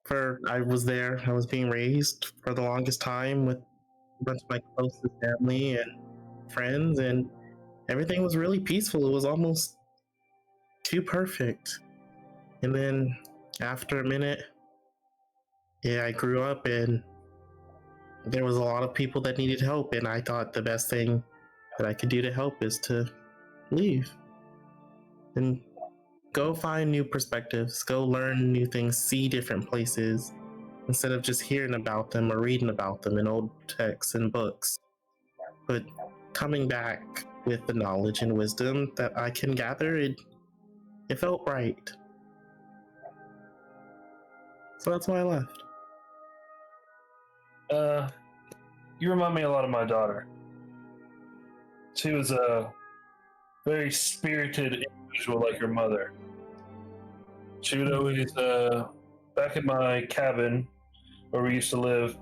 I was there. I was being raised for the longest time with a bunch of my closest family and friends, and everything was really peaceful. It was almost too perfect. And then after a minute, yeah, I grew up and there was a lot of people that needed help, and I thought the best thing that I could do to help is to leave and go find new perspectives, go learn new things, see different places instead of just hearing about them or reading about them in old texts and books. But coming back with the knowledge and wisdom that I can gather, it felt right. So that's why I left. You remind me a lot of my daughter. She was a very spirited individual like your mother. She would always, back in my cabin where we used to live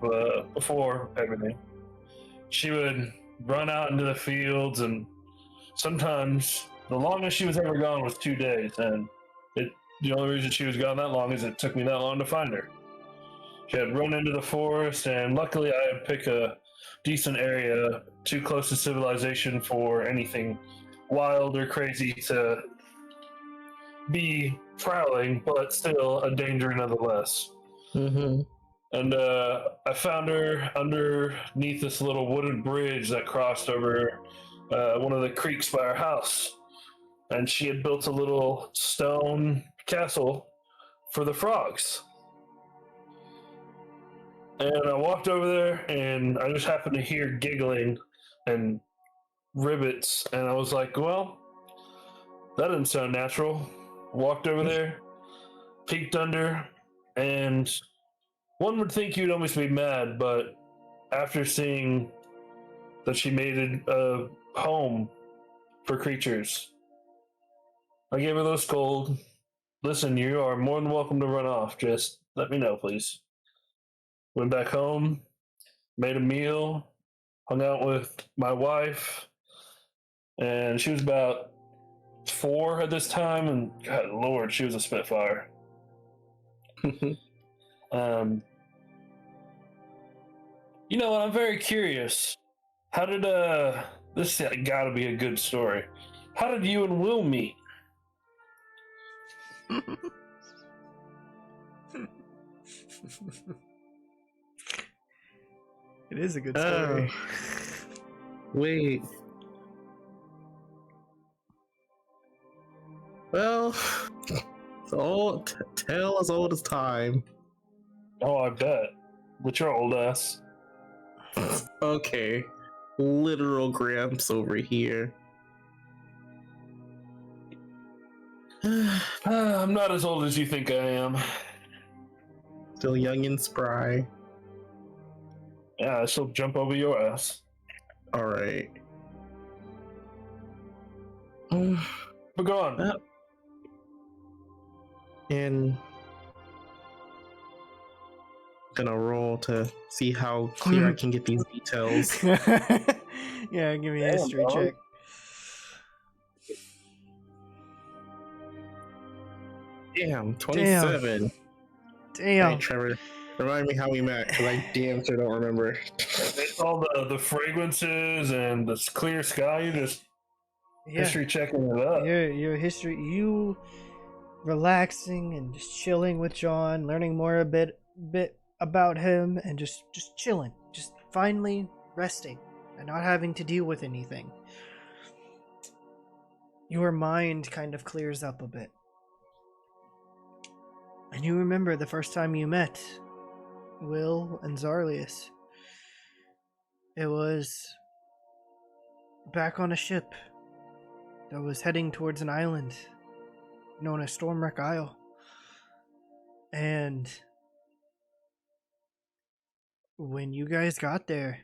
before everything, she would run out into the fields, and sometimes the longest she was ever gone was 2 days, and the only reason she was gone that long is it took me that long to find her. She had run into the forest, and luckily I had picked a decent area too close to civilization for anything wild or crazy to be prowling, but still a danger nonetheless. Mm-hmm. And I found her underneath this little wooden bridge that crossed over one of the creeks by our house. And she had built a little stone castle for the frogs. And I walked over there, and I just happened to hear giggling and ribbits, and I was like, well, that didn't sound natural. Walked over there, peeked under, and one would think you'd almost be mad, but after seeing that she made it a home for creatures, I gave her those gold. Listen, you are more than welcome to run off. Just let me know, please. Went back home, made a meal, hung out with my wife, and she was about 4 at this time, and God Lord, she was a spitfire. You know what? I'm very curious. How did this gotta be a good story? How did you and Will meet? It is a good story. Wait. Well, it's old tale as old as time. Oh, I bet. With your old ass. Okay. Literal Gramps over here. I'm not as old as you think I am. Still young and spry. Yeah, I still jump over your ass. Alright. But go on. And gonna roll to see how clear I can get these details. Yeah, give me a history check. Damn, 27. Damn. Hey, Trevor, remind me how we met, because I damn sure don't remember. It's all the fragrances and the clear sky. You just history checking it up. Your history, you relaxing and just chilling with John, learning more a bit about him, and just chilling, just finally resting and not having to deal with anything. Your mind kind of clears up a bit. And you remember the first time you met Will and Zarlius. It was back on a ship that was heading towards an island known as Stormwreck Isle. And when you guys got there,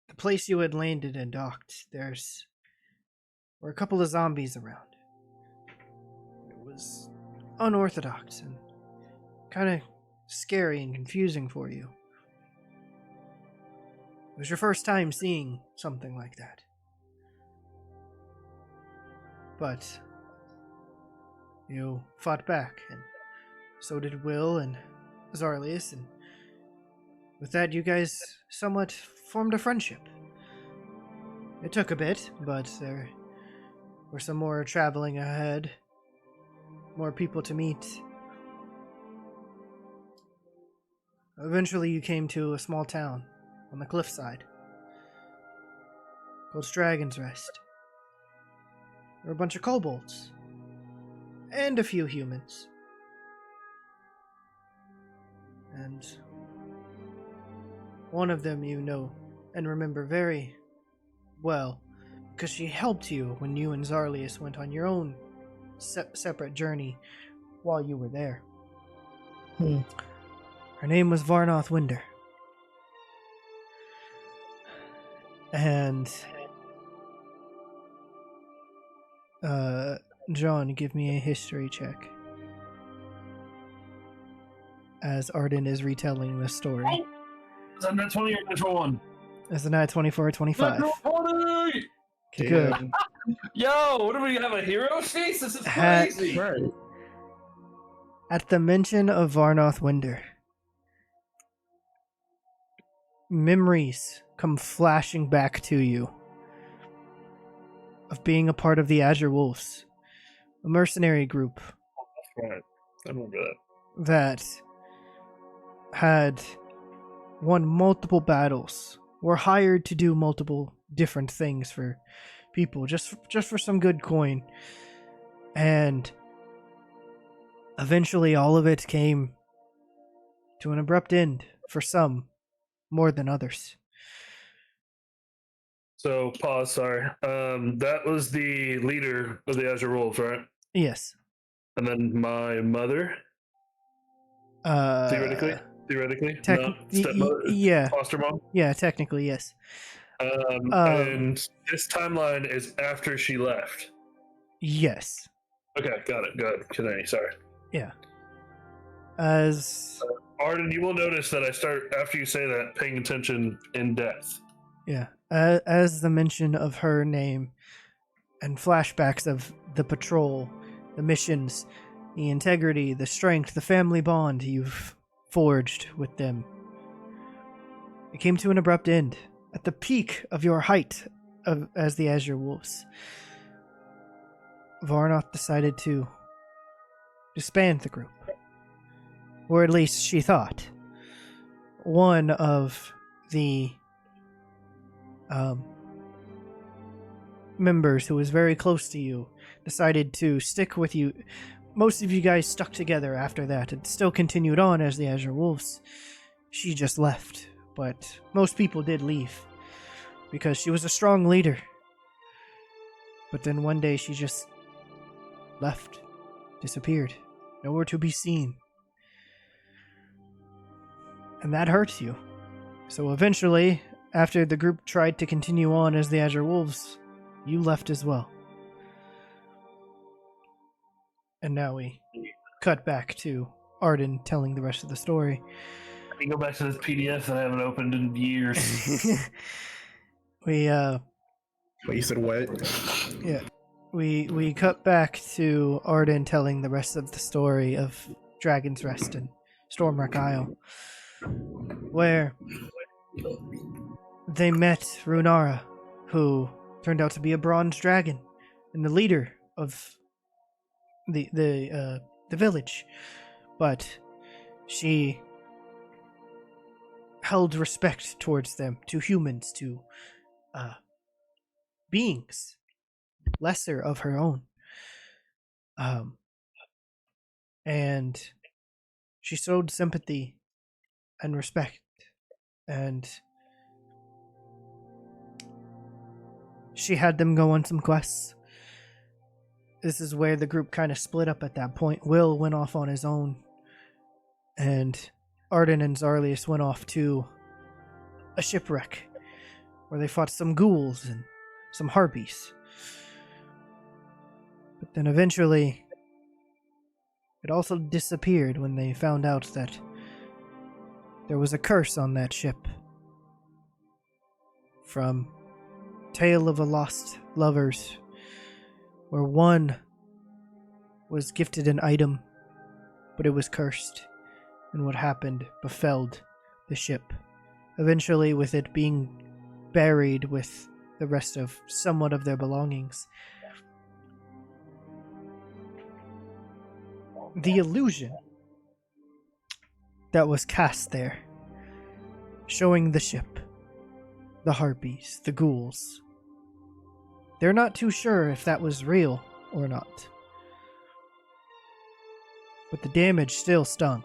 the place you had landed and docked, were a couple of zombies around. It was unorthodox and kind of scary and confusing for you. It was your first time seeing something like that. But You fought back, and so did Will and Zarlius, and with that, you guys somewhat formed a friendship. It took a bit, but there were some more traveling ahead, more people to meet. Eventually, you came to a small town on the cliffside called Dragon's Rest. There were a bunch of kobolds and a few humans. And one of them you know and remember very well, because she helped you when you and Zarlius went on your own separate journey while you were there. Her name was Varnoth Winder. And John, give me a history check as Arden is retelling the story. Is that nat 20 or natural 1? Is it nat 24 or 25? Natural 20! Okay, good. Yo, what do we have, a hero face? This is crazy! Right. At the mention of Varnoth Winder, memories come flashing back to you of being a part of the Azure Wolves, a mercenary group Right. I remember that. that had won multiple battles, were hired to do multiple different things for people, just for some good coin, and eventually all of it came to an abrupt end for some more than others. So, pause, sorry. That was the leader of the Azure Wolves, right? Yes. And then my mother, theoretically? No, stepmother? Yeah. Foster mom? Yeah, technically, yes. And this timeline is after she left. Yes. Okay, got it. Good. Continue, sorry. Yeah. As Arden, you will notice that I start, after you say that, paying attention in depth. yeah, as the mention of her name and flashbacks of the patrol, the missions, the integrity, the strength, the family bond you've forged with them, it came to an abrupt end at the peak of your height as the Azure Wolves. Varnoth decided to disband the group, or at least she thought. One of the members who was very close to you decided to stick with you. Most of you guys stuck together after that and still continued on as the Azure Wolves. She just left, but most people did leave because she was a strong leader. But then one day she just left, disappeared, nowhere to be seen. And that hurts you. So eventually, after the group tried to continue on as the Azure Wolves, you left as well. And now we cut back to Arden telling the rest of the story. I can go back to this PDF that I haven't opened in years. Wait, you said what? Yeah. We cut back to Arden telling the rest of the story of Dragon's Rest and Stormwreck Isle, where they met Runara, who turned out to be a bronze dragon and the leader of the village, but she held respect towards them, to humans, to beings lesser of her own, and she showed sympathy and respect, and she had them go on some quests. This is where the group kind of split up at that point. Will went off on his own, and Arden and Zarlius went off to a shipwreck where they fought some ghouls and some harpies. But then eventually, it also disappeared when they found out that there was a curse on that ship from Tale of a Lost Lovers, where one was gifted an item, but it was cursed, and what happened befell the ship. Eventually, with it being buried with the rest of somewhat of their belongings, the illusion that was cast there, showing the ship, the harpies, the ghouls, they're not too sure if that was real or not. But the damage still stung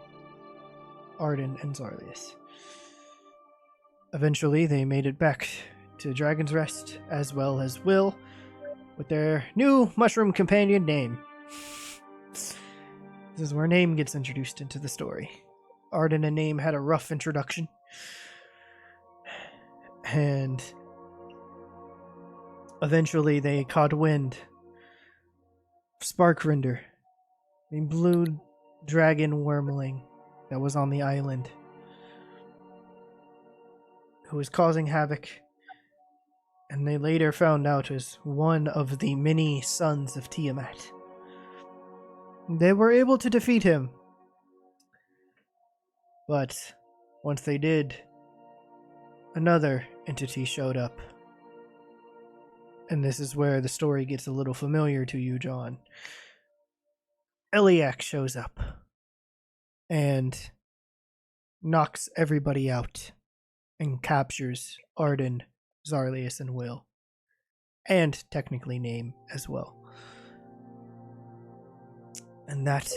Arden and Zarlius. Eventually, they made it back to Dragon's Rest, as well as Will, with their new mushroom companion name. This is where Name gets introduced into the story. Arden and Name had a rough introduction, and eventually they caught wind of Sparkrender, the blue dragon wormling that was on the island, who was causing havoc, and they later found out was one of the many sons of Tiamat. They were able to defeat him, but once they did, another entity showed up. And this is where the story gets a little familiar to you, John. Eliak shows up and knocks everybody out and captures Arden, Zarlius, and Will. And technically Name as well. And that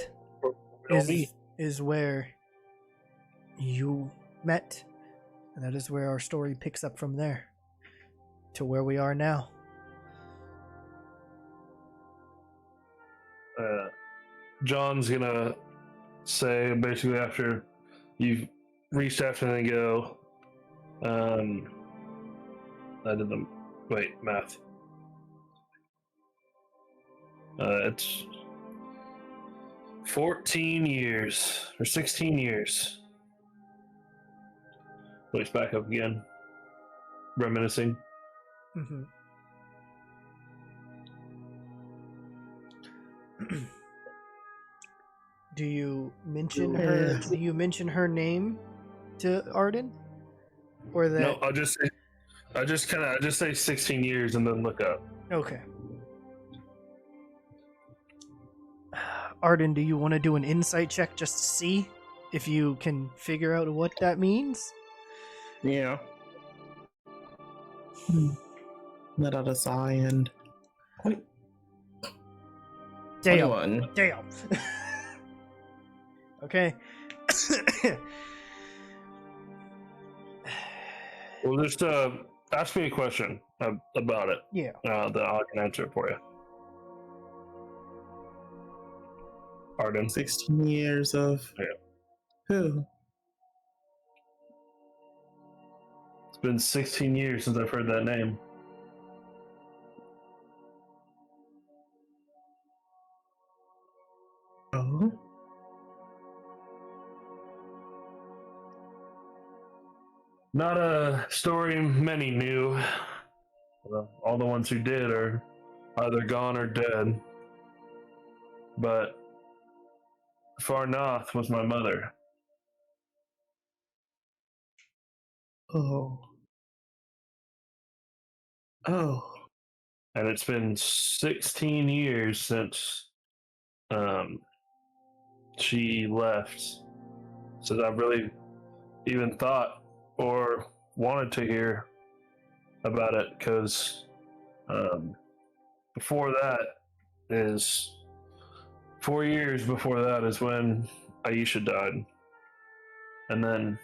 is where you met. And that is where our story picks up from there to where we are now. John's gonna say basically after you've reached after and go, I did the math. It's 14 years or 16 years. Place back up again, reminiscing. Mm-hmm. Do you mention her? Do you mention her name to Arden, or that? No, I just say 16 years and then look up. Okay. Arden, do you want to do an insight check just to see if you can figure out what that means? Yeah. Let out a sigh and. Damn. 21. Damn. Okay. Well, just ask me a question about it. Yeah. That I can answer it for you. Arden. 16 years of. Yeah. Who? It's been 16 years since I've heard that name. Oh? Not a story many knew. Well, all the ones who did are either gone or dead. But Farnoth was my mother. Oh. Oh. And it's been 16 years since she left. So I've really even thought or wanted to hear about it, because before that is 4 years before that is when Aisha died. And then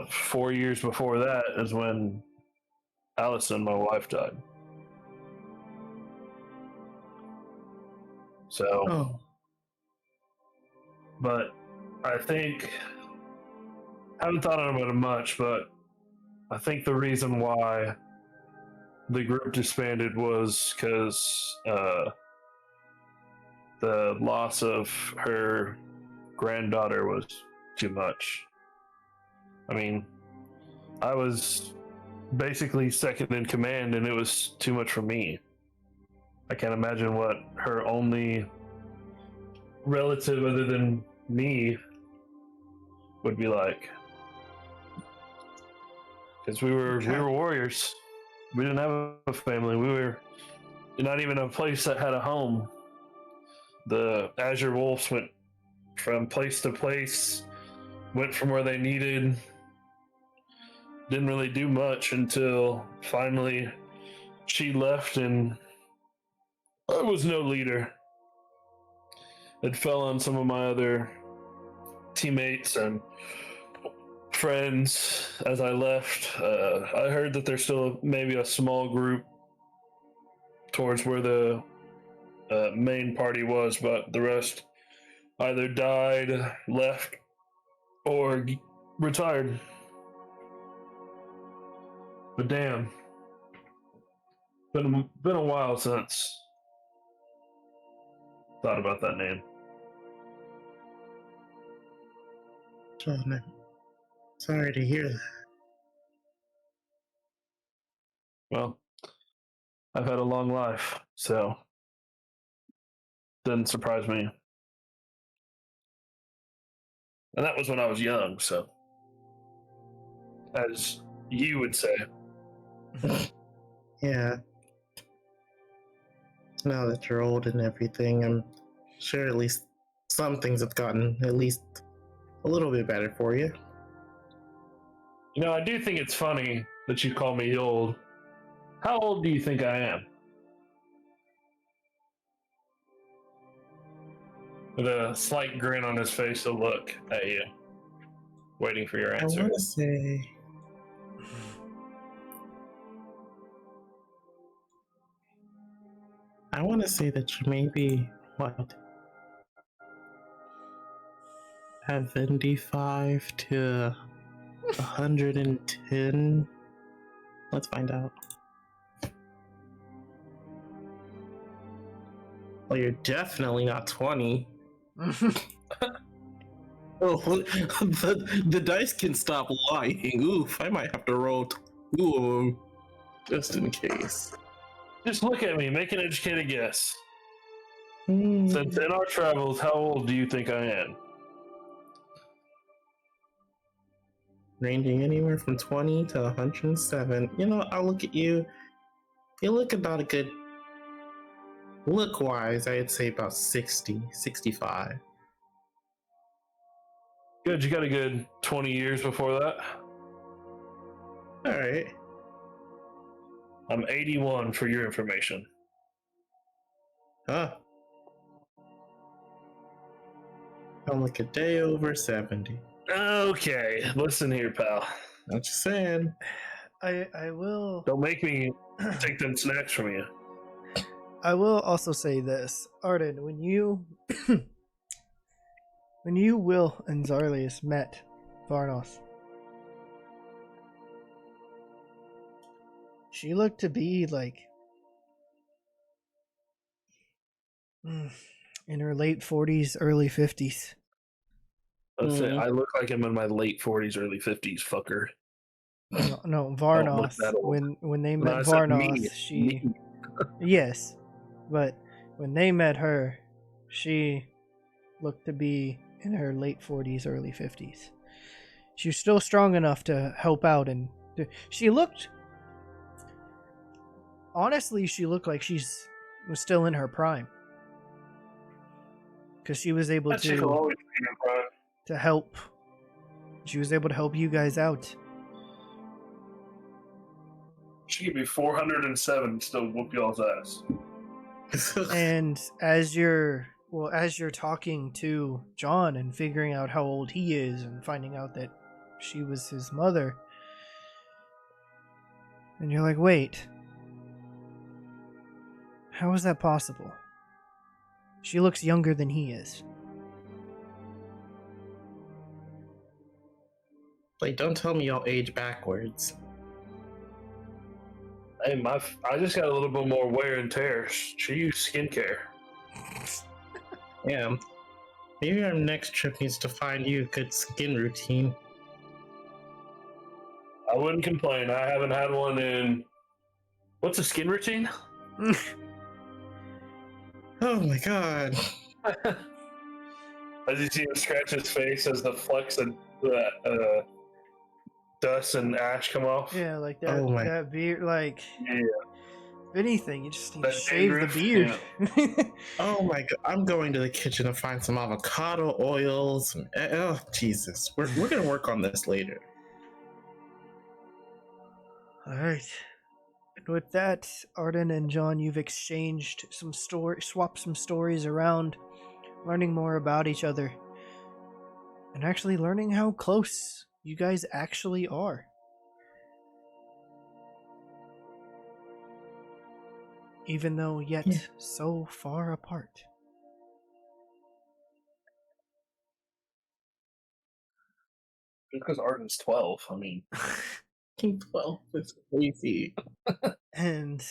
4 years before that is when Allison, my wife, died. So, Oh. but I think, I haven't thought about it much, but I think the reason why the group disbanded was because the loss of her granddaughter was too much. I mean, I was basically second in command, and it was too much for me. I can't imagine what her only relative other than me would be like. Because we were warriors. We didn't have a family. We were not even a place that had a home. The Azure Wolves went from place to place, went from where they needed, didn't really do much until finally she left and I was no leader. It fell on some of my other teammates and friends as I left. I heard that there's still maybe a small group towards where the main party was, but the rest either died, left, or retired. But damn, been a while since thought about that name. Oh, no. Sorry to hear that. Well, I've had a long life, so didn't surprise me. And that was when I was young, so as you would say. Yeah. Now that you're old and everything, I'm sure at least some things have gotten at least a little bit better for you. You know, I do think it's funny that you call me old. How old do you think I am? With a slight grin on his face, he'll look at you, waiting for your answer. I want to say that you may be, what, 75 to 110? Let's find out. Well, you're definitely not 20. Oh, the dice can stop lying. Oof, I might have to roll 2 of them just in case. Just look at me, make an educated guess. Since in our travels, how old do you think I am? Ranging anywhere from 20 to 107. You know, I'll look at you. You look about a good... Look-wise, I'd say about 60, 65. Good, you got a good 20 years before that. Alright. I'm 81 for your information. Huh. I'm like a day over 70. Okay, listen here, pal. I'm just saying. I will. Don't make me take them snacks from you. I will also say this, Arden, when you Will and Zarlius met Varnos, she looked to be like in her late 40s, early 50s. Let's say I look like I'm in my late 40s, early 50s, fucker. No, Varnos. When they met Varnos, she yes, but when they met her, she looked to be in her late 40s, early 50s. She was still strong enough to help out, and she looked. Honestly, she looked like was still in her prime, because she was able to help. She was able to help you guys out. She could be 407 and still whoop y'all's ass. And as you're talking to John and figuring out how old he is and finding out that she was his mother, and you're like, wait, how is that possible? She looks younger than he is. Like, don't tell me y'all age backwards. Hey, I just got a little bit more wear and tear. She used skincare. Yeah. Maybe our next trip needs to find you a good skin routine. I wouldn't complain. I haven't had one in... What's a skin routine? Oh my god. As you see him scratch his face as the flecks of dust and ash come off. Yeah, like that. Oh my- That beard, like Yeah. if anything, you just need to That shave the dandruff, beard. Oh my god. I'm going to the kitchen to find some avocado oils. Oh Jesus. We're gonna work on this later. All right. And with that, Arden and John, you've exchanged some swapped some stories around, learning more about each other, and actually learning how close you guys actually are. Even though yet so far apart. Just because Arden's 12, I mean. 12 is crazy. And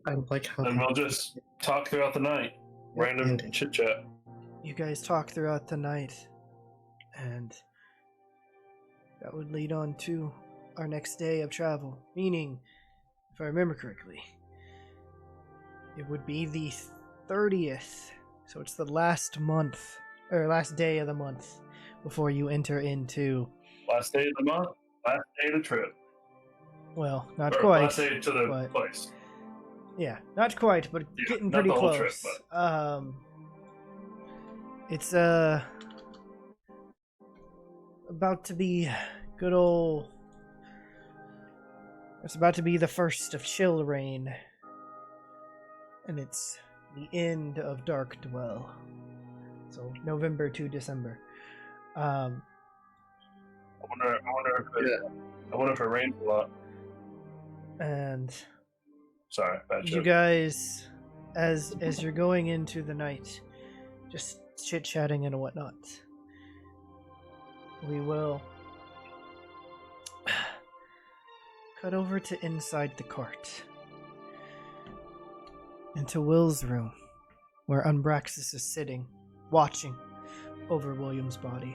I like how And we'll just talk throughout the night. Random chit chat. you guys talk throughout the night, and that would lead on to our next day of travel. Meaning, if I remember correctly, it would be the 30th. So it's the last month, or last day of the month, before you enter into... Last day of the month, last day of the trip. Well, not Or quite. last day to the but- place. Yeah, not quite, but Yeah, getting not pretty the whole close. trip, It's about to be good old. It's about to be the first of chill rain, and it's the end of Dark Dwell. So November to December. I wonder if it rains a lot. And Sorry, bad you joke. guys, as you're going into the night, just chit chatting and whatnot, we will cut over to inside the cart, into Will's room, where Umbraxis is sitting, watching over William's body.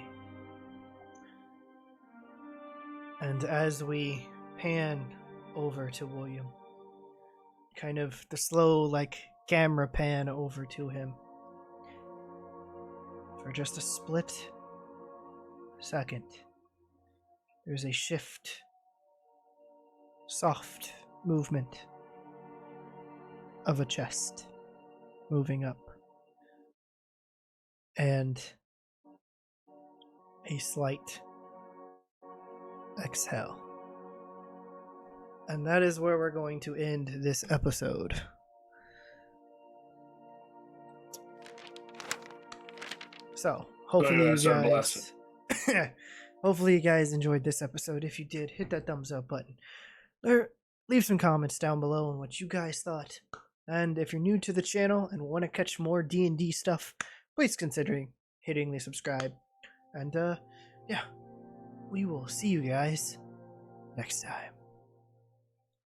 And as we pan over to William, kind of the slow, like, camera pan over to him, for just a split second, there's a shift, soft movement of a chest moving up, and a slight exhale. And that is where we're going to end this episode. So, hopefully you guys hopefully you guys enjoyed this episode. If you did, hit that thumbs up button. Leave some comments down below on what you guys thought. And if you're new to the channel and want to catch more D&D stuff, please consider hitting the subscribe. And yeah, we will see you guys next time.